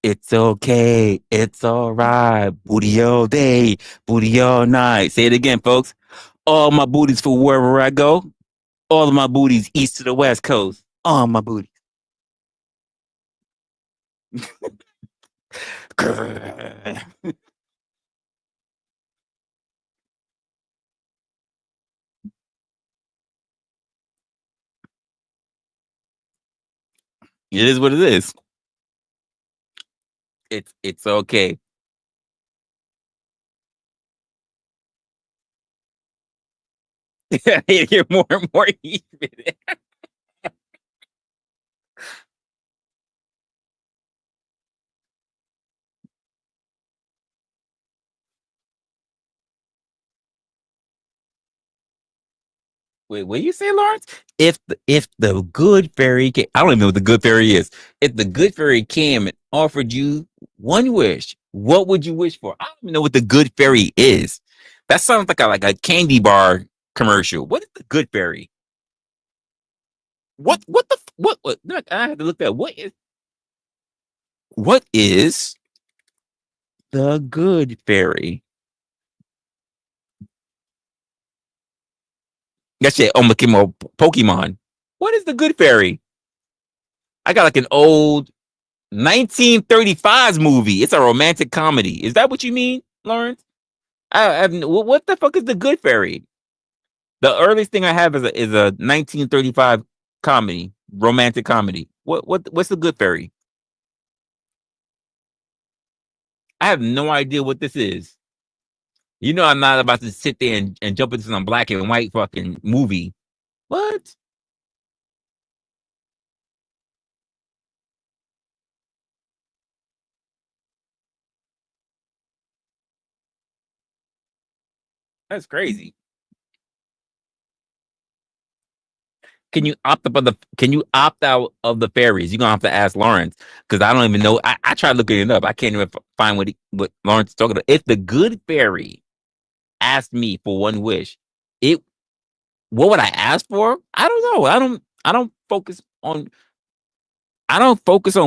It's okay. It's all right. Booty all day, booty all night. Say it again, folks. All my booties for wherever I go. All of my booties east to the West Coast. All my booties. It is what it is. It's okay. You're more and more even. Wait, what do you say, Lawrence? If the good fairy came, I don't even know what the good fairy is. If the good fairy came and offered you one wish, what would you wish for? I don't even know what the good fairy is. That sounds like a candy bar commercial. What is the good fairy? What? I have to look at what is the good fairy? That's it. Oh, Pokemon. What is the good fairy? I got like an old 1935's movie. It's a romantic comedy. Is that what you mean, Lawrence? What the fuck is the Good Fairy? The earliest thing I have is a 1935 comedy, romantic comedy. What's the Good Fairy? I have no idea what this is. You know, I'm not about to sit there and jump into some black and white fucking movie. What? That's crazy. Can you opt out of the fairies? You're gonna have to ask Lawrence because I don't even know. I tried looking it up. I can't even find what Lawrence is talking about. If the good fairy asked me for one wish, it what would I ask for? I don't know. I don't focus on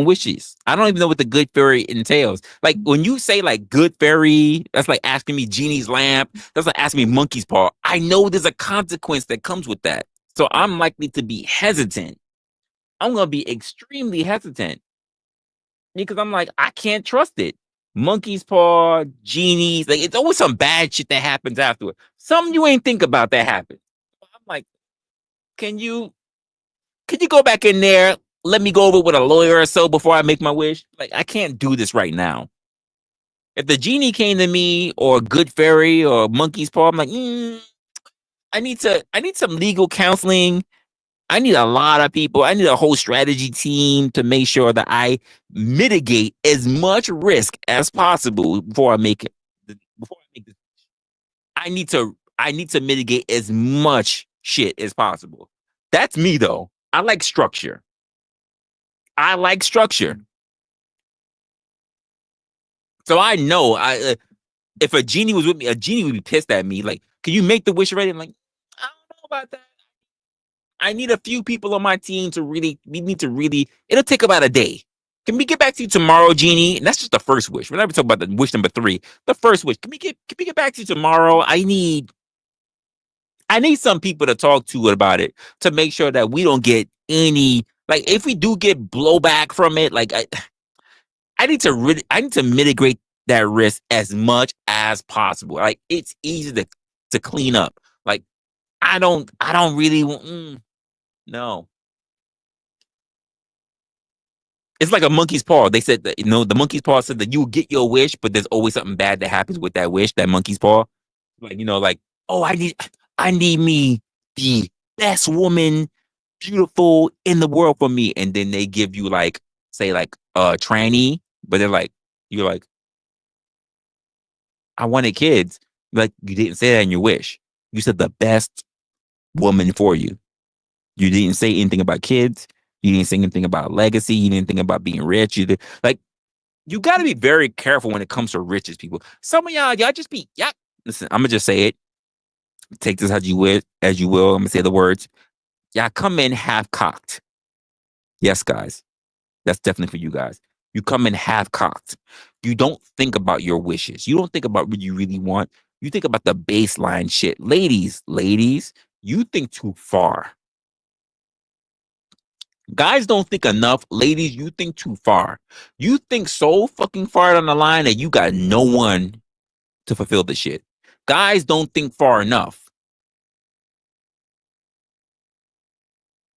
wishes. I don't even know what the good fairy entails. Like when you say like good fairy, that's like asking me genie's lamp. That's like asking me monkey's paw. I know there's a consequence that comes with that. So I'm likely to be hesitant. I'm gonna be extremely hesitant because I'm like, I can't trust it. Monkey's paw, genies, like it's always some bad shit that happens afterward. Something you ain't think about that happens. I'm like, can you go back in there? Let me go over with a lawyer or so before I make my wish. Like, I can't do this right now. If the genie came to me or good fairy or monkey's paw, I'm like, I need some legal counseling. I need a lot of people. I need a whole strategy team to make sure that I mitigate as much risk as possible before I make it. Before I make this, I need to mitigate as much shit as possible. That's me though. I like structure. I like structure. So I know if a genie was with me, a genie would be pissed at me. Like, can you make the wish already? I'm like, I don't know about that. I need a few people on my team to really. We need to really. It'll take about a day. Can we get back to you tomorrow, genie? And that's just the first wish. We're not talking about the wish number 3. The first wish. Can we get back to you tomorrow? I need some people to talk to about it to make sure that we don't get any like if we do get blowback from it, like I need to mitigate that risk as much as possible. Like it's easy to clean up. Like I don't really no. It's like a monkey's paw. They said that the monkey's paw said that you will get your wish, but there's always something bad that happens with that wish, that monkey's paw. Like like oh I need me the best woman, beautiful in the world for me, and then they give you like say like a tranny, but they're like you're like I wanted kids. Like you didn't say that in your wish. You said the best woman for you. You didn't say anything about kids. You didn't say anything about legacy. You didn't think about being rich. Like you got to be very careful when it comes to riches, people. Some of y'all just be yeah. Listen, I'm gonna just say it. Take this as you will. I'm gonna say the words. Y'all come in half cocked. Yes, guys. That's definitely for you guys. You come in half cocked. You don't think about your wishes. You don't think about what you really want. You think about the baseline shit. Ladies, you think too far. Guys don't think enough. Ladies, you think too far. You think so fucking far down the line that you got no one to fulfill the shit. Guys don't think far enough.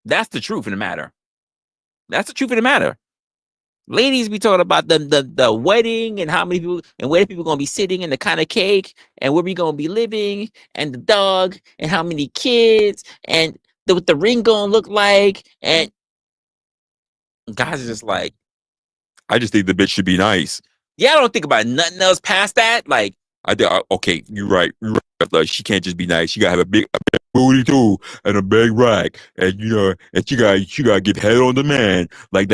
That's the truth of the matter. That's the truth of the matter. Ladies be talking about the wedding and how many people and where people gonna be sitting and the kind of cake and where we gonna be living and the dog and how many kids and what the ring gonna look like and guys are just like I just think the bitch should be nice. Yeah, I don't think about nothing else past that. Like okay, you're right. You're right. Like she can't just be nice. She gotta have a big booty too and a big rack and and she gotta get head on demand like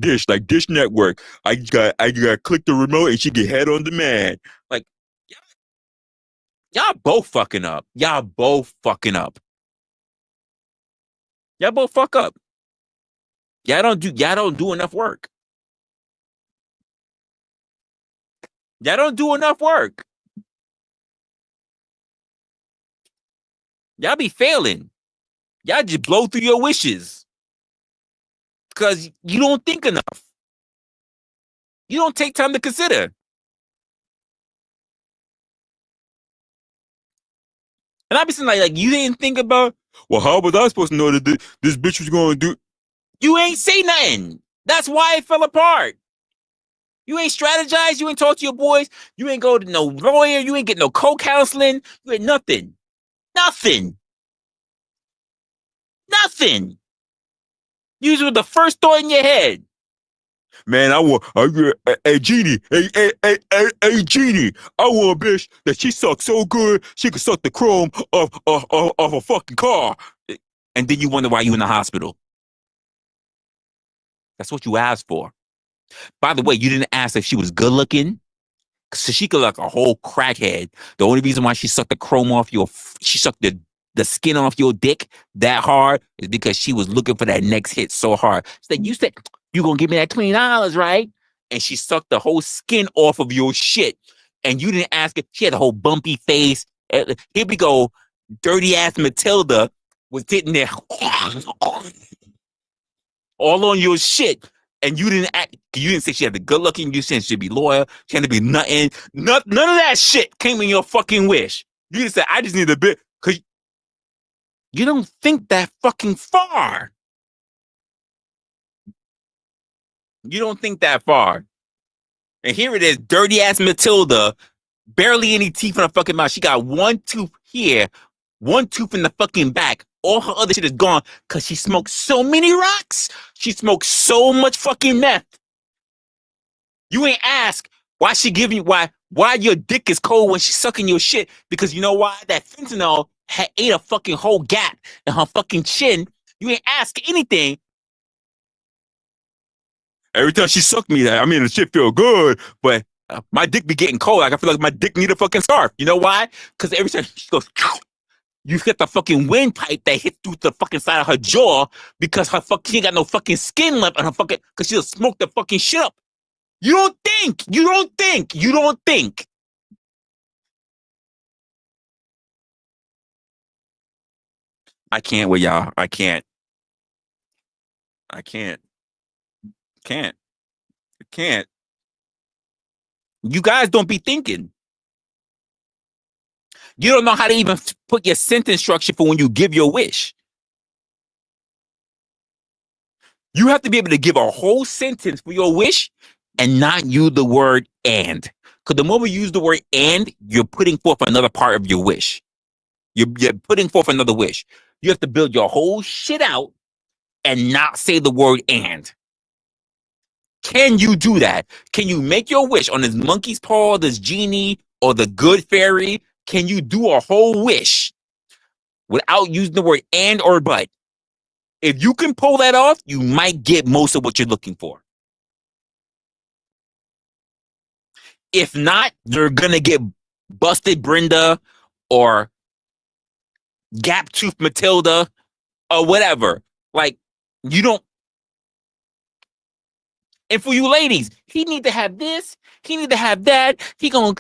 Dish Network. I got click the remote and she get head on demand. Like y'all both fucking up. Y'all both fucking up. Y'all both fuck up. Y'all don't do enough work. Y'all don't do enough work. Y'all be failing. Y'all just blow through your wishes because you don't think enough. You don't take time to consider. And I be saying like you didn't think about. Well, how was I supposed to know that this bitch was going to do? You ain't say nothing. That's why it fell apart. You ain't strategize. You ain't talk to your boys. You ain't go to no lawyer. You ain't get no co-counseling. You ain't nothing. Nothing. Nothing. Usually the first thought in your head. Man, hey Genie, hey Genie, I want a bitch that she sucks so good she could suck the chrome of a fucking car. And then you wonder why you in the hospital. That's what you asked for. By the way, you didn't ask if she was good looking. So she could look like a whole crackhead. The only reason why she sucked the chrome off she sucked the skin off your dick that hard is because she was looking for that next hit so hard. She's like, you said you gonna give me that $20, right? And she sucked the whole skin off of your shit. And you didn't ask her. She had a whole bumpy face. Here we go. Dirty ass Matilda was sitting there all on your shit. And you didn't act, you didn't say she had the good looking, you said she'd be loyal, she had to be nothing. None of that shit came in your fucking wish. You just said, I just need a bit, because you don't think that fucking far. You don't think that far. And here it is, dirty ass Matilda, barely any teeth in her fucking mouth. She got one tooth here, one tooth in the fucking back. All her other shit is gone because she smoked so many rocks. She smoked so much fucking meth. You ain't ask why she giving you why your dick is cold when she's sucking your shit, because you know why? That fentanyl had ate a fucking whole gap in her fucking chin. You ain't ask anything. Every time she sucked me, I mean, the shit feel good, but my dick be getting cold. Like I feel like my dick need a fucking scarf. You know why? Because every time she goes, you get the fucking windpipe that hit through the fucking side of her jaw because she ain't got no fucking skin left on her fucking, because she'll smoke the fucking shit up. You don't think. You don't think. You don't think. I can't with y'all. I can't. I can't. Can't. I can't. You guys don't be thinking. You don't know how to even put your sentence structure for when you give your wish. You have to be able to give a whole sentence for your wish and not use the word and. Because the moment you use the word and, you're putting forth another part of your wish. You're putting forth another wish. You have to build your whole shit out and not say the word and. Can you do that? Can you make your wish on this monkey's paw, this genie, or the good fairy? Can you do a whole wish without using the word and or but? If you can pull that off, you might get most of what you're looking for. If not, you're going to get busted Brenda or gap tooth Matilda or whatever. Like, you don't. And for you ladies, he need to have this. He need to have that. He gonna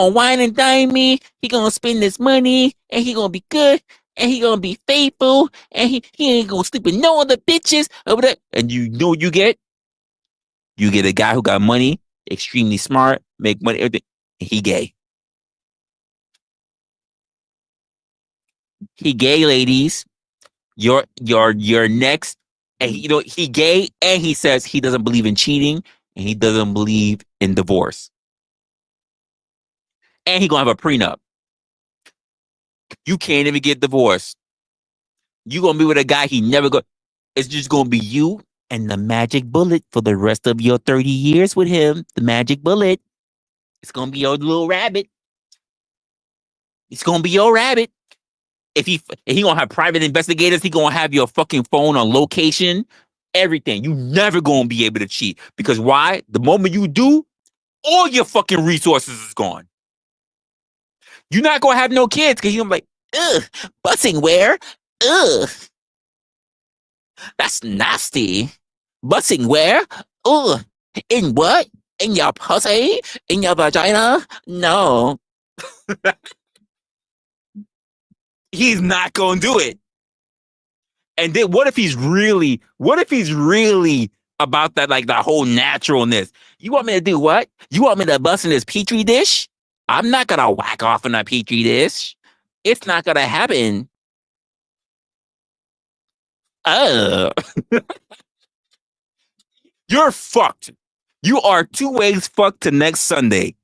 wine and dine me. He gonna spend this money, and he gonna be good, and he gonna be faithful, and he ain't gonna sleep with no other bitches over there. And you know what you get? You get a guy who got money, extremely smart, make money, everything. He gay. He gay, ladies. Your next, and he gay, and he says he doesn't believe in cheating, and he doesn't believe in divorce, and he gonna have a prenup. You can't even get divorced. You gonna be with a guy he never go. It's just gonna be you and the magic bullet for the rest of your 30 years with him. The magic bullet. It's gonna be your little rabbit. It's gonna be your rabbit. If he gonna have private investigators, he gonna have your fucking phone on location, everything. You never gonna be able to cheat, because why? The moment you do, all your fucking resources is gone. You're not gonna have no kids because you're like, ugh, busing where? Ugh, that's nasty. Busing where? Ugh, in what? In your pussy? In your vagina? No. He's not gonna do it. And then what if he's really about that, like that whole naturalness? You want me to do what? You want me to bust in this petri dish? I'm not gonna whack off in a petri dish. It's not gonna happen. Oh, you're fucked. You are 2 ways fucked to next Sunday.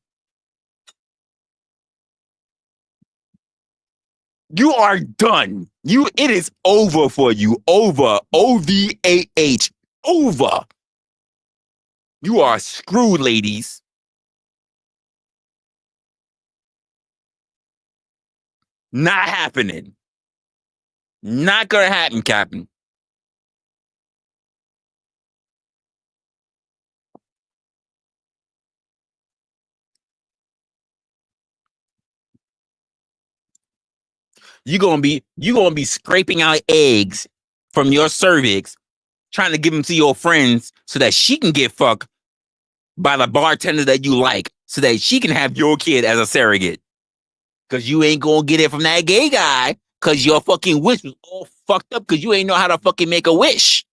You are done. It is over for you. Over. OVAH. Over. You are screwed, ladies. Not happening. Not gonna happen, Captain. You gonna be scraping out eggs from your cervix, trying to give them to your friends so that she can get fucked by the bartender that you like, so that she can have your kid as a surrogate. Cause you ain't gonna get it from that gay guy, cause your fucking wish was all fucked up because you ain't know how to fucking make a wish.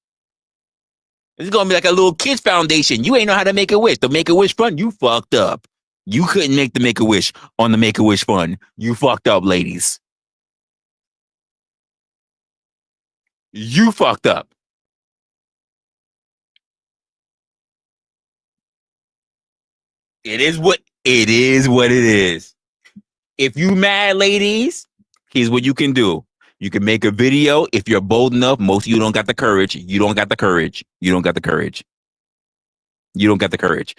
It's gonna be like a little kids foundation. You ain't know how to make a wish. The Make a Wish Fund, you fucked up. You couldn't make the Make a Wish on the Make a Wish Fund. You fucked up, ladies. You fucked up. It is what it is. What it is. If you mad, ladies, here's what you can do. You can make a video if you're bold enough. Most of you don't got the courage. You don't got the courage. You don't got the courage. You don't got the courage.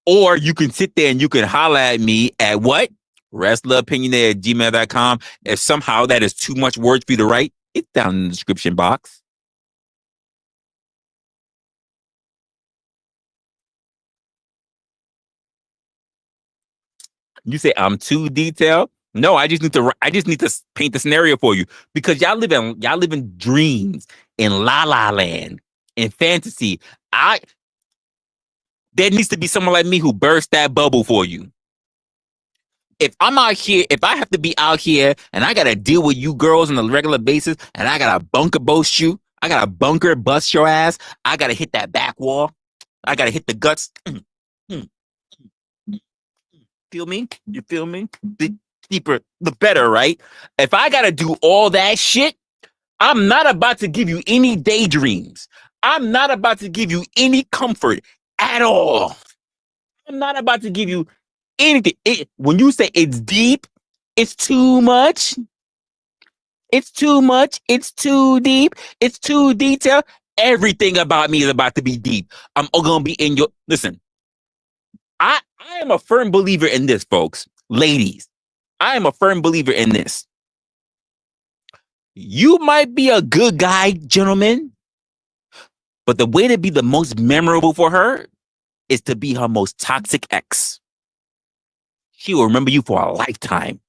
Or you can sit there and you can holler at me at what? WrestlerOpinionated@gmail.com. If somehow that is too much words for you to write, it's down in the description box. You say I'm too detailed. No, I just need to paint the scenario for you because y'all live in dreams, in la la land, in fantasy. There needs to be someone like me who bursts that bubble for you. If I'm out here, if I have to be out here and I gotta deal with you girls on a regular basis, and I gotta bunker bust you, I gotta bunker bust your ass, I gotta hit that back wall, I gotta hit the guts. Feel me? You feel me? The deeper, the better, right? If I gotta do all that shit, I'm not about to give you any daydreams. I'm not about to give you any comfort at all. I'm not about to give you anything. When you say it's deep, it's too much. It's too much. It's too deep. It's too detailed. Everything about me is about to be deep. I'm gonna be in your listen. I am a firm believer in this, folks. Ladies, I am a firm believer in this. You might be a good guy, gentlemen, but the way to be the most memorable for her is to be her most toxic ex. She will remember you for a lifetime.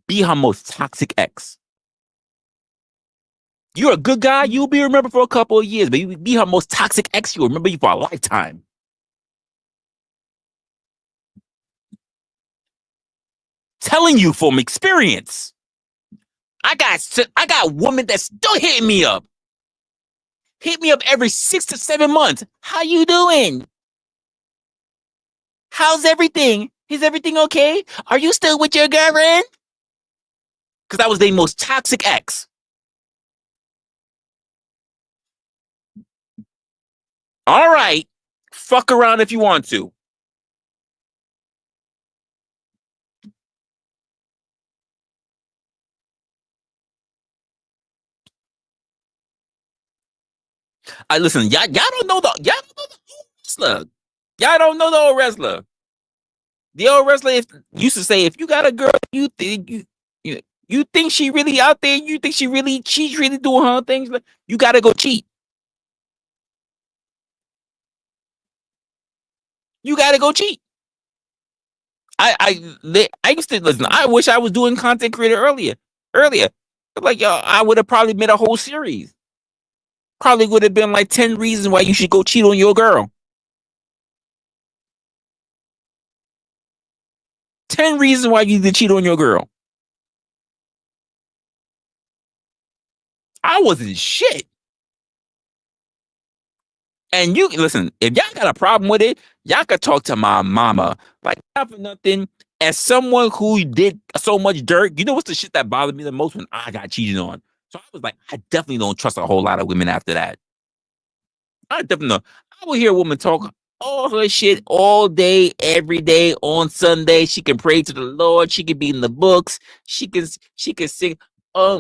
Be her most toxic ex. You're a good guy, you'll be remembered for a couple of years, but you be her most toxic ex, she'll remember you for a lifetime. Telling you from experience. I got women that's still hitting me up. Hit me up every 6 to 7 months. How you doing? How's everything? Is everything okay? Are you still with your girlfriend? Because I was the most toxic ex. All right. Fuck around if you want to. I listen, y'all don't know the wrestler. Y'all don't know the old wrestler. The old wrestler used to say, if you got a girl, you think she really out there, you think she's really doing her things, you gotta go cheat. You gotta go cheat. I used to listen. I wish I was doing content creator earlier. Like yo, I would have probably made a whole series. Probably would have been like 10 reasons why you should go cheat on your girl. 10 reasons why you need to cheat on your girl. I wasn't shit. And you listen, if y'all got a problem with it, y'all could talk to my mama. Like, not for nothing. As someone who did so much dirt, you know what's the shit that bothered me the most when I got cheated on? So I was like, I definitely don't trust a whole lot of women after that. I definitely know. I will hear a woman talk all her shit all day, every day, on Sunday. She can pray to the Lord. She can be in the books. She can sing. Oh,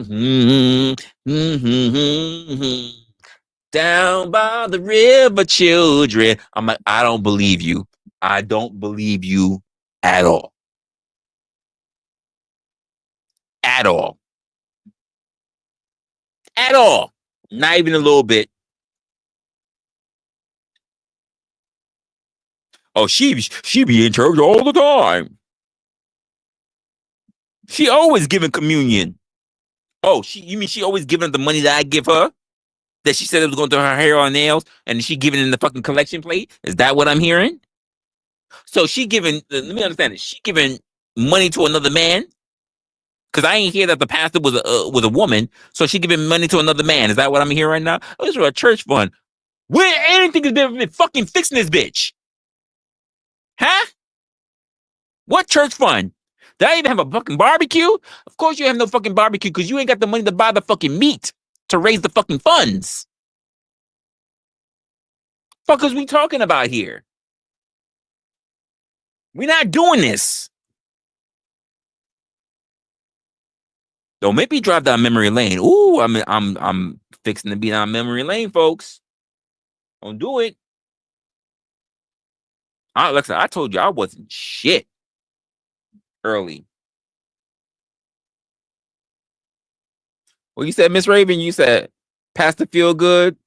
Down by the river, children. I'm like, I don't believe you. I don't believe you at all. At all. At all. Not even a little bit. Oh, she be in church all the time. She always giving communion. Oh, you mean she always giving the money that I give her? That she said it was going to her hair or nails, and she giving in the fucking collection plate? Is that what I'm hearing? So she giving, let me understand it. She giving money to another man? Because I ain't hear that the pastor was a woman, so she giving money to another man. Is that what I'm hearing right now? Oh, this is a church fund. Where anything has been fucking fixing this bitch? Huh? What church fund? Did I even have a fucking barbecue? Of course you have no fucking barbecue because you ain't got the money to buy the fucking meat to raise the fucking funds. Fuckers we talking about here? We're not doing this. Don't make me drive down memory lane. Ooh, I'm fixing to be down memory lane, folks. Don't do it. Alexa, I told you I wasn't shit early. Well, you said, Miss Raven, you said Pastor Feel Good,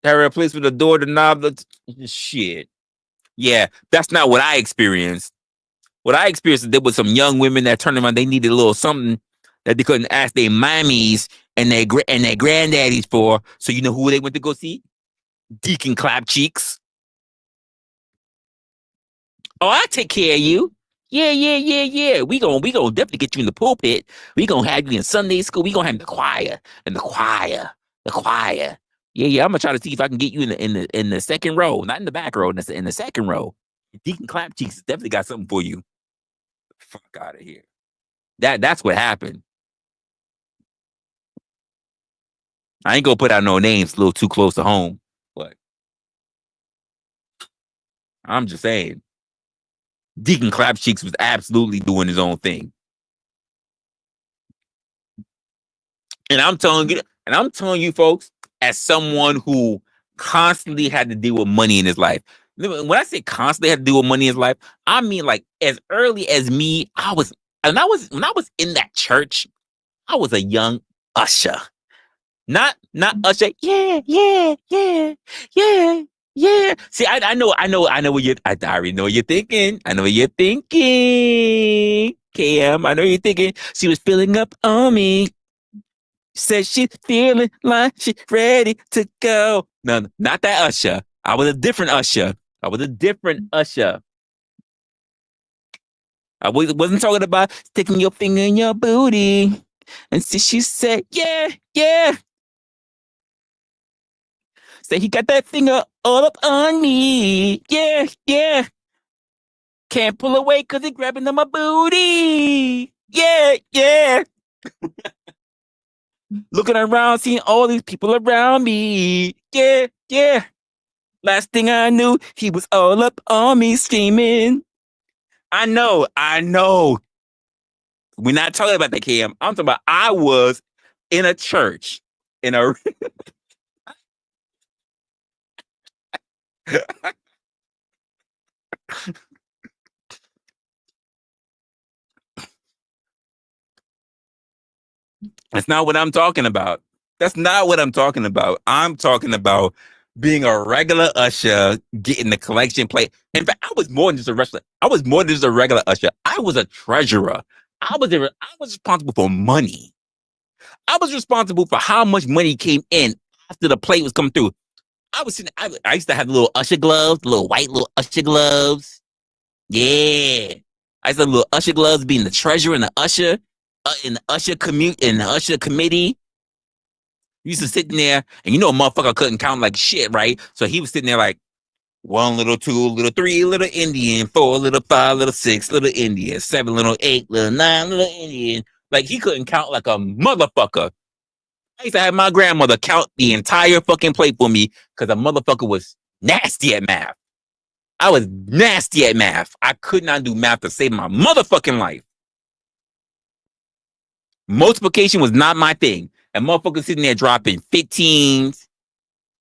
had replaced with the door, the knob, the shit. Yeah, that's not what I experienced. What I experienced is there was some young women that turned around, they needed a little something that they couldn't ask their mommies and their granddaddies for. So you know who they went to go see? Deacon Clap Cheeks. Oh, I take care of you. Yeah. We gonna definitely get you in the pulpit. We gonna have you in Sunday school. We gonna have the choir and the choir. Yeah. I'm gonna try to see if I can get you in the second row, not in the back row, in the second row. Deacon Clap Cheeks definitely got something for you. Fuck out of here. That's what happened. I ain't gonna put out no names a little too close to home, but I'm just saying. Deacon Clap Cheeks was absolutely doing his own thing. And I'm telling you, folks, as someone who constantly had to deal with money in his life. When I say constantly had to deal with money in his life, I mean like as early as me, when I was in that church, I was a young usher. Not usher. Yeah. See, I know what I already know what you're thinking. I know what you're thinking. KM, I know you're thinking. She was filling up on me. Said she's feeling like she's ready to go. No, not that usher. I was a different usher. I wasn't talking about sticking your finger in your booty. And see, she said, yeah. Say he got that finger all up on me. Yeah. Can't pull away because he grabbing on my booty. Yeah. Looking around, seeing all these people around me. Yeah. Last thing I knew, he was all up on me screaming. I know. We're not talking about that, Cam. I'm talking about I was in a church. That's not what I'm talking about. That's not what I'm talking about. I'm talking about being a regular usher, getting the collection plate. In fact, I was more than just a wrestler. I was more than just a regular usher. I was a treasurer. I was responsible for money. I was responsible for how much money came in after the plate was coming through. I used to have little usher gloves, little white little usher gloves. Yeah. I used to have little usher gloves being the treasurer and the usher in the usher committee. You used to sit in there, and you know a motherfucker couldn't count like shit, right? So he was sitting there like 1, little 2, little 3, little Indian, 4, little 5, little 6, little Indian, 7, little 8, little 9, little Indian. Like he couldn't count like a motherfucker. I used to have my grandmother count the entire fucking plate for me because a motherfucker was nasty at math. I was nasty at math. I could not do math to save my motherfucking life. Multiplication was not my thing. And motherfuckers sitting there dropping 15s,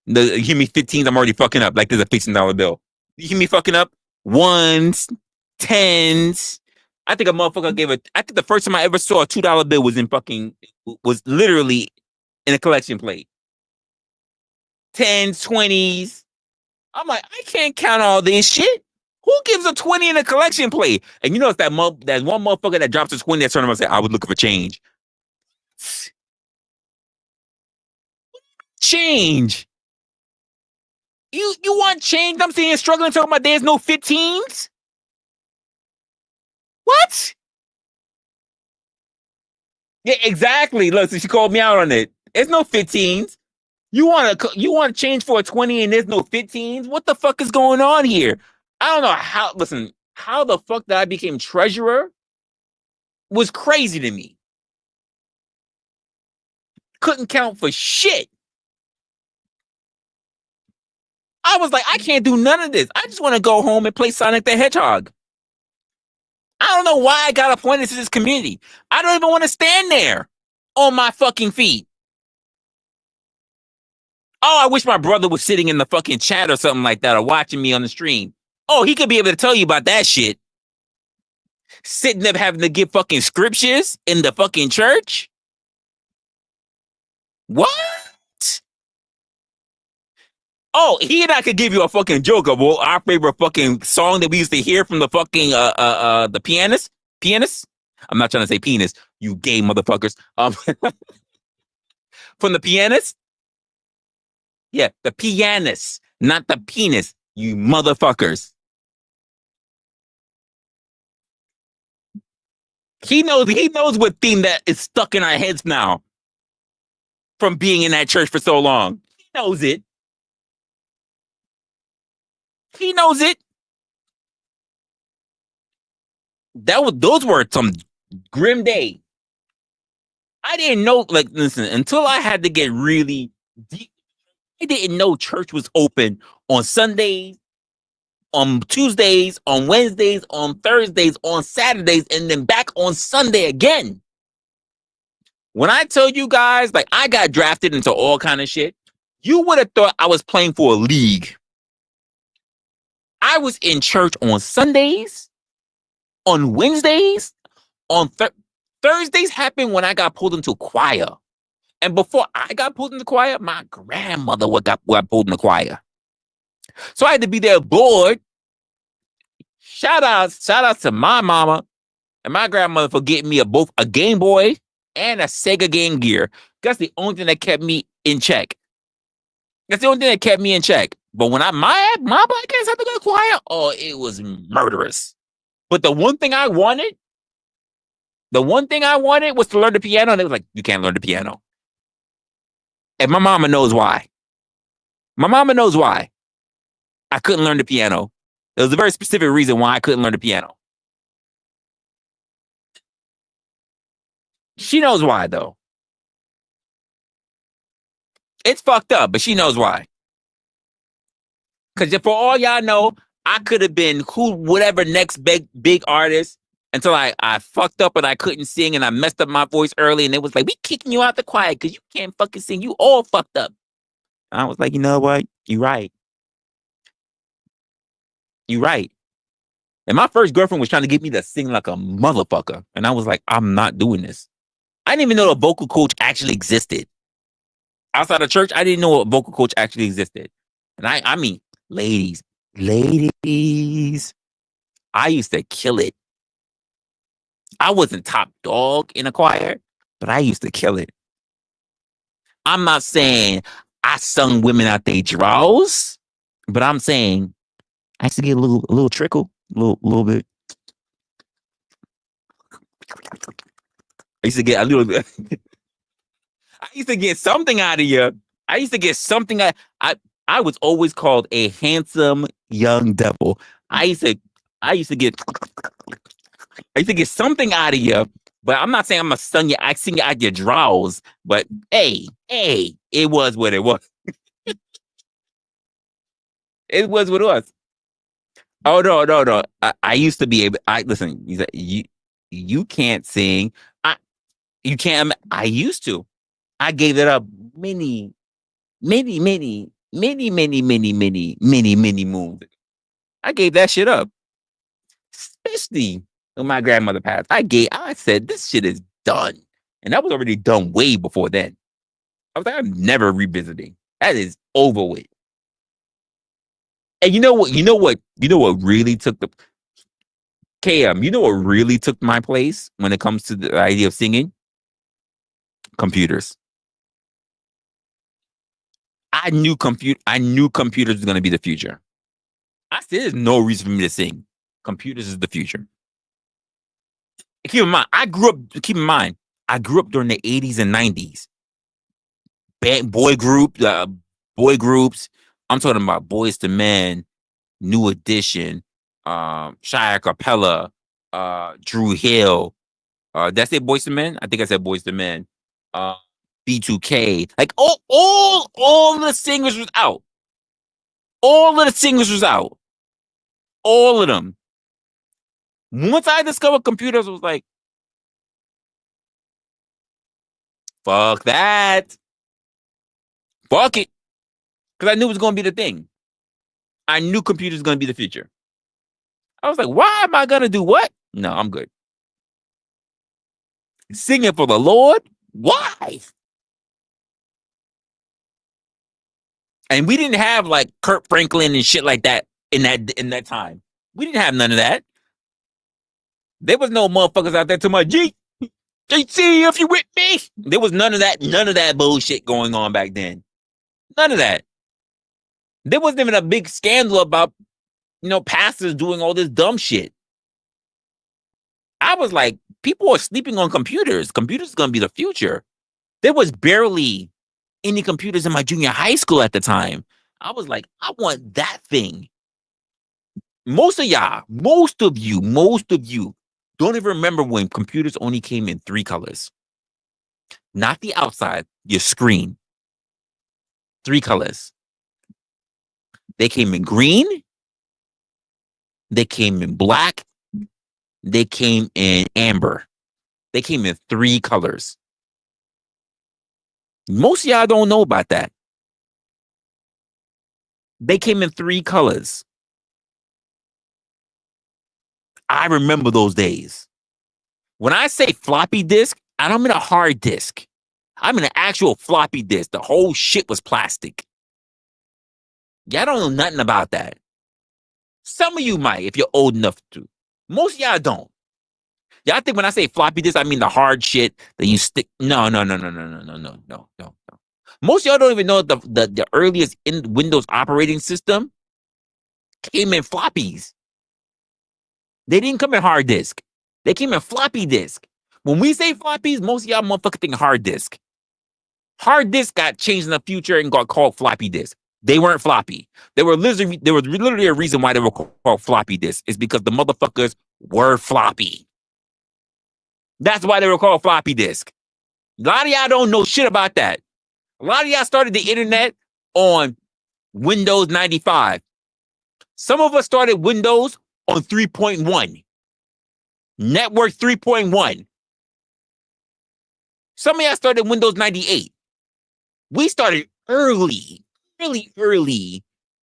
You give me 15s, I'm already fucking up. Like there's a $15 bill. You hear me fucking up? Ones, tens. I think a motherfucker gave I think the first time I ever saw a $2 bill was literally in a collection plate. 10s, 20s. I'm like, I can't count all this shit. Who gives a 20 in a collection plate? And you know, it's that one motherfucker that drops a 20 that turns around and say, I was looking for change. Change. You want change? I'm sitting here struggling talking about there's no 15s? What? Yeah, exactly. Look, so she called me out on it. There's no 15s. You want to change for a 20 and there's no 15s? What the fuck is going on here? I don't know how the fuck that I became treasurer was crazy to me. Couldn't count for shit. I was like, I can't do none of this. I just want to go home and play Sonic the Hedgehog. I don't know why I got appointed to this community. I don't even want to stand there on my fucking feet. Oh, I wish my brother was sitting in the fucking chat or something like that or watching me on the stream. Oh, he could be able to tell you about that shit. Sitting up having to give fucking scriptures in the fucking church? What? Oh, he and I could give you a fucking joke of our favorite fucking song that we used to hear from the fucking the pianist. I'm not trying to say penis, you gay motherfuckers. From the pianist. Yeah, the pianist, not the penis, you motherfuckers. He knows what theme that is stuck in our heads now from being in that church for so long. He knows it. He knows it. Those were some grim days. I didn't know, like, listen, until I had to get really deep. I didn't know church was open on Sundays, on Tuesdays, on Wednesdays, on Thursdays, on Saturdays, and then back on Sunday again. When I tell you guys, like, I got drafted into all kind of shit, you would have thought I was playing for a league. I was in church on Sundays, on Wednesdays, on Thursdays happened when I got pulled into choir. And before I got pulled into choir, my grandmother got pulled into choir. So I had to be there bored. Shout out to my mama and my grandmother for getting me both a Game Boy and a Sega Game Gear. That's the only thing that kept me in check. But when my black ass had to go to choir, oh, it was murderous. But the one thing I wanted was to learn the piano, and they was like, you can't learn the piano. And my mama knows why. I couldn't learn the piano. There was a very specific reason why I couldn't learn the piano. She knows why, though. It's fucked up, but she knows why. Because for all y'all know, I could have been whatever next big artist until I fucked up and I couldn't sing and I messed up my voice early and it was like, we kicking you out the choir because you can't fucking sing. You all fucked up. And I was like, you know what? You're right. And my first girlfriend was trying to get me to sing like a motherfucker. And I was like, I'm not doing this. I didn't even know a vocal coach actually existed. Outside of church, I didn't know a vocal coach actually existed. And I mean, ladies, I used to kill it. I wasn't top dog in a choir, but I used to kill it. I'm not saying I sung women out their draws, but I'm saying I used to get a little trickle, a little bit. I used to get a little bit. I used to get something out of you. I used to get something. I was always called a handsome young devil. I used to get something out of you, but I'm not saying I'm gonna sing you. I sing you out your draws, but hey, it was what it was. It was what it was. Oh no. I used to be able. Listen. You can't sing. You can't. I used to. I gave it up many many, many, many, many, many, many moons. I gave that shit up, especially when my grandmother passed. I said, this shit is done. And that was already done way before then. I was like, I'm never revisiting. That is over with. And you know what? You know what really took the KM, you know what really took my place when it comes to the idea of singing? Computers. I knew computers was gonna be the future. I said there's no reason for me to sing. Computers is the future. Keep in mind, I grew up during the 80s and 90s. Boy boy groups. I'm talking about Boys to Men, New Edition, Shia Capella, Drew Hill. Did I say Boys to Men? I think I said Boys to Men. Uh, B2K. Like all the singers was out. All of the singers was out. All of them. Once I discovered computers, I was like, fuck that. Fuck it. Because I knew it was going to be the thing. I knew computers was going to be the future. I was like, why am I going to do what? No, I'm good. Singing for the Lord? Why? And we didn't have like Kurt Franklin and shit like that in that time. We didn't have none of that. There was no motherfuckers out there to my JC, if you with me. There was none of that bullshit going on back then. None of that. There wasn't even a big scandal about, pastors doing all this dumb shit. I was like, people are sleeping on computers. Computers is going to be the future. There was barely any computers in my junior high school at the time. I was like, I want that thing. Most of you don't even remember when computers only came in 3 colors. Not the outside, your screen. 3 colors. They came in green. They came in black. They came in amber. They came in 3 colors. Most of y'all don't know about that. They came in 3 colors. I remember those days. When I say floppy disk, I don't mean a hard disk. I mean an actual floppy disk. The whole shit was plastic. Y'all don't know nothing about that. Some of you might, if you're old enough to. Most of y'all don't. Y'all think when I say floppy disk, I mean the hard shit that you stick. No. Most of y'all don't even know the earliest in Windows operating system came in floppies. They didn't come in hard disk. They came in floppy disk. When we say floppies, most of y'all motherfuckers think hard disk. Hard disk got changed in the future and got called floppy disk. They weren't floppy. There was literally a reason why they were called floppy disks. It's because the motherfuckers were floppy. That's why they were called floppy disk. A lot of y'all don't know shit about that. A lot of y'all started the internet on Windows 95. Some of us started Windows on 3.1. Network 3.1. Some of y'all started Windows 98. We started early.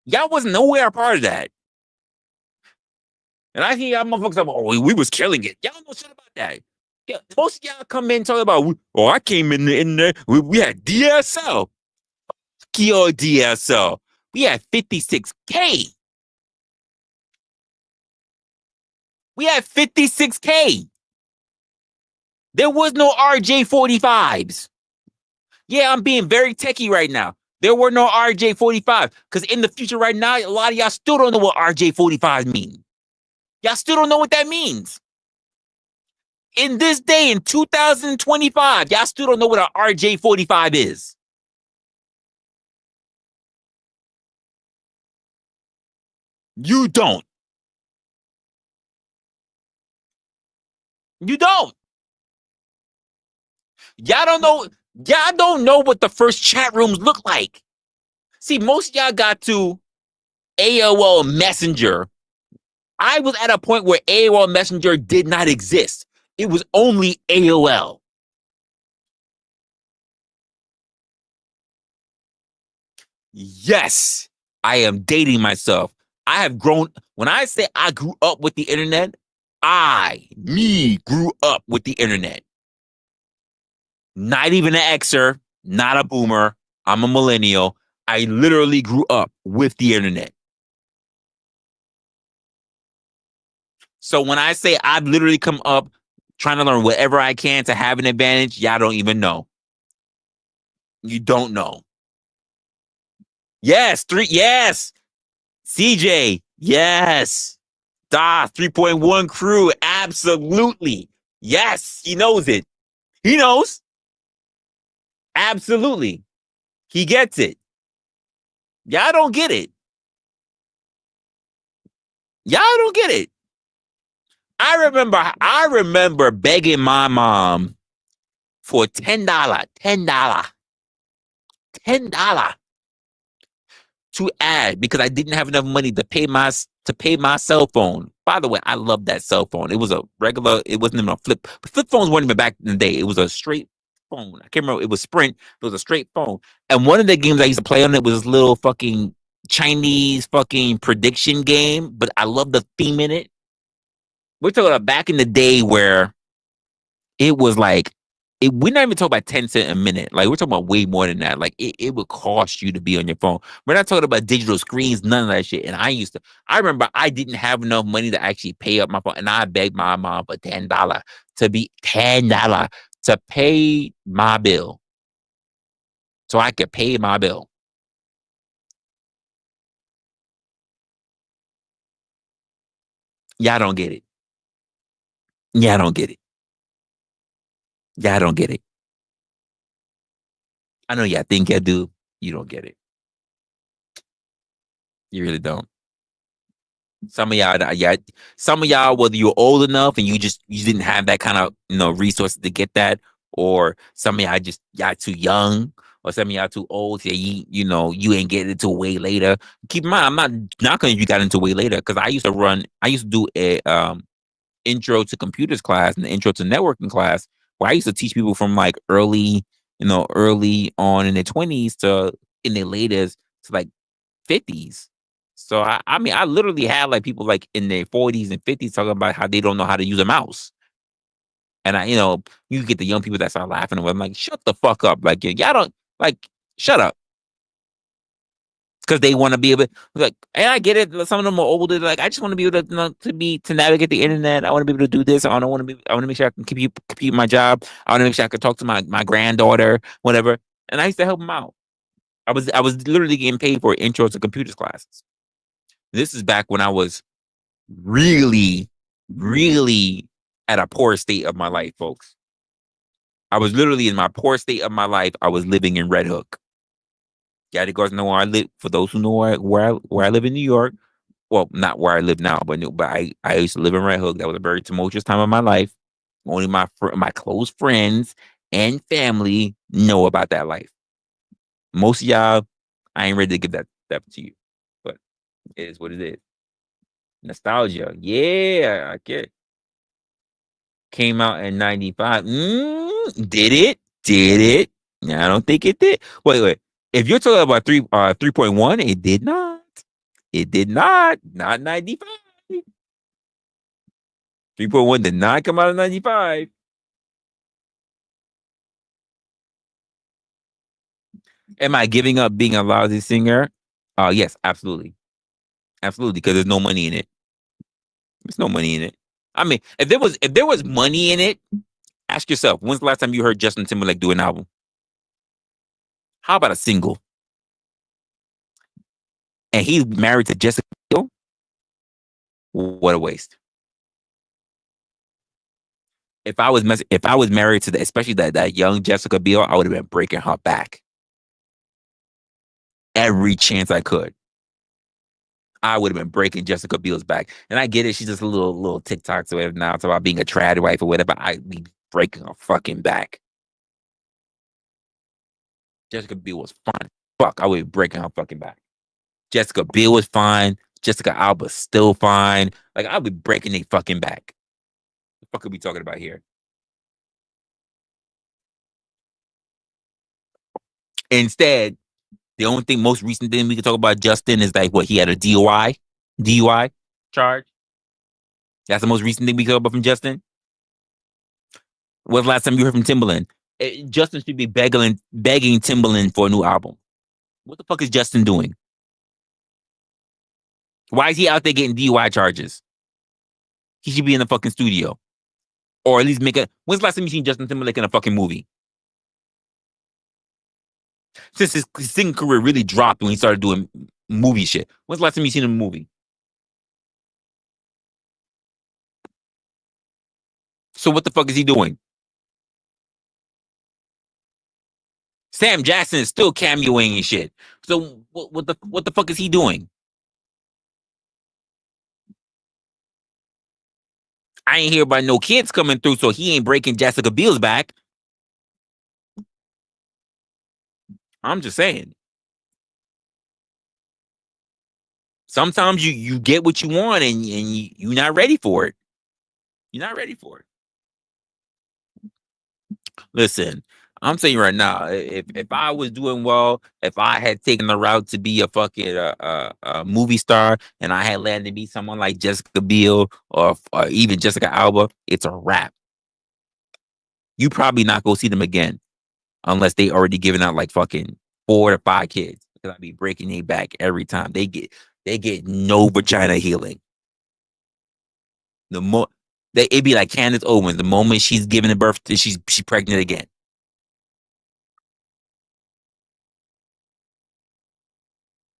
Y'all wasn't nowhere a part of that. And I hear y'all motherfuckers like, oh, we was killing it. Y'all don't know shit about that. Yeah, most of y'all come in talking about, oh, I came in there. We had DSL. Your DSL. We had 56K. We had 56K. There was no RJ45s. Yeah, I'm being very techie right now. There were no RJ45 because in the future right now, a lot of y'all still don't know what RJ45 mean. Y'all still don't know what that means. In this day, in 2025, y'all still don't know what an RJ45 is. You don't. You don't. Y'all don't know. Y'all don't know what the first chat rooms look like. See, most of y'all got to AOL Messenger. I was at a point where AOL Messenger did not exist. It was only AOL. Yes, I am dating myself. I have grown. When I say I grew up with the internet, me, grew up with the internet. Not even an Xer, not a boomer. I'm a millennial. I literally grew up with the internet. So when I say I've literally come up trying to learn whatever I can to have an advantage, y'all don't even know. You don't know. Yes, yes. CJ, yes. 3.1 crew, absolutely. Yes, he knows it. He knows. Absolutely. He gets it. Y'all don't get it. Y'all don't get it. I remember begging my mom for $10, $10 to add because I didn't have enough money to pay my cell phone. By the way, I love that cell phone. It was a regular, it wasn't even a flip. Flip phones weren't even back in the day. It was a straight phone. I can't remember. It was Sprint. It was a straight phone. And one of the games I used to play on it was this little fucking Chinese fucking prediction game. But I love the theme in it. We're talking about back in the day where it was like we're not even talking about 10 cents a minute. Like we're talking about way more than that. Like it would cost you to be on your phone. We're not talking about digital screens, none of that shit. And I remember I didn't have enough money to actually pay up my phone. And I begged my mom for $10 to be $10 to pay my bill. So I could pay my bill. Y'all don't get it. Y'all don't get it. Y'all don't get it. I know y'all think y'all do. You don't get it. You really don't. Some of y'all, yeah, some of y'all, whether you're old enough and you didn't have that kind of resources to get that, or some of y'all too young, or some of y'all too old. So you ain't getting it till way later. Keep in mind, I'm not knocking if you got into way later because I used to do a intro to computers class and the intro to networking class where I used to teach people from like early on in their 20s to in their latest to like 50s. So I mean, I literally had like people like in their 40s and 50s talking about how they don't know how to use a mouse. And you get the young people that start laughing. And I'm like, shut the fuck up. Like, y'all don't like, shut up. Because they want to be able to, like, and I get it. Some of them are older. Like, I just want to be able to, to navigate the internet. I want to be able to do this. I want to make sure I can keep my job. I want to make sure I can talk to my granddaughter, whatever. And I used to help them out. I was literally getting paid for intro to computers classes. This is back when I was really, really at a poor state of my life, folks. I was literally in my poor state of my life. I was living in Red Hook. Yeah, you guys know where I live. For those who know where I live in New York, well, not where I live now, but I used to live in Red Hook. That was a very tumultuous time of my life. Only my close friends and family know about that life. Most of y'all, I ain't ready to give that to you, but it is what it is. Nostalgia, yeah, I get. Came out in 95. Did it? Did it? I don't think it did. Wait. If you're talking about 3.1, it did not. It did not. Not 95. 3.1 did not come out in 95. Am I giving up being a lousy singer? Yes, absolutely. Absolutely, because there's no money in it. There's no money in it. I mean, if there was money in it, ask yourself, when's the last time you heard Justin Timberlake do an album? How about a single? And he's married to Jessica Biel? What a waste. If I was married to especially that young Jessica Biel, I would have been breaking her back every chance I could. I would have been breaking Jessica Biel's back. And I get it, she's just a little TikTok so now it's about being a trad wife or whatever. I'd be breaking her fucking back. Jessica Biel was fine. Fuck, I would be breaking her fucking back. Jessica Biel was fine. Jessica Alba's still fine. Like I'll be breaking their fucking back. What the fuck are we talking about here? Instead, The only thing, most recent thing we can talk about Justin is like what he had a DUI charge. That's the most recent thing we can talk about from Justin. When's the last time you heard from Timbaland? Justin should be begging Timbaland for a new album. What the fuck is Justin doing? Why is he out there getting DUI charges? He should be in the fucking studio. Or at least make a. When's the last time you seen Justin Timberlake in a fucking movie? Since his singing career really dropped when he started doing movie shit. When's the last time you seen him in a movie? So what the fuck is he doing? Sam Jackson is still cameoing and shit. So what the fuck is he doing? I ain't hear about no kids coming through, so he ain't breaking Jessica Biel's back. I'm just saying. Sometimes you get what you want and you're not ready for it. You're not ready for it. Listen, I'm saying right now, if I was doing well, if I had taken the route to be a fucking movie star, and I had landed to be someone like Jessica Biel or even Jessica Alba, it's a wrap. You probably not go see them again unless they already given out like fucking 4 to 5 kids. Because I'd be breaking their back every time. They get no vagina healing. The more it'd be like Candace Owens. The moment she's giving birth, she's pregnant again.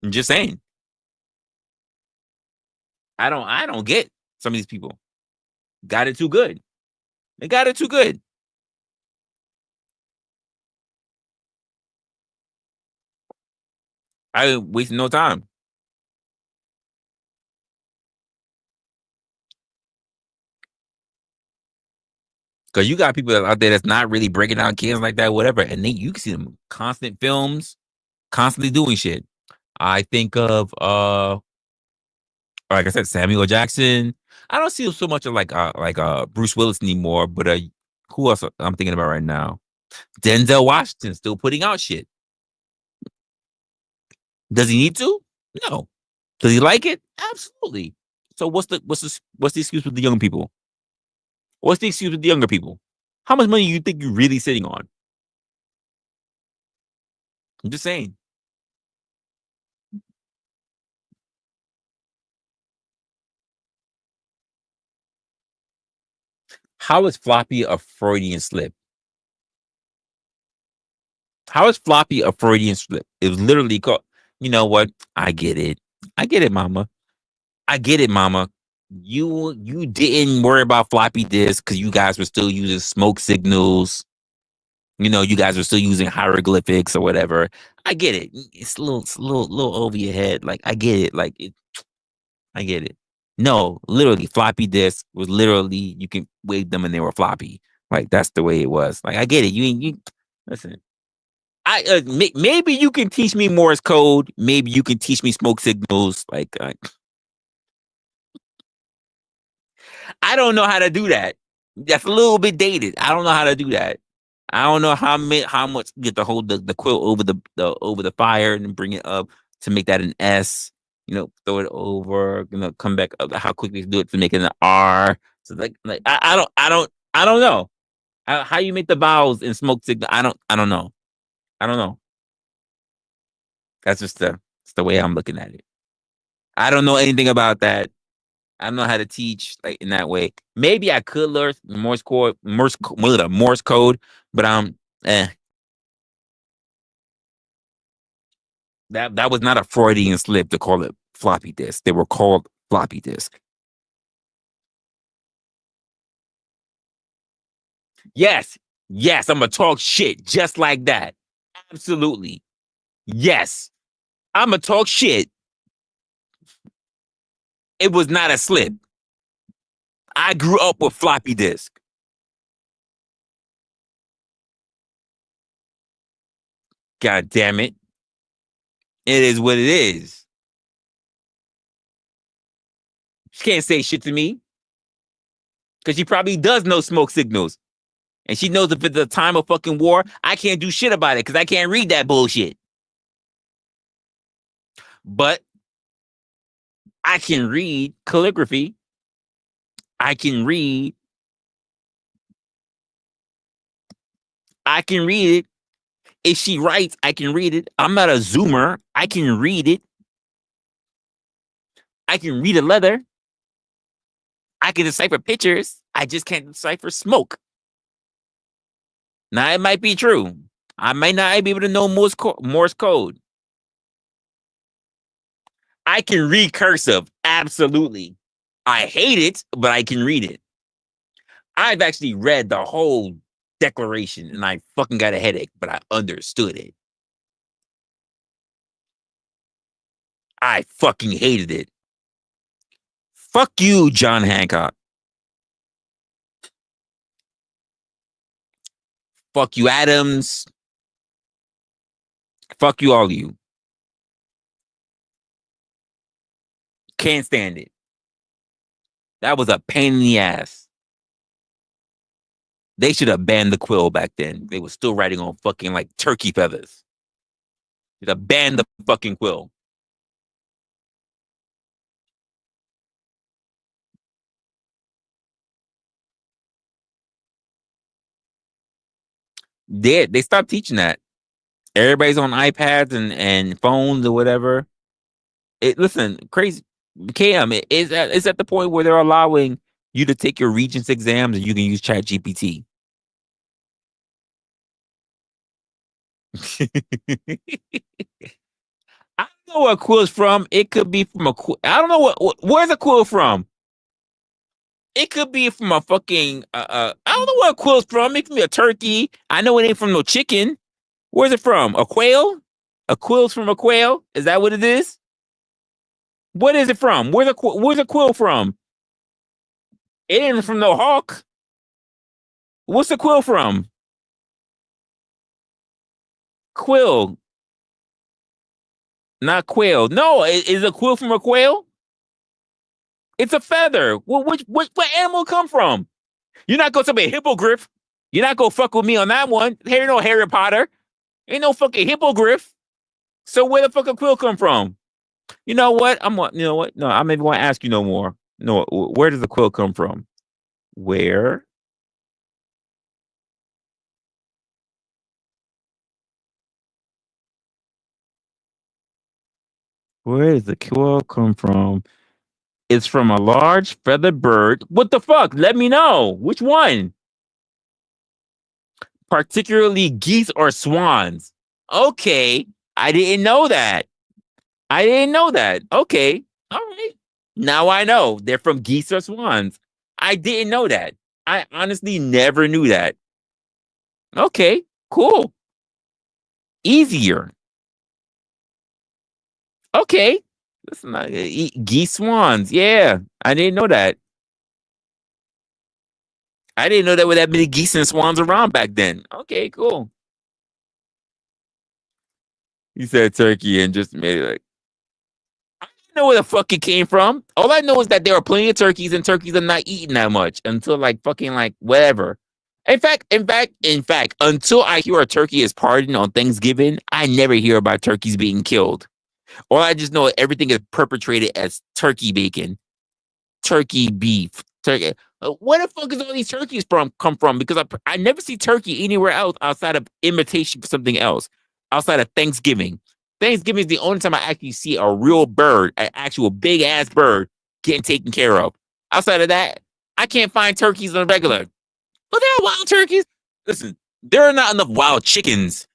I'm just saying. I don't get some of these people. Got it too good. They got it too good. I ain't wasting no time. Because you got people out there that's not really breaking down kids like that, whatever. And you can see them constant films, constantly doing shit. I think of like I said, Samuel Jackson. I don't see so much of like Bruce Willis anymore, but who else I'm thinking about right now? Denzel Washington still putting out shit. Does he need to? No. Does he like it? Absolutely. So what's the excuse with the young people? What's the excuse with the younger people? How much money do you think you're really sitting on? I'm just saying. How is floppy a Freudian slip? How is floppy a Freudian slip? It was literally called. You know what? I get it. I get it, mama. I get it, mama. You didn't worry about floppy disk because you guys were still using smoke signals. You know, you guys were still using hieroglyphics or whatever. I get it. It's little over your head. Like I get it. I get it. No, literally, floppy disk was literally you can wave them and they were floppy. Like that's the way it was. Like I get it. You listen. Maybe you can teach me Morse code. Maybe you can teach me smoke signals. I don't know how to do that. That's a little bit dated. I don't know how to do that. I don't know how much you get to hold the quilt over the over the fire and bring it up to make that an S. You know, throw it over. You know, come back up. How quickly do it to make it an R. So I don't know how you make the vowels in smoke signal. I don't know. I don't know. That's just it's the way I'm looking at it. I don't know anything about that. I don't know how to teach like in that way. Maybe I could learn Morse code, but eh. That was not a Freudian slip to call it floppy disk. They were called floppy disk. Yes, yes, I'm gonna talk shit just like that. Absolutely, yes, I'm gonna talk shit. It was not a slip. I grew up with floppy disk. God damn it! It is what it is. She can't say shit to me because she probably does know smoke signals. And she knows if it's a time of fucking war, I can't do shit about it because I can't read that bullshit. But I can read calligraphy. I can read. I can read it. If she writes, I can read it. I'm not a zoomer. I can read it. I can read a letter. I can decipher pictures. I just can't decipher smoke. Now, it might be true. I might not be able to know Morse code. I can read cursive. Absolutely. I hate it, but I can read it. I've actually read the whole declaration and I fucking got a headache, but I understood it. I fucking hated it. Fuck you, John Hancock. Fuck you, Adams. Fuck you, all of you. Can't stand it. That was a pain in the ass. They should have banned the quill back then. They were still writing on fucking like turkey feathers. Should have banned the fucking quill. They stopped teaching that. Everybody's on iPads and phones or whatever. Listen, crazy Cam, it's at the point where they're allowing you to take your Regents exams and you can use Chat GPT. I don't know what quill's from. It could be from a quill. I don't know where's a quill from. It could be from a fucking I don't know what a quill's from. It could be a turkey. I know it ain't from no chicken. Where's it from? A quail? A quill's from a quail? Is that what it is? What is it from? Where's a quill from? It ain't from no hawk. What's the quill from? Quill. Not quail. No, is a quill from a quail? It's a feather. What animal come from? You're not gonna tell me a hippogriff. You're not gonna fuck with me on that one. There ain't no Harry Potter. Ain't no fucking hippogriff. So where the fuck a quill come from? You know what? You know what? No, I maybe want to ask you no more. No, where does the quill come from? Where? Where does the quill come from? It's from a large feathered bird. What the fuck? Let me know. Which one? Particularly geese or swans. Okay. I didn't know that. I didn't know that. Okay. All right. Now I know. They're from geese or swans. I didn't know that. I honestly never knew that. Okay. Cool. Easier. Okay. Listen, geese swans. Yeah. I didn't know that. I didn't know there were that many geese and swans around back then. Okay, cool. You said turkey and just made it like, I don't know where the fuck it came from. All I know is that there are plenty of turkeys and turkeys are not eating that much until like fucking like whatever. In fact, until I hear a turkey is pardoned on Thanksgiving, I never hear about turkeys being killed. Or I just know everything is perpetrated as turkey bacon, turkey beef, turkey. Where the fuck is all these turkeys come from? Because I never see turkey anywhere else outside of imitation for something else. Outside of Thanksgiving, Thanksgiving is the only time I actually see a real bird, an actual big ass bird getting taken care of. Outside of that, I can't find turkeys on the regular. But there are wild turkeys. Listen, there are not enough wild chickens.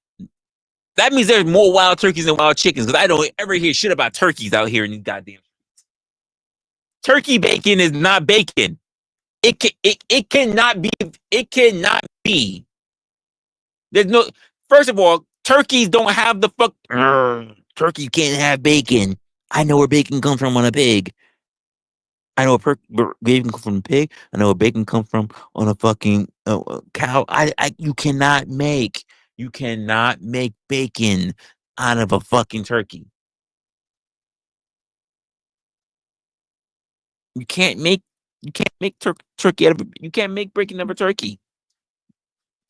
That means there's more wild turkeys than wild chickens because I don't ever hear shit about turkeys out here in these goddamn. Turkey bacon is not bacon. It cannot be. It cannot be. There's no. First of all, turkeys don't have the fuck. Turkeys can't have bacon. I know where bacon comes from on a pig. I know where bacon comes from a pig. I know where bacon comes from on a fucking cow. You cannot make. You cannot make bacon out of a fucking turkey. You can't make. You can't make turkey out of. You can't make bacon out of a turkey.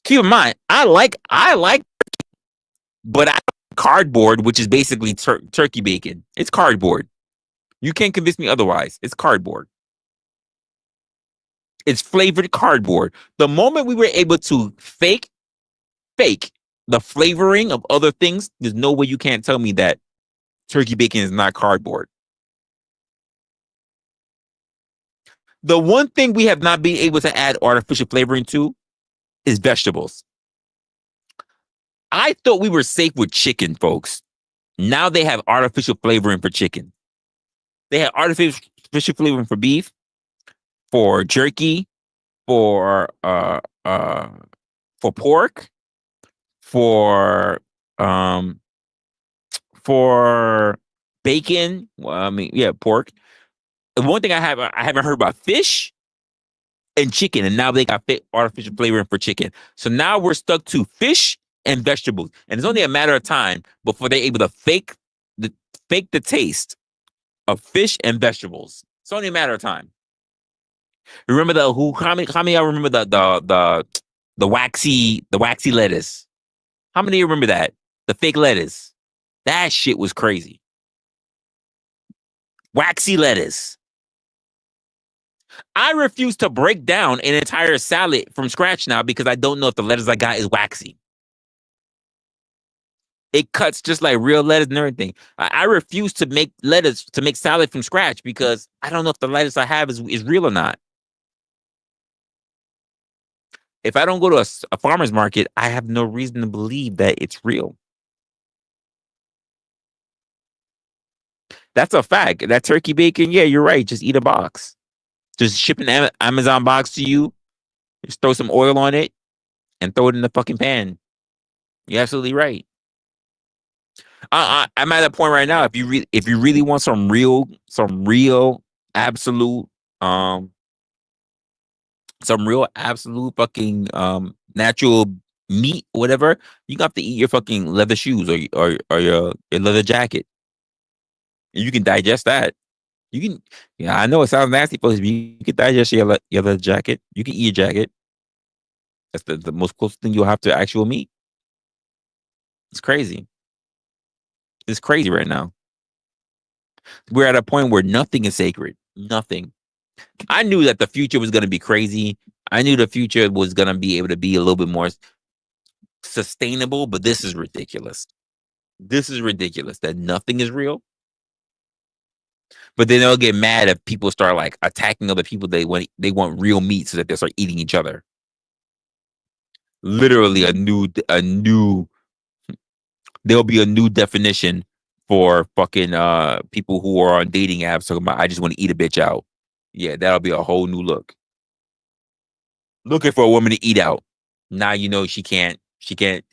Keep in mind, I like, but cardboard, which is basically turkey bacon. It's cardboard. You can't convince me otherwise. It's cardboard. It's flavored cardboard. The moment we were able to fake the flavoring of other things, there's no way you can't tell me that turkey bacon is not cardboard. The one thing we have not been able to add artificial flavoring to is vegetables. I thought we were safe with chicken, folks. Now they have artificial flavoring for chicken. They have artificial flavoring for beef, for jerky, for pork, for for bacon. Well, I mean, yeah, pork. The one thing I haven't heard about fish and chicken, and now they got artificial flavoring for chicken. So now we're stuck to fish and vegetables, and it's only a matter of time before they're able to fake the taste of fish and vegetables. It's only a matter of time. Remember how many of y'all remember the waxy lettuce? How many of you remember that? The fake lettuce. That shit was crazy. Waxy lettuce. I refuse to break down an entire salad from scratch now because I don't know if the lettuce I got is waxy. It cuts just like real lettuce and everything. I refuse to make salad from scratch because I don't know if the lettuce I have is real or not. If I don't go to a farmer's market, I have no reason to believe that it's real. That's a fact. That turkey bacon, yeah, you're right. Just eat a box. Just ship an Amazon box to you. Just throw some oil on it and throw it in the fucking pan. You're absolutely right. I'm at a point right now. If you really want some real absolute fucking natural meat, whatever, you have to eat your fucking leather shoes or your leather jacket. You can digest that. You can, yeah, I know it sounds nasty, but you can digest your leather jacket. You can eat a jacket. That's the most close thing you'll have to actual meat. It's crazy. It's crazy right now. We're at a point where nothing is sacred. Nothing. I knew that the future was going to be crazy. I knew the future was going to be able to be a little bit more sustainable, but this is ridiculous. This is ridiculous that nothing is real. But then they'll get mad if people start like attacking other people. They want real meat so that they start eating each other. Literally there'll be a new definition for fucking people who are on dating apps talking about I just want to eat a bitch out. Yeah, that'll be a whole new look. Looking for a woman to eat out. Now you know she can't take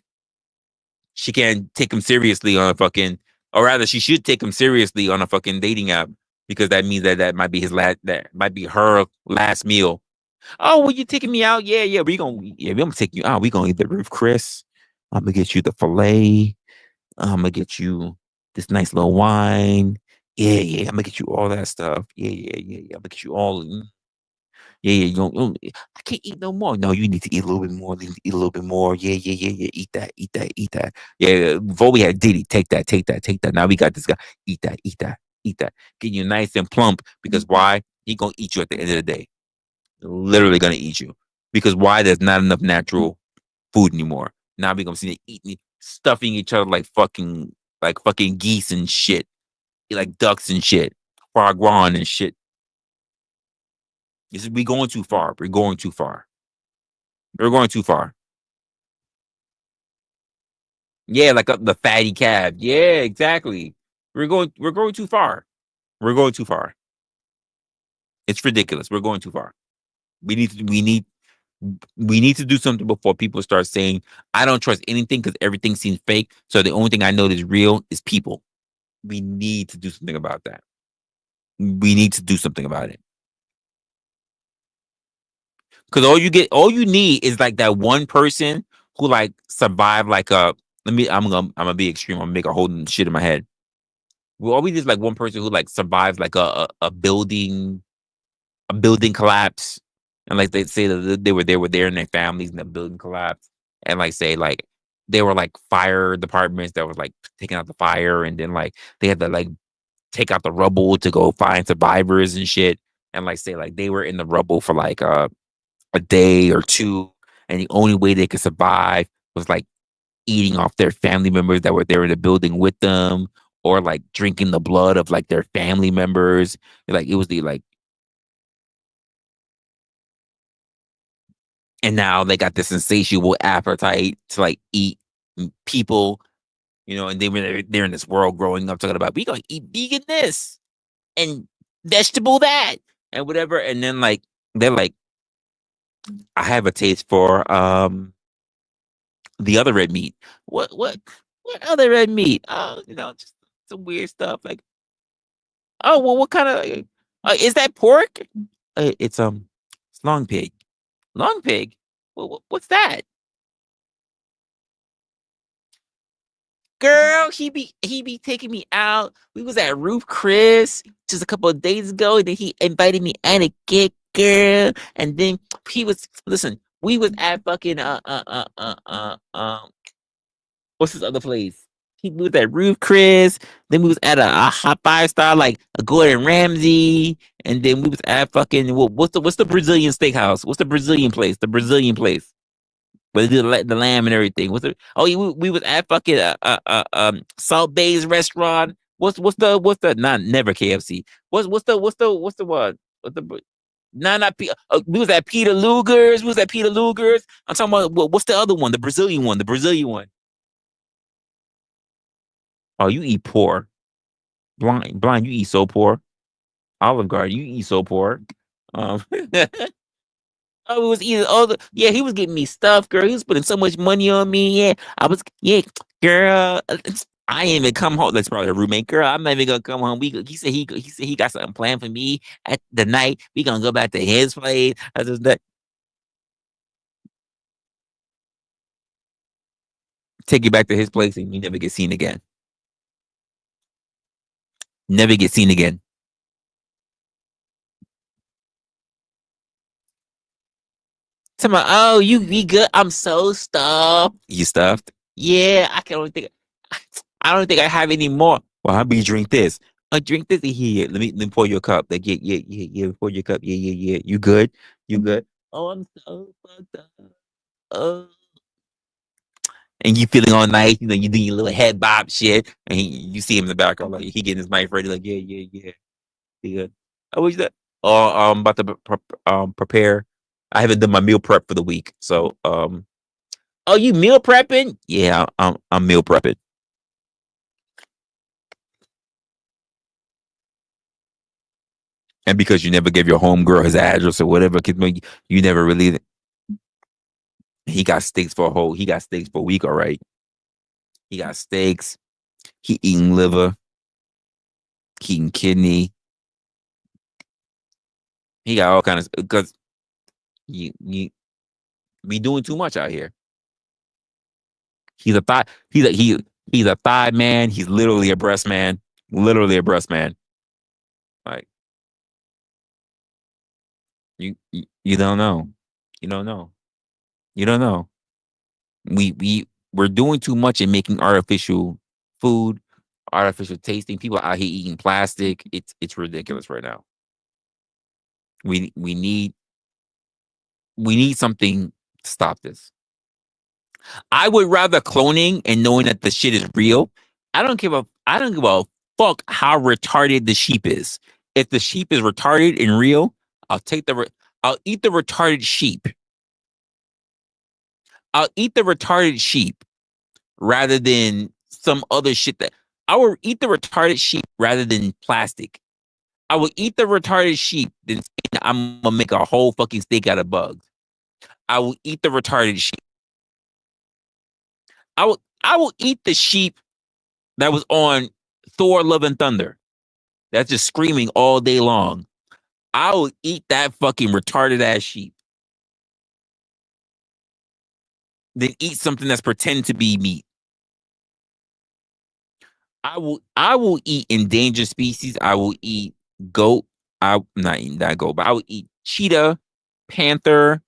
him seriously on a fucking, or rather she should take him seriously on a fucking dating app because that means that might be that might be her last meal. Oh, well, you taking me out? Yeah, we're gonna take you out. We're gonna eat the roof, Chris. I'm gonna get you the filet. I'm gonna get you this nice little wine. Yeah. I'm gonna get you all that stuff. Yeah. I'm gonna get you all. Yeah. You don't, I can't eat no more. No, you need to eat a little bit more. You need to eat a little bit more. Yeah. Eat that. Yeah. Before we had Diddy, take that. Now we got this guy. Eat that. Get you nice and plump because why? He gonna eat you at the end of the day. Literally gonna eat you because why? There's not enough natural food anymore. Now we gonna see them eating, stuffing each other like fucking geese and shit, like ducks and shit, foie gras and shit. We going too far. We're going too far. Yeah, like the fatty calf. Yeah, exactly. We're going too far. We're going too far. It's ridiculous. We're going too far. We need to do something before people start saying I don't trust anything because everything seems fake. So the only thing I know that's real is people. We need to do something about that. We need to do something about it. Because all you need is like that one person who like survived like a. I'm gonna be extreme. I'm gonna make a whole shit in my head. All we need is like one person who like survives like a building collapse, and like they say that they were there with their and their families, and the building collapsed, and like say like they were like fire departments that was like taking out the fire, and then like they had to like take out the rubble to go find survivors and shit, and like say like they were in the rubble for like a day or two, and the only way they could survive was like eating off their family members that were there in the building with them, or like drinking the blood of like their family members. Like it was the like, and now they got this insatiable appetite to like eat people, and they're in this world growing up talking about we gonna eat vegan this and vegetable that and whatever, and then like they're like, I have a taste for the other red meat. What other red meat? Oh, just some weird stuff like, oh well, what kind of is that pork? It's long pig. Long pig. What's that? Girl, he be taking me out. We was at Roof Chris just a couple of days ago, and then he invited me at a gig, girl. And then he was listen. We was at fucking what's this other place? We was at Roof Chris. Then we was at a hot 5-star like a Gordon Ramsay, and then we was at fucking what's the Brazilian steakhouse? What's the Brazilian place? The Brazilian place. But they did the lamb and everything. Oh, we was at fucking Salt Bay's restaurant. What's the not never KFC. What's the one? What's the not we was at Peter Luger's. We was at Peter Luger's. I'm talking about what's the other one? The Brazilian one. The Brazilian one. Oh, you eat poor. Blind, you eat so poor. Olive Garden, you eat so poor. Um, Oh, it was either yeah, he was getting me stuff, girl. He was putting so much money on me. Yeah, yeah, girl. I ain't even come home. That's probably a roommate, girl. I'm not even gonna come home. He said he got something planned for me at the night. We gonna go back to his place. I just that take you back to his place, and you never get seen again. Never get seen again. Tell me, oh, you be good. I'm so stuffed. You stuffed? Yeah, I can only think. I don't think I have any more. Well, how about you drink this? Drink this here. Let me pour your cup. Like, yeah, yeah, yeah, yeah. Pour your cup. Yeah, yeah, yeah. You good? You good? Oh, I'm so fucked up. Oh. And you feeling all nice, you do your little head bob shit, and you see him in the background, like he getting his mic ready, like yeah, yeah, yeah, yeah. Oh, what's that? Oh, I'm about to prepare. I haven't done my meal prep for the week, so oh, you meal prepping? Yeah, I'm meal prepping. And because you never gave your homegirl his address or whatever, because you never really. He got steaks for a week. All right, he got steaks. He eating liver. He eating kidney. He got all kinds of because you be doing too much out here. He's a thigh. He's a thigh man. He's literally a breast man. Literally a breast man. Like you don't know. You don't know. You don't know. We're doing too much in making artificial food, artificial tasting. People out here eating plastic. It's ridiculous right now. We we need we need something to stop this. I would rather cloning and knowing that the shit is real. I don't give a fuck how retarded the sheep is. If the sheep is retarded and real, I'll take I'll eat the retarded sheep. I'll eat the retarded sheep rather than some other shit that I will eat the retarded sheep rather than plastic. I will eat the retarded sheep than I'm gonna make a whole fucking steak out of bugs. I will eat the retarded sheep. I will eat the sheep that was on Thor Love and Thunder. That's just screaming all day long. I will eat that fucking retarded ass sheep. Then eat something that's pretend to be meat. I will eat endangered species. I will eat goat. I'm not eating that goat, but I will eat cheetah, panther,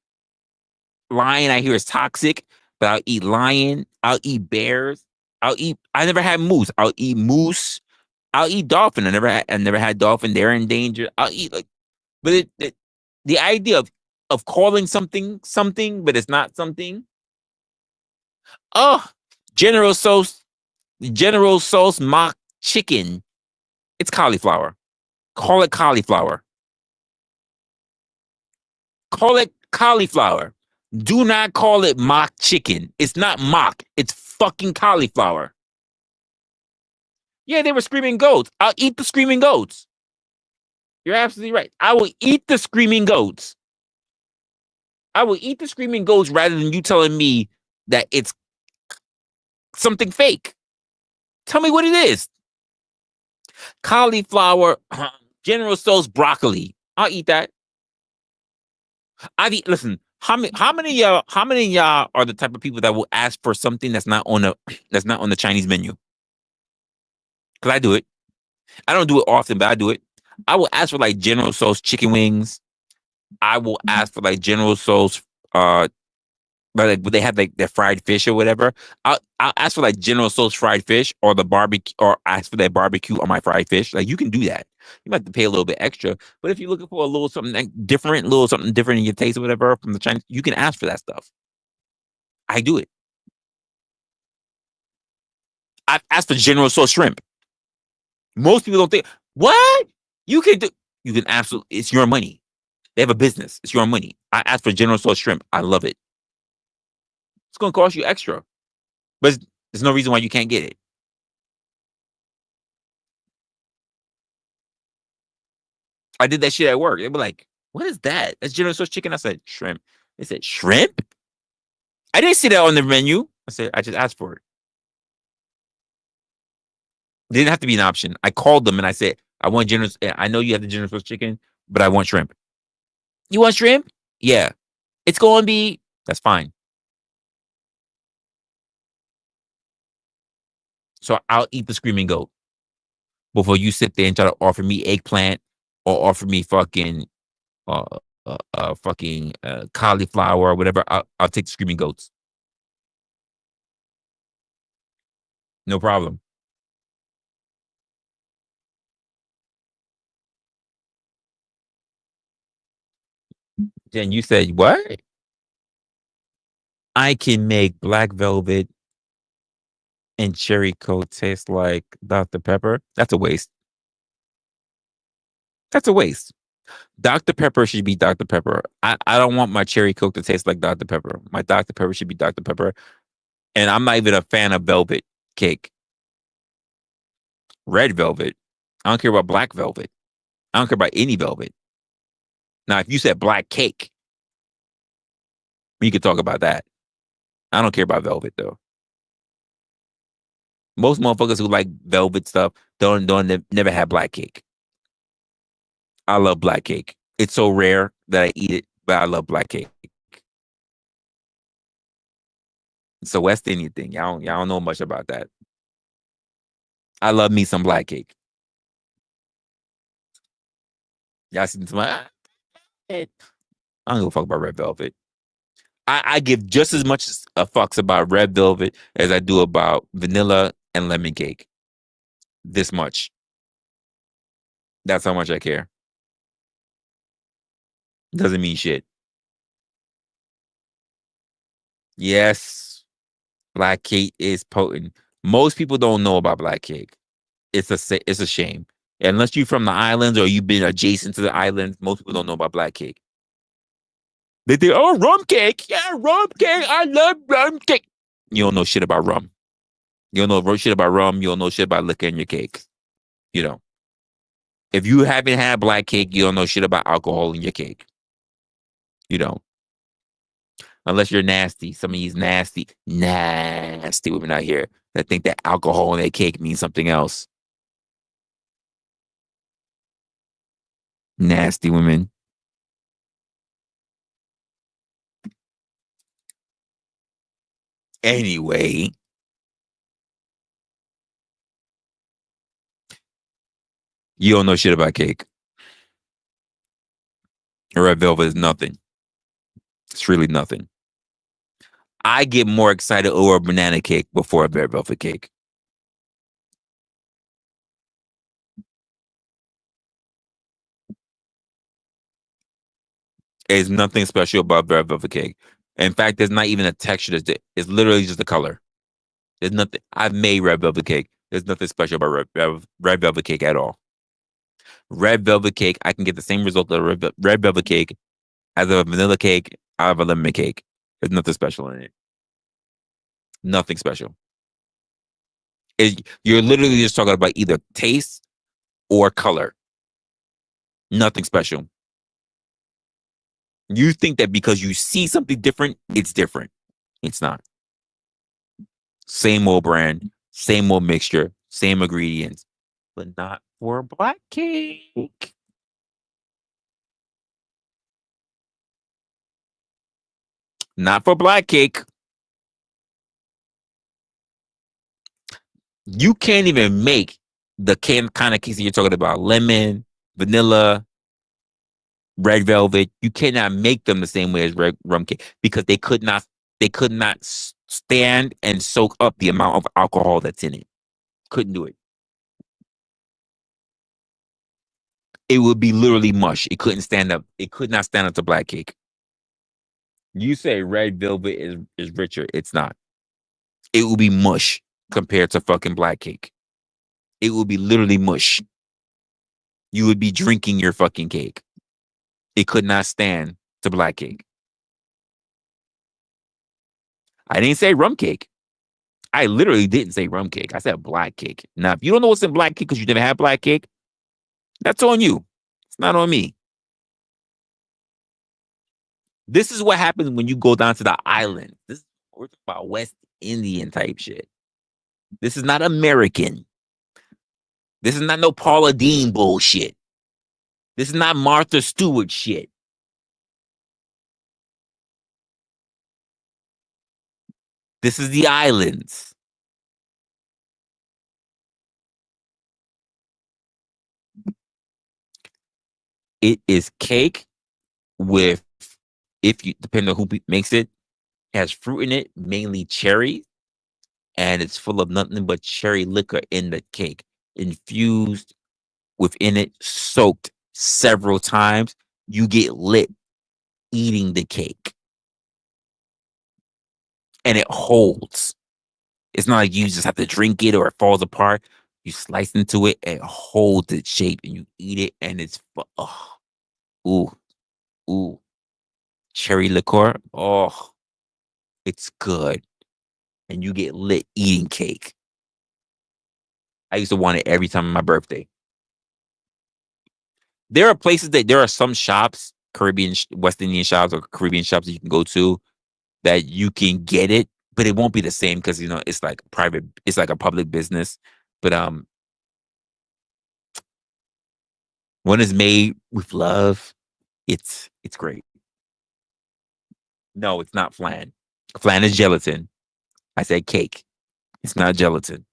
lion. I hear is toxic. but I'll eat lion. I'll eat bears. I never had moose. I'll eat moose. I'll eat dolphin. I never had dolphin. They're endangered. I'll eat like, but the idea of calling something something, but it's not something. Oh, General Sauce, General Sauce mock chicken. It's cauliflower. Call it cauliflower. Call it cauliflower. Do not call it mock chicken. It's not mock. It's fucking cauliflower. Yeah, they were screaming goats. I'll eat the screaming goats. You're absolutely right. I will eat the screaming goats. I will eat the screaming goats rather than you telling me that it's something fake. Tell me what it is. Cauliflower, General Tso's broccoli. I'll eat that. Listen. How many of y'all are the type of people that will ask for something that's not on the Chinese menu? Because I do it. I don't do it often, but I do it. I will ask for like General Tso's chicken wings. I will ask for like General Tso's but like, they have like their fried fish or whatever. I'll ask for like General Tso's fried fish or the barbecue, or ask for that barbecue on my fried fish. Like you can do that. You might have to pay a little bit extra, but if you're looking for a little something like different, little something different in your taste or whatever from the Chinese, you can ask for that stuff. I do it. I've asked for General Tso's shrimp. Most people don't think what you can do. You can absolutely. It's your money. They have a business. It's your money. I asked for General Tso's shrimp. I love it. It's going to cost you extra, but there's no reason why you can't get it. I did that shit at work. They were like, "What is that? That's General Tso's chicken." I said, "Shrimp." They said, "Shrimp." I didn't see that on the menu. I said, "I just asked for it." It didn't have to be an option. I called them and I said, "I want General. I know you have the General Tso's chicken, but I want shrimp." You want shrimp? Yeah. It's going to be. That's fine. So I'll eat the screaming goat before you sit there and try to offer me eggplant or offer me uh, fucking cauliflower or whatever. I'll take the screaming goats. No problem. Then you said what? I can make black velvet and cherry coke taste like Dr. Pepper. That's a waste. That's a waste. Dr. Pepper should be Dr. Pepper. I don't want my cherry coke to taste like Dr. Pepper. My Dr. Pepper should be Dr. Pepper. And I'm not even a fan of velvet cake. Red velvet. I don't care about black velvet. I don't care about any velvet. Now, if you said black cake, we could talk about that. I don't care about velvet though. Most motherfuckers who like velvet stuff don't never had black cake. I love black cake. It's so rare that I eat it, but I love black cake. It's a West Indian thing. Y'all don't know much about that. I love me some black cake. Y'all see some. I don't give a fuck about red velvet. I give just as much a fucks about red velvet as I do about vanilla and lemon cake. This much. That's how much I care. Doesn't mean shit. Yes, black cake is potent. Most people don't know about black cake. It's a shame. Unless you're from the islands or you've been adjacent to the islands, most people don't know about black cake. They think, oh, rum cake. Yeah, rum cake. I love rum cake. You don't know shit about rum. You don't know shit about rum. You don't know shit about liquor in your cake. You don't. If you haven't had black cake, you don't know shit about alcohol in your cake. You don't. Unless you're nasty. Some of these nasty women out here that think that alcohol in their cake means something else. Nasty women. Anyway, you don't know shit about cake. Red velvet is nothing. It's really nothing. I get more excited over a banana cake before a red velvet cake. There's nothing special about red velvet cake. In fact, there's not even a texture. It's literally just the color. There's nothing. I've made red velvet cake. There's nothing special about red velvet cake at all. Red velvet cake, I can get the same result of red velvet cake as a vanilla cake out of a lemon cake. There's nothing special in it. Nothing special. You're literally just talking about either taste or color. Nothing special. You think that because you see something different, it's different. It's not. Same old brand, same old mixture, same ingredients, but not for black cake. Not for black cake. You can't even make the kind of cakes that you're talking about. Lemon, vanilla, red velvet. You cannot make them the same way as red rum cake because they could not stand and soak up the amount of alcohol that's in it. Couldn't do it. It would be literally mush. It couldn't stand up. It could not stand up to black cake. You say red velvet is richer. It's not. It will be mush compared to fucking black cake. It will be literally mush. You would be drinking your fucking cake. It could not stand to black cake. I didn't say rum cake. I literally didn't say rum cake. I said black cake. Now, if you don't know what's in black cake because you never had black cake, that's on you. It's not on me. This is what happens when you go down to the island. We're talking about West Indian type shit. This is not American. This is not no Paula Dean bullshit. This is not Martha Stewart shit. This is the islands. It is cake with, if you depending on who makes it, has fruit in it, mainly cherry, and it's full of nothing but cherry liquor in the cake, infused within it, soaked several times. You get lit eating the cake, and it holds. It's not like you just have to drink it or it falls apart. You slice into it, and it holds its shape, and you eat it, and it's oh, ooh, ooh, cherry liqueur. Oh, it's good, and you get lit eating cake. I used to want it every time on my birthday. There are some shops, Caribbean, West Indian shops or Caribbean shops that you can go to that you can get it, but it won't be the same because it's like private, it's like a public business. But when it's made with love, it's great. No, it's not flan. Flan is gelatin. I said cake. It's not gelatin.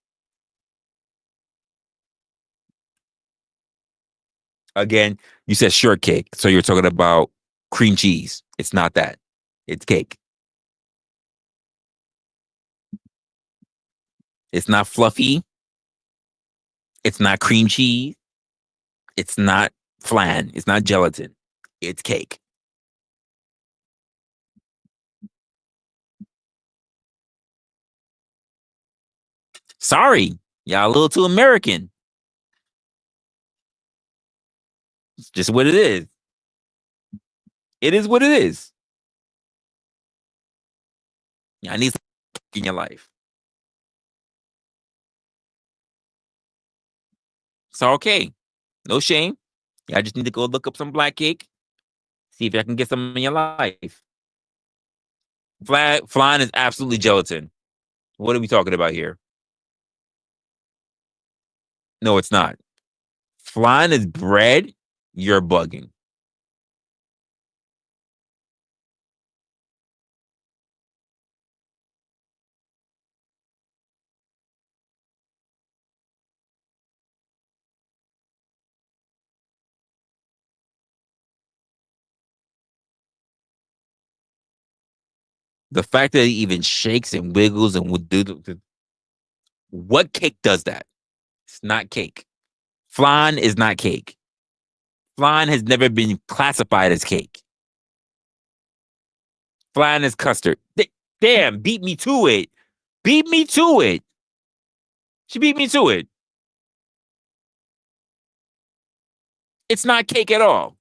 Again, you said shortcake, so you're talking about cream cheese. It's not that. It's cake. It's not fluffy. It's not cream cheese. It's not flan. It's not gelatin. It's cake. Sorry, y'all a little too American. It's just what it is. It is what it is. Y'all need some in your life. It's okay. No shame. Y'all just need to go look up some black cake. See if I can get some in your life. Flan is absolutely gelatin. What are we talking about here? No, it's not. Flan is bread. You're bugging. The fact that it even shakes and wiggles and would do what cake does that? It's not cake. Flan is not cake. Flan has never been classified as cake. Flan is custard. Damn, beat me to it. Beat me to it. She beat me to it. It's not cake at all.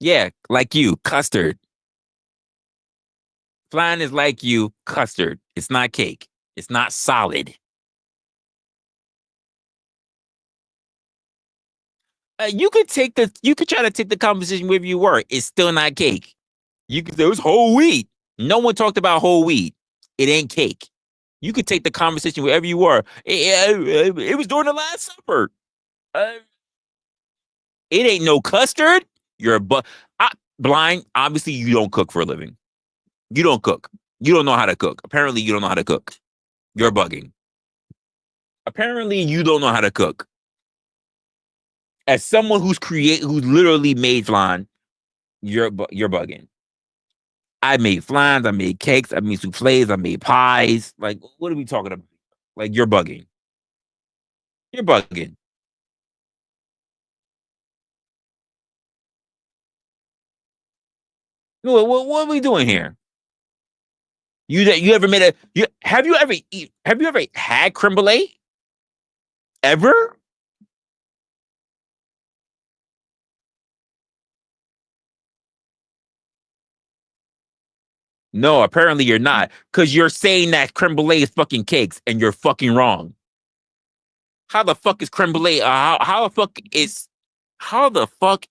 Yeah, like you, custard. Flan is like you, custard. It's not cake. It's not solid. You could try to take the conversation wherever you were. It's still not cake. You could say it was whole wheat. No one talked about whole wheat. It ain't cake. You could take the conversation wherever you were. It was during the Last Supper. Uh, it ain't no custard. You're a blind. Obviously, you don't cook for a living. You don't cook. You don't know how to cook. Apparently, you don't know how to cook. You're bugging. Apparently, you don't know how to cook. As someone who's literally made flan, you're bugging. I made flans, I made cakes, I made souffles, I made pies. Like, what are we talking about? Like, you're bugging. You're bugging. What are we doing here? You ever made have you ever had creme brulee? Ever? No, apparently you're not, because you're saying that creme brulee is fucking cakes, and you're fucking wrong. How the fuck is creme brulee? How the fuck is how the fuck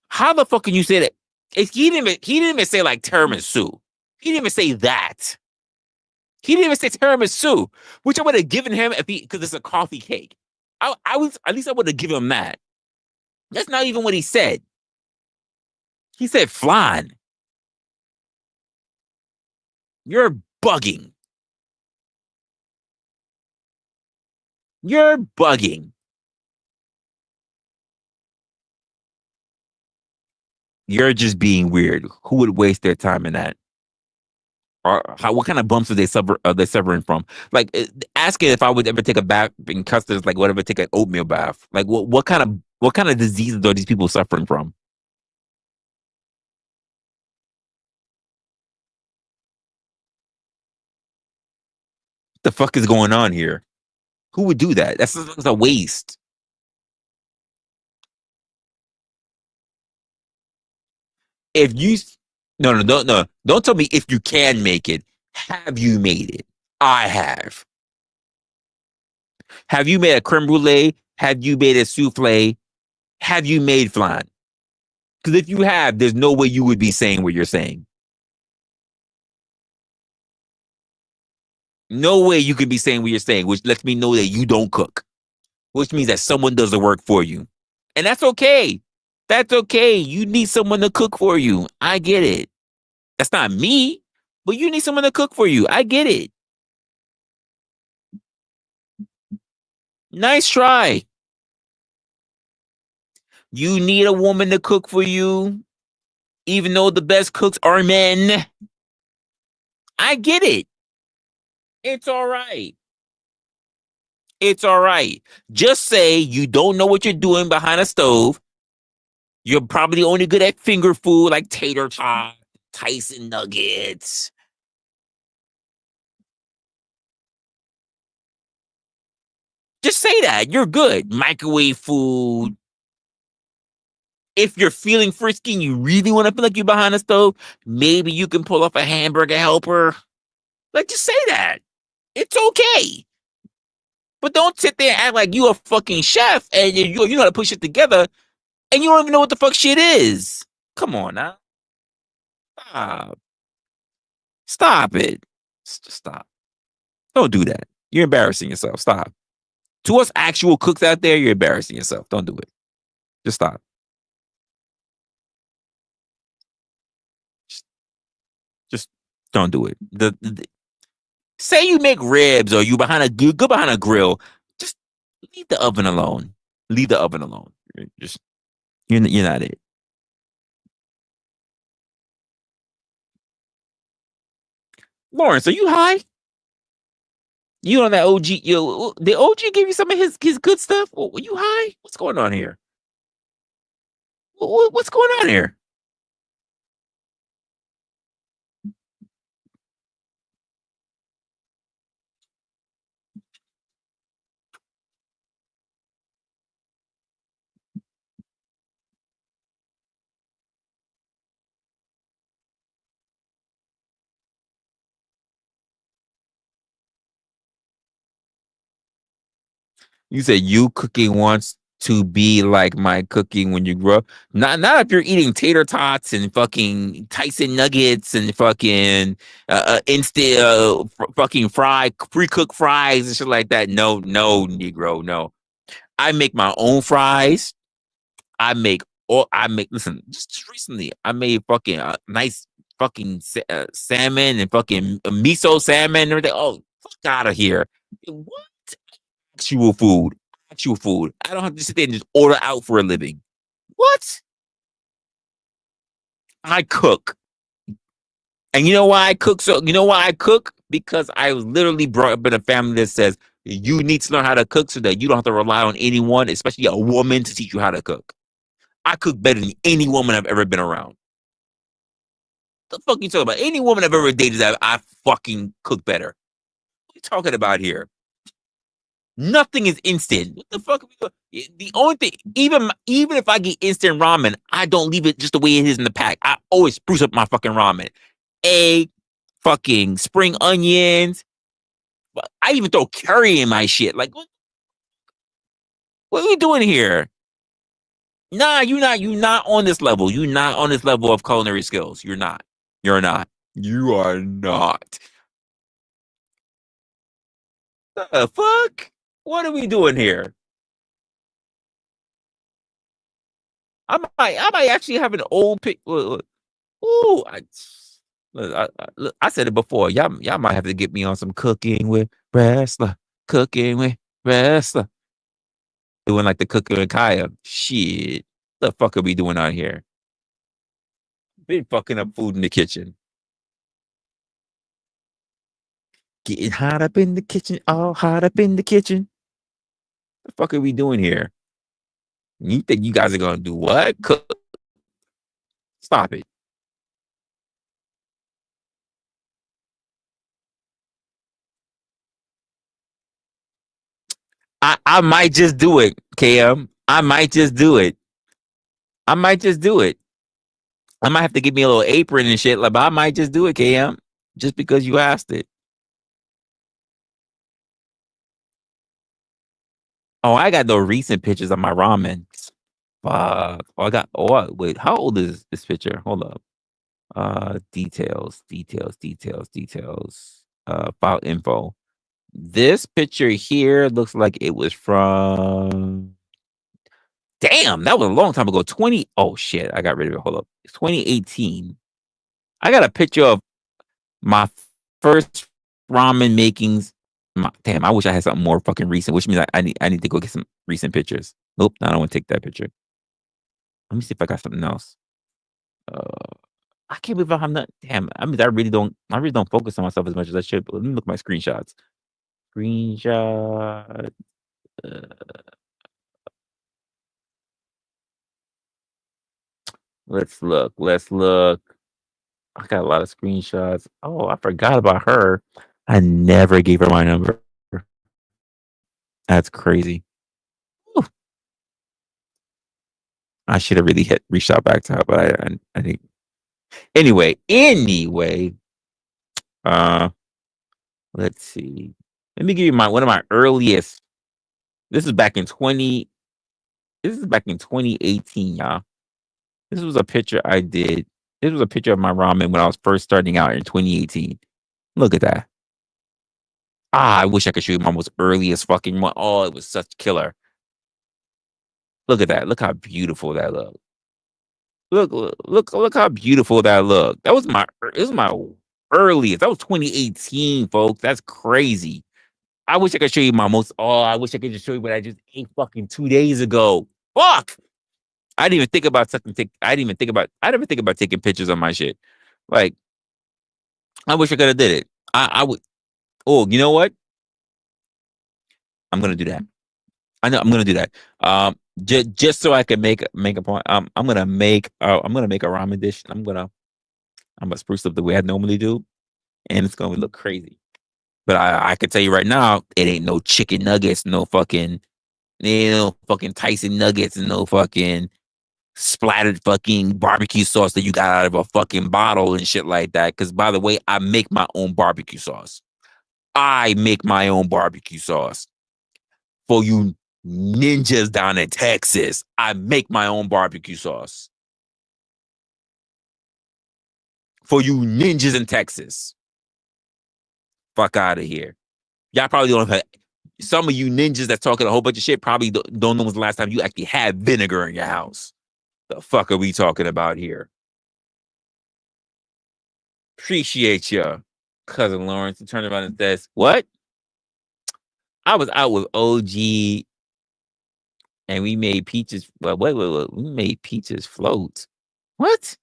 how the fuck can you say that? He didn't even say like tiramisu. He didn't even say that. He didn't even say tiramisu, which I would have given him if he because it's a coffee cake. I was at least I would have given him that. That's not even what he said. He said flan. You're bugging. You're bugging. You're just being weird. Who would waste their time in that? Or what kind of bumps are they suffering from? Like asking if I would ever take a bath in custard, like whatever, take an oatmeal bath. Like what kind of diseases are these people suffering from? What the fuck is going on here? Who would do that? That's a waste. If you no, don't tell me if you can make it. Have you made it? I have. Have you made a creme brulee? Have you made a souffle? Have you made flan? Because if you have, there's no way you would be saying what you're saying. No way you could be saying what you're saying, which lets me know that you don't cook, which means that someone does the work for you. And that's okay. That's okay. You need someone to cook for you. I get it. That's not me, but you need someone to cook for you. I get it. Nice try. You need a woman to cook for you, even though the best cooks are men. I get it. It's all right. It's all right. Just say you don't know what you're doing behind a stove. You're probably only good at finger food like tater tot, Tyson nuggets. Just say that. You're good. Microwave food. If you're feeling frisky and you really want to feel like you're behind a stove, maybe you can pull off a hamburger helper. Like, just say that. It's okay. But don't sit there and act like you a fucking chef and you know how to put shit together and you don't even know what the fuck shit is. Come on now. Stop. Stop it. Just stop. Don't do that. You're embarrassing yourself. Stop. To us actual cooks out there, you're embarrassing yourself. Don't do it. Just stop. Just, just don't do it. Say you make ribs or you go behind a grill. Just leave the oven alone. Leave the oven alone. Just You're not it. Lawrence, are you high? You on that OG? Yo, the OG give you some of his good stuff? Were you high? What's going on here? What's going on here? You said you cooking wants to be like my cooking when you grow up. Not if you're eating tater tots and fucking Tyson nuggets and fucking instant fucking pre-cooked fries and shit like that. No, no, Negro, no. I make my own fries. I make listen, just recently I made fucking nice fucking salmon and fucking miso salmon and everything. Oh, fuck out of here. What? Actual food. Actual food. I don't have to sit there and just order out for a living. What? I cook. And you know why I cook? So you know why I cook? Because I was literally brought up in a family that says you need to learn how to cook so that you don't have to rely on anyone, especially a woman, to teach you how to cook. I cook better than any woman I've ever been around. The fuck you talking about? Any woman I've ever dated, that I fucking cook better. What are you talking about here? Nothing is instant. What the fuck? The only thing, even if I get instant ramen, I don't leave it just the way it is in the pack. I always spruce up my fucking ramen. Egg, fucking spring onions. I even throw curry in my shit. Like, what are we doing here? Nah, you're not. You're not on this level. You're not on this level of culinary skills. You're not. You're not. You are not. The fuck? What are we doing here? I might actually have an old pic. Ooh, I said it before. Y'all might have to get me on some cooking with Resla. Cooking with Resla. Doing like the cooking with Kaya. Shit. The fuck are we doing out here? Been fucking up food in the kitchen. Getting hot up in the kitchen. All hot up in the kitchen. The fuck are we doing here? You think you guys are gonna do what? Cook? Stop it. I might just do it, Cam. I might just do it. I might just do it. I might have to give me a little apron and shit, like, but I might just do it, Cam, just because you asked it. Oh, I got no recent pictures of my ramen. Fuck. Oh, I got. Oh, wait. How old is this picture? Hold up. Details. File info. This picture here looks like it was from. Damn, that was a long time ago. 20. Oh shit, I got rid of it. Hold up. It's 2018. I got a picture of my first ramen makings. Damn, I wish I had something more fucking recent, which means I need to go get some recent pictures. Nope, I don't want to take that picture. Let me see if I got something else. Uh, I can't believe I have not. Damn, I mean, I really don't focus on myself as much as I should. But let me look at my screenshots. Screenshot. Uh, let's look. Let's look. I got a lot of screenshots. Oh, I forgot about her. I never gave her my number. That's crazy. Whew. I should have really reached out back to her, but I think anyway. Uh, let's see. Let me give you one of my earliest. This is back in 20. This is back in 2018, y'all. This was a picture I did. This was a picture of my ramen when I was first starting out in 2018. Look at that. I wish I could show you my most earliest fucking one. Oh, it was such killer. Look at that. Look how beautiful that looked. Look how beautiful that looked. That was my earliest. That was 2018, folks. That's crazy. I wish I could show you my most. Oh, I wish I could just show you what I just ate fucking 2 days ago. Fuck. I didn't even think about something. I didn't even think about. I didn't even think about taking pictures of my shit. Like, I wish I could have did it. I would. Oh, you know what? I'm gonna do that. I know I'm gonna do that. Just so I can make a point. I'm gonna make a ramen dish. I'm gonna spruce up the way I normally do, and it's gonna look crazy. But I can tell you right now, it ain't no chicken nuggets, no fucking, fucking Tyson nuggets, and no fucking splattered fucking barbecue sauce that you got out of a fucking bottle and shit like that. Because by the way, I make my own barbecue sauce. I make my own barbecue sauce for you ninjas down in Texas. I make my own barbecue sauce for you ninjas in Texas. Fuck out of here. Y'all probably don't have. Some of you ninjas that's talking a whole bunch of shit probably don't know when's the last time you actually had vinegar in your house. The fuck are we talking about here? Appreciate you, cousin Lawrence. He turned around and says, "What? I was out with OG and we made peaches. Well, wait. We made peaches float. What?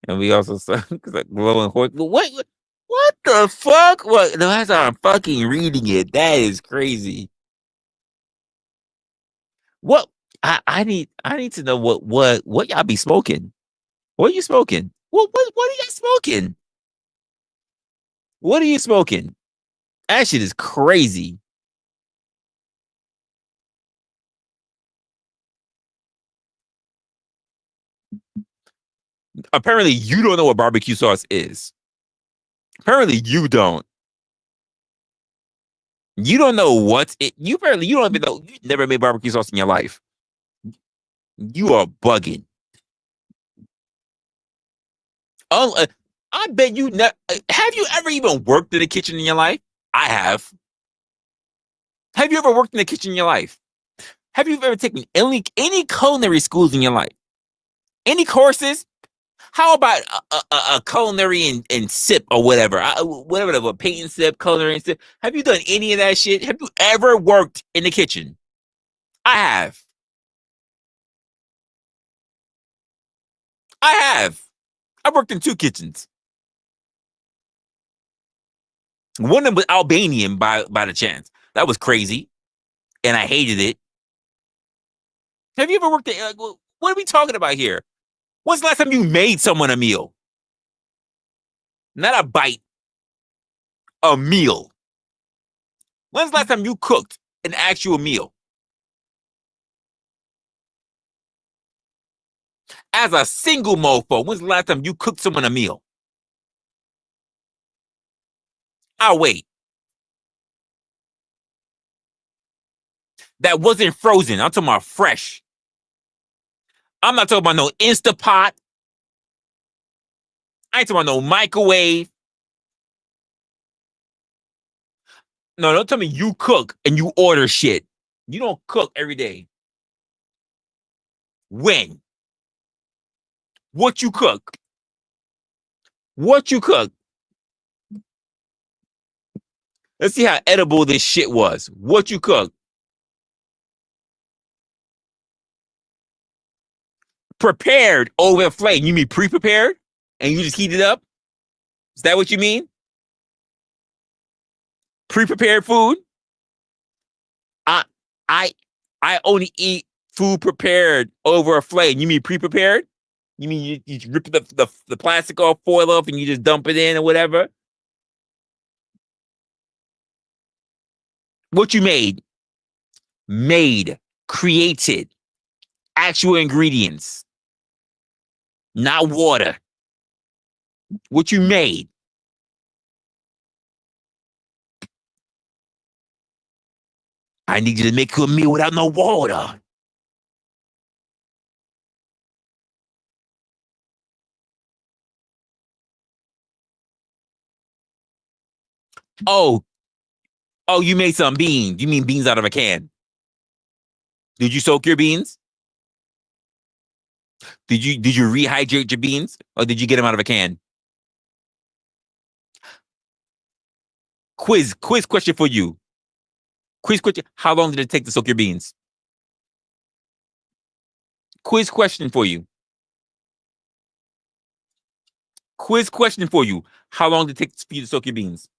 And we also saw like glowing horse. What the fuck? What? No, that's how I'm fucking reading it. That is crazy. What? I need to know what y'all be smoking. What are you smoking? What are you smoking? What are you smoking? That shit is crazy. Apparently, you don't know what barbecue sauce is. Apparently, you don't. You don't know what it. You apparently you don't even know. You never made barbecue sauce in your life. You are bugging. Uh, I bet you never. Have you ever even worked in the kitchen in your life? I have. Have you ever worked in the kitchen in your life? Have you ever taken any culinary schools in your life? Any courses? How about a culinary and sip or whatever? Whatever the paint and sip, culinary and sip. Have you done any of that shit? Have you ever worked in the kitchen? I have. I have. I've worked in 2 kitchens. One of them was Albanian by the chance. That was crazy, and I hated it. Have you ever worked at? What are we talking about here? When's the last time you made someone a meal? Not a bite, a meal. When's the last time you cooked an actual meal? As a single mofo, when's the last time you cooked someone a meal? I'll wait. That wasn't frozen. I'm talking about fresh. I'm not talking about no Instapot. I ain't talking about no microwave. No, don't tell me you cook and you order shit. You don't cook every day. When? What you cook? What you cook? Let's see how edible this shit was. What you cook? Prepared over a flame. You mean pre-prepared? And you just heat it up? Is that what you mean? Pre-prepared food? I I I only eat food prepared over a flame. You mean pre-prepared? You mean you rip the plastic off, foil off, and you just dump it in or whatever? What you made? Made, created, actual ingredients, not water. What you made? I need you to make you a meal without no water. Oh, oh, you made some beans. You mean beans out of a can? Did you soak your beans? Did you rehydrate your beans, or did you get them out of a can? Quiz question for you. Quiz question: how long did it take to soak your beans? Quiz question for you. Quiz question for you. How long did it take for you to soak your beans?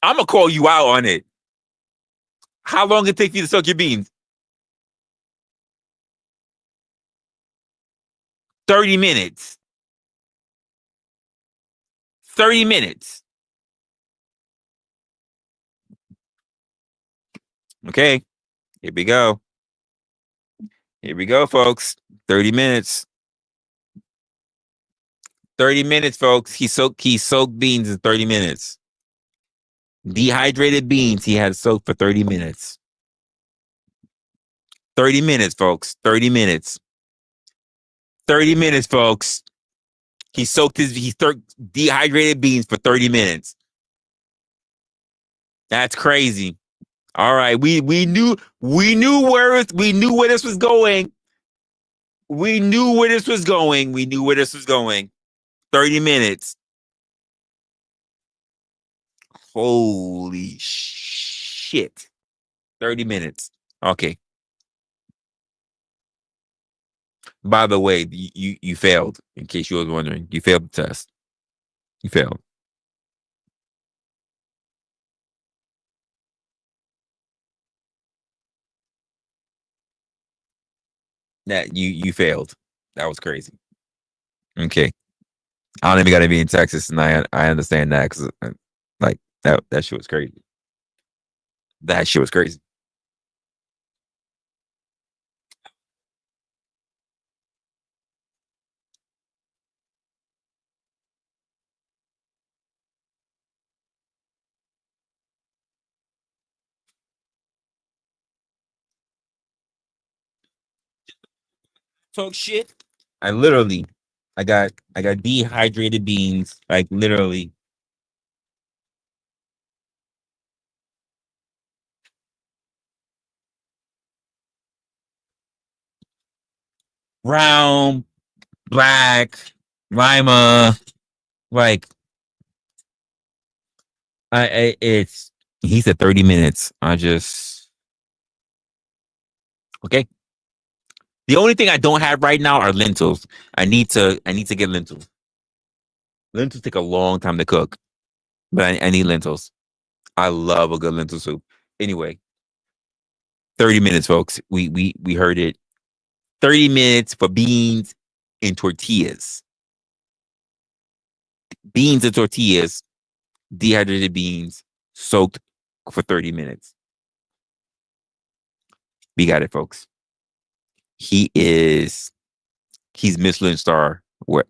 I'm gonna call you out on it. How long did it take for you to soak your beans? 30 minutes. 30 minutes. Okay. Here we go. Here we go, folks. 30 minutes. 30 minutes, folks. He soaked beans in 30 minutes. Dehydrated beans he had soaked for 30 minutes. 30 minutes, folks. 30 minutes. 30 minutes, folks. He soaked dehydrated beans for 30 minutes. That's crazy. All right. We knew where this was going. We knew where this was going. We knew where this was going. 30 minutes. Holy shit. 30 minutes. Okay. By the way, you failed, in case you was wondering. You failed the test. You failed. That you failed. That was crazy. Okay. I don't even gotta be in Texas, and I understand that, because like that shit was crazy. That shit was crazy. Talk shit. I got dehydrated beans, like literally. Brown, black, lima, like it's he said 30 minutes. Okay. The only thing I don't have right now are lentils. I need to get lentils. Lentils take a long time to cook, but I need lentils. I love a good lentil soup. Anyway, 30 minutes, folks. We heard it. 30 minutes for beans and tortillas. Beans and tortillas, dehydrated beans, soaked for 30 minutes. We got it, folks. He's Michelin star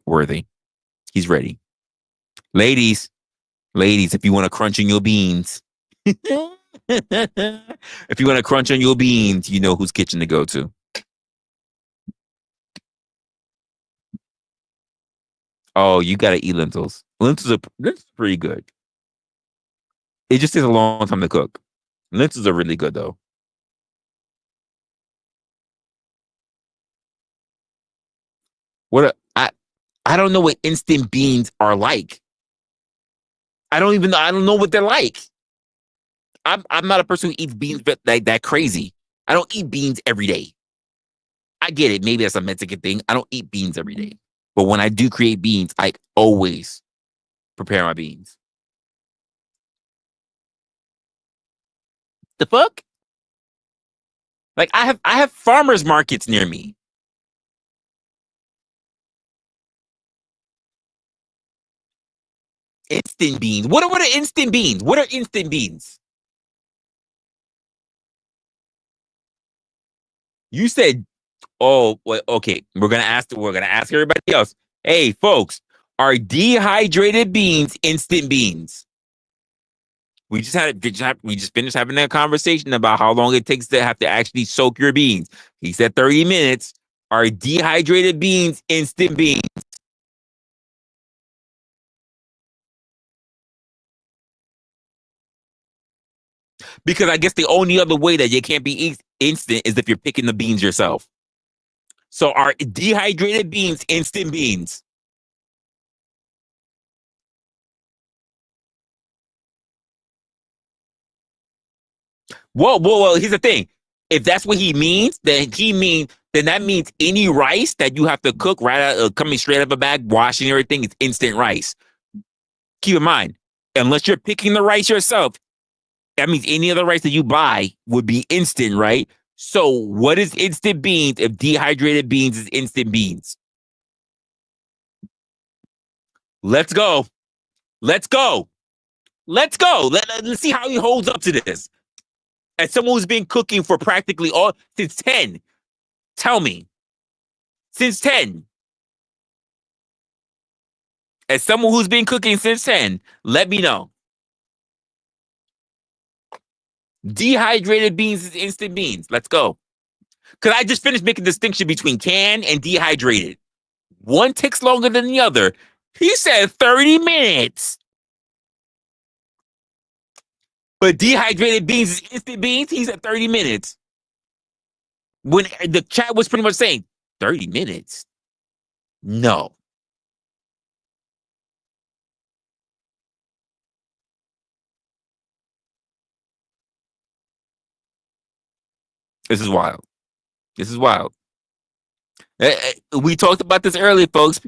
worthy. He's ready. Ladies, if you want to crunch on your beans, if you want to crunch on your beans, you know whose kitchen to go to. Oh, you gotta eat lentils. Lentils are pretty good. It just takes a long time to cook. Lentils are really good though. I don't know what instant beans are like. I don't know what they're like. I'm not a person who eats beans like that crazy. I don't eat beans every day. I get it. Maybe that's a Mexican thing. I don't eat beans every day. But when I do create beans, I always prepare my beans. The fuck? Like I have farmers markets near me. Instant beans. What are instant beans? What are instant beans? You said, oh, well, okay. We're gonna ask everybody else. Hey, folks, are dehydrated beans instant beans? We just finished having that conversation about how long it takes to have to actually soak your beans. He said 30 minutes. Are dehydrated beans instant beans? Because I guess the only other way that it can't be instant is if you're picking the beans yourself. So are dehydrated beans instant beans? Whoa. Here's the thing. If that's what he means, then that means any rice that you have to cook right out, coming straight out of a bag, washing everything is instant rice. Keep in mind, unless you're picking the rice yourself, that means any other rice that you buy would be instant, right? So what is instant beans if dehydrated beans is instant beans? Let's go. Let's go. Let's go. Let's see how he holds up to this. As someone who's been cooking for practically all since 10, tell me. Since 10. As someone who's been cooking since 10, let me know. Dehydrated beans is instant beans. Let's go. Because I just finished making distinction between canned and dehydrated. One takes longer than the other. He said 30 minutes. But dehydrated beans is instant beans. He said 30 minutes. When the chat was pretty much saying 30 minutes. No. This is wild. This is wild. We talked about this earlier, folks.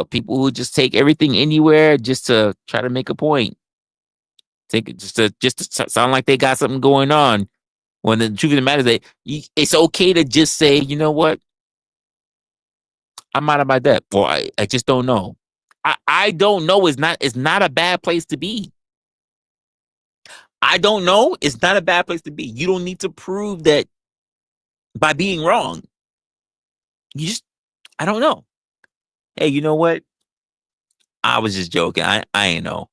People who just take everything anywhere just to try to make a point. Take it just to sound like they got something going on. When the truth of the matter is that it's okay to just say, you know what, I'm out of my depth, or I just don't know. I don't know. It's not a bad place to be. I don't know. It's not a bad place to be. You don't need to prove that by being wrong. I don't know. Hey, you know what? I was just joking. I ain't know.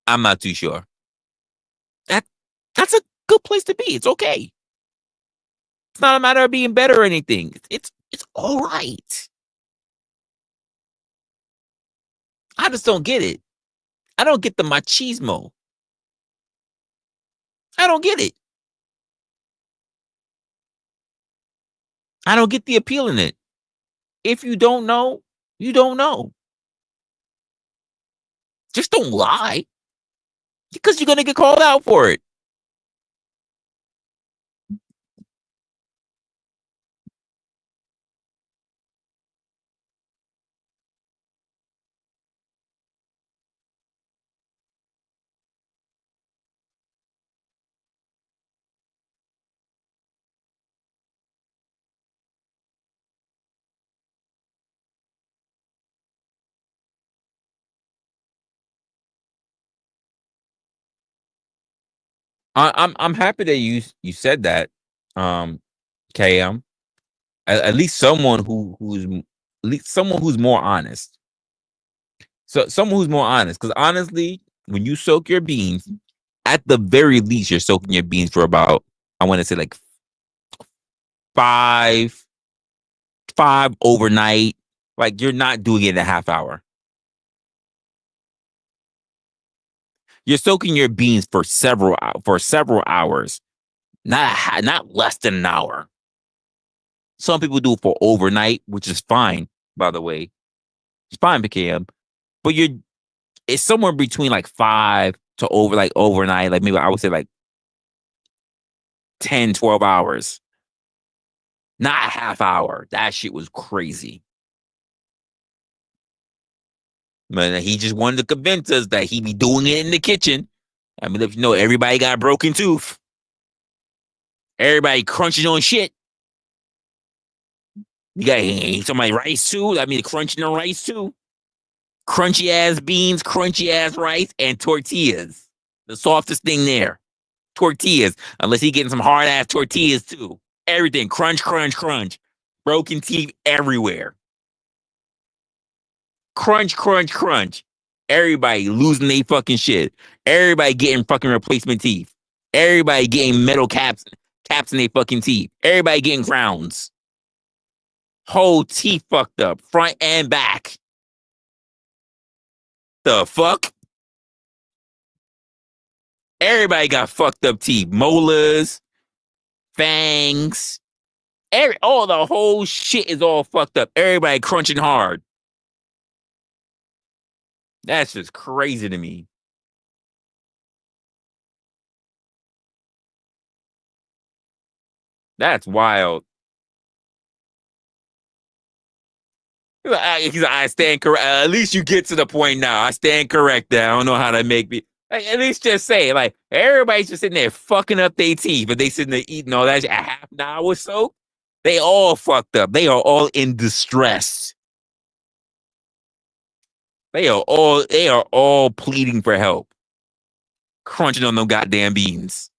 I'm not too sure. That's a good place to be. It's okay. It's not a matter of being better or anything. It's all right. I just don't get it. I don't get the machismo. I don't get it. I don't get the appeal in it. If you don't know, you don't know. Just don't lie. Because you're going to get called out for it. I'm happy that you said that, KM. At least someone who's at least someone who's more honest. So someone who's more honest, because honestly, when you soak your beans, at the very least, you're soaking your beans for about, I want to say, like five overnight. Like, you're not doing it in a half hour. You're soaking your beans for several hours, not less than an hour. Some people do it for overnight, which is fine, by the way. It's fine, BKM. But it's somewhere between like 5 to overnight, like maybe I would say like 10, 12 hours. Not a half hour. That shit was crazy. Man, he just wanted to convince us that he be doing it in the kitchen. I mean, if you know, everybody got a broken tooth. Everybody crunching on shit. You got somebody rice too. I mean, crunching on rice too. Crunchy ass beans, crunchy ass rice, and tortillas. The softest thing there. Tortillas. Unless he getting some hard ass tortillas too. Everything. Crunch, crunch, crunch. Broken teeth everywhere. Crunch, crunch, crunch. Everybody losing their fucking shit. Everybody getting fucking replacement teeth. Everybody getting metal caps in their fucking teeth. Everybody getting crowns. Whole teeth fucked up, front and back. The fuck? Everybody got fucked up teeth. Molars, fangs. The whole shit is all fucked up. Everybody crunching hard. That's just crazy to me. That's wild. I stand correct. At least you get to the point now. I stand corrected. I don't know how to make me. Like, at least just say, like, everybody's just sitting there fucking up their teeth, but they sitting there eating all that shit, a half an hour or so. They all fucked up. They are all in distress. They are all pleading for help, crunching on them goddamn beans.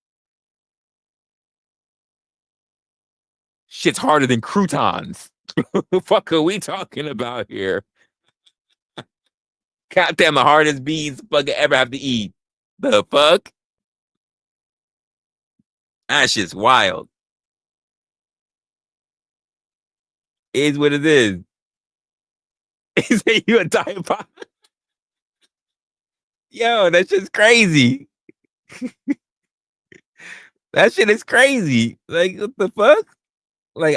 Shit's harder than croutons. The fuck are we talking about here? Goddamn, the hardest beans fucking ever have to eat. The fuck? That shit's wild. It is what it is. Is that you a diet? Yo, that shit's crazy. That shit is crazy. Like, what the fuck? Like,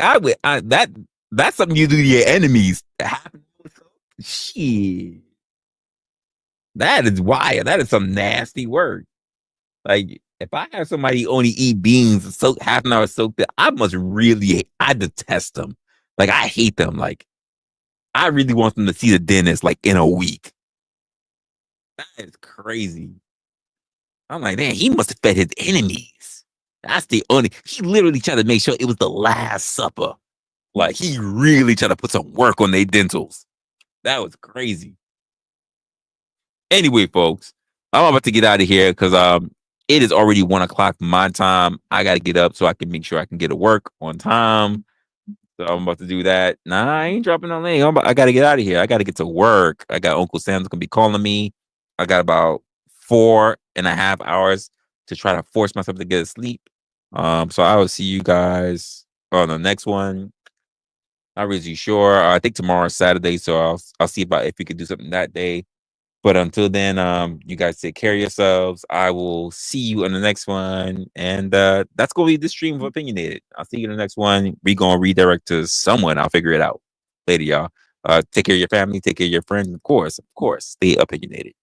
that's something you do to your enemies. Shit. That is wild. That is some nasty work. Like, if I have somebody only eat beans soak half an hour soaked it, I detest them. Like, I hate them. Like, I really want them to see the dentist like in a week. That is crazy. I'm like, man, he must have fed his enemies. That's the only. He literally tried to make sure it was the last supper. Like, he really tried to put some work on their dentals. That was crazy. Anyway, folks, I'm about to get out of here because it is already 1 o'clock my time. I got to get up so I can make sure I can get to work on time. So I'm about to do that. Nah, I ain't dropping no name. I got to get out of here. I got to get to work. I got Uncle Sam's gonna be calling me. I got about 4.5 hours to try to force myself to get to sleep. So I will see you guys on the next one. Not really sure. I think tomorrow is Saturday, so I'll see about if we could do something that day. But until then, you guys take care of yourselves. I will see you on the next one. And that's going to be the stream of Opinionated. I'll see you in the next one. We're going to redirect to someone. I'll figure it out later, y'all. Take care of your family. Take care of your friends. Of course, stay opinionated.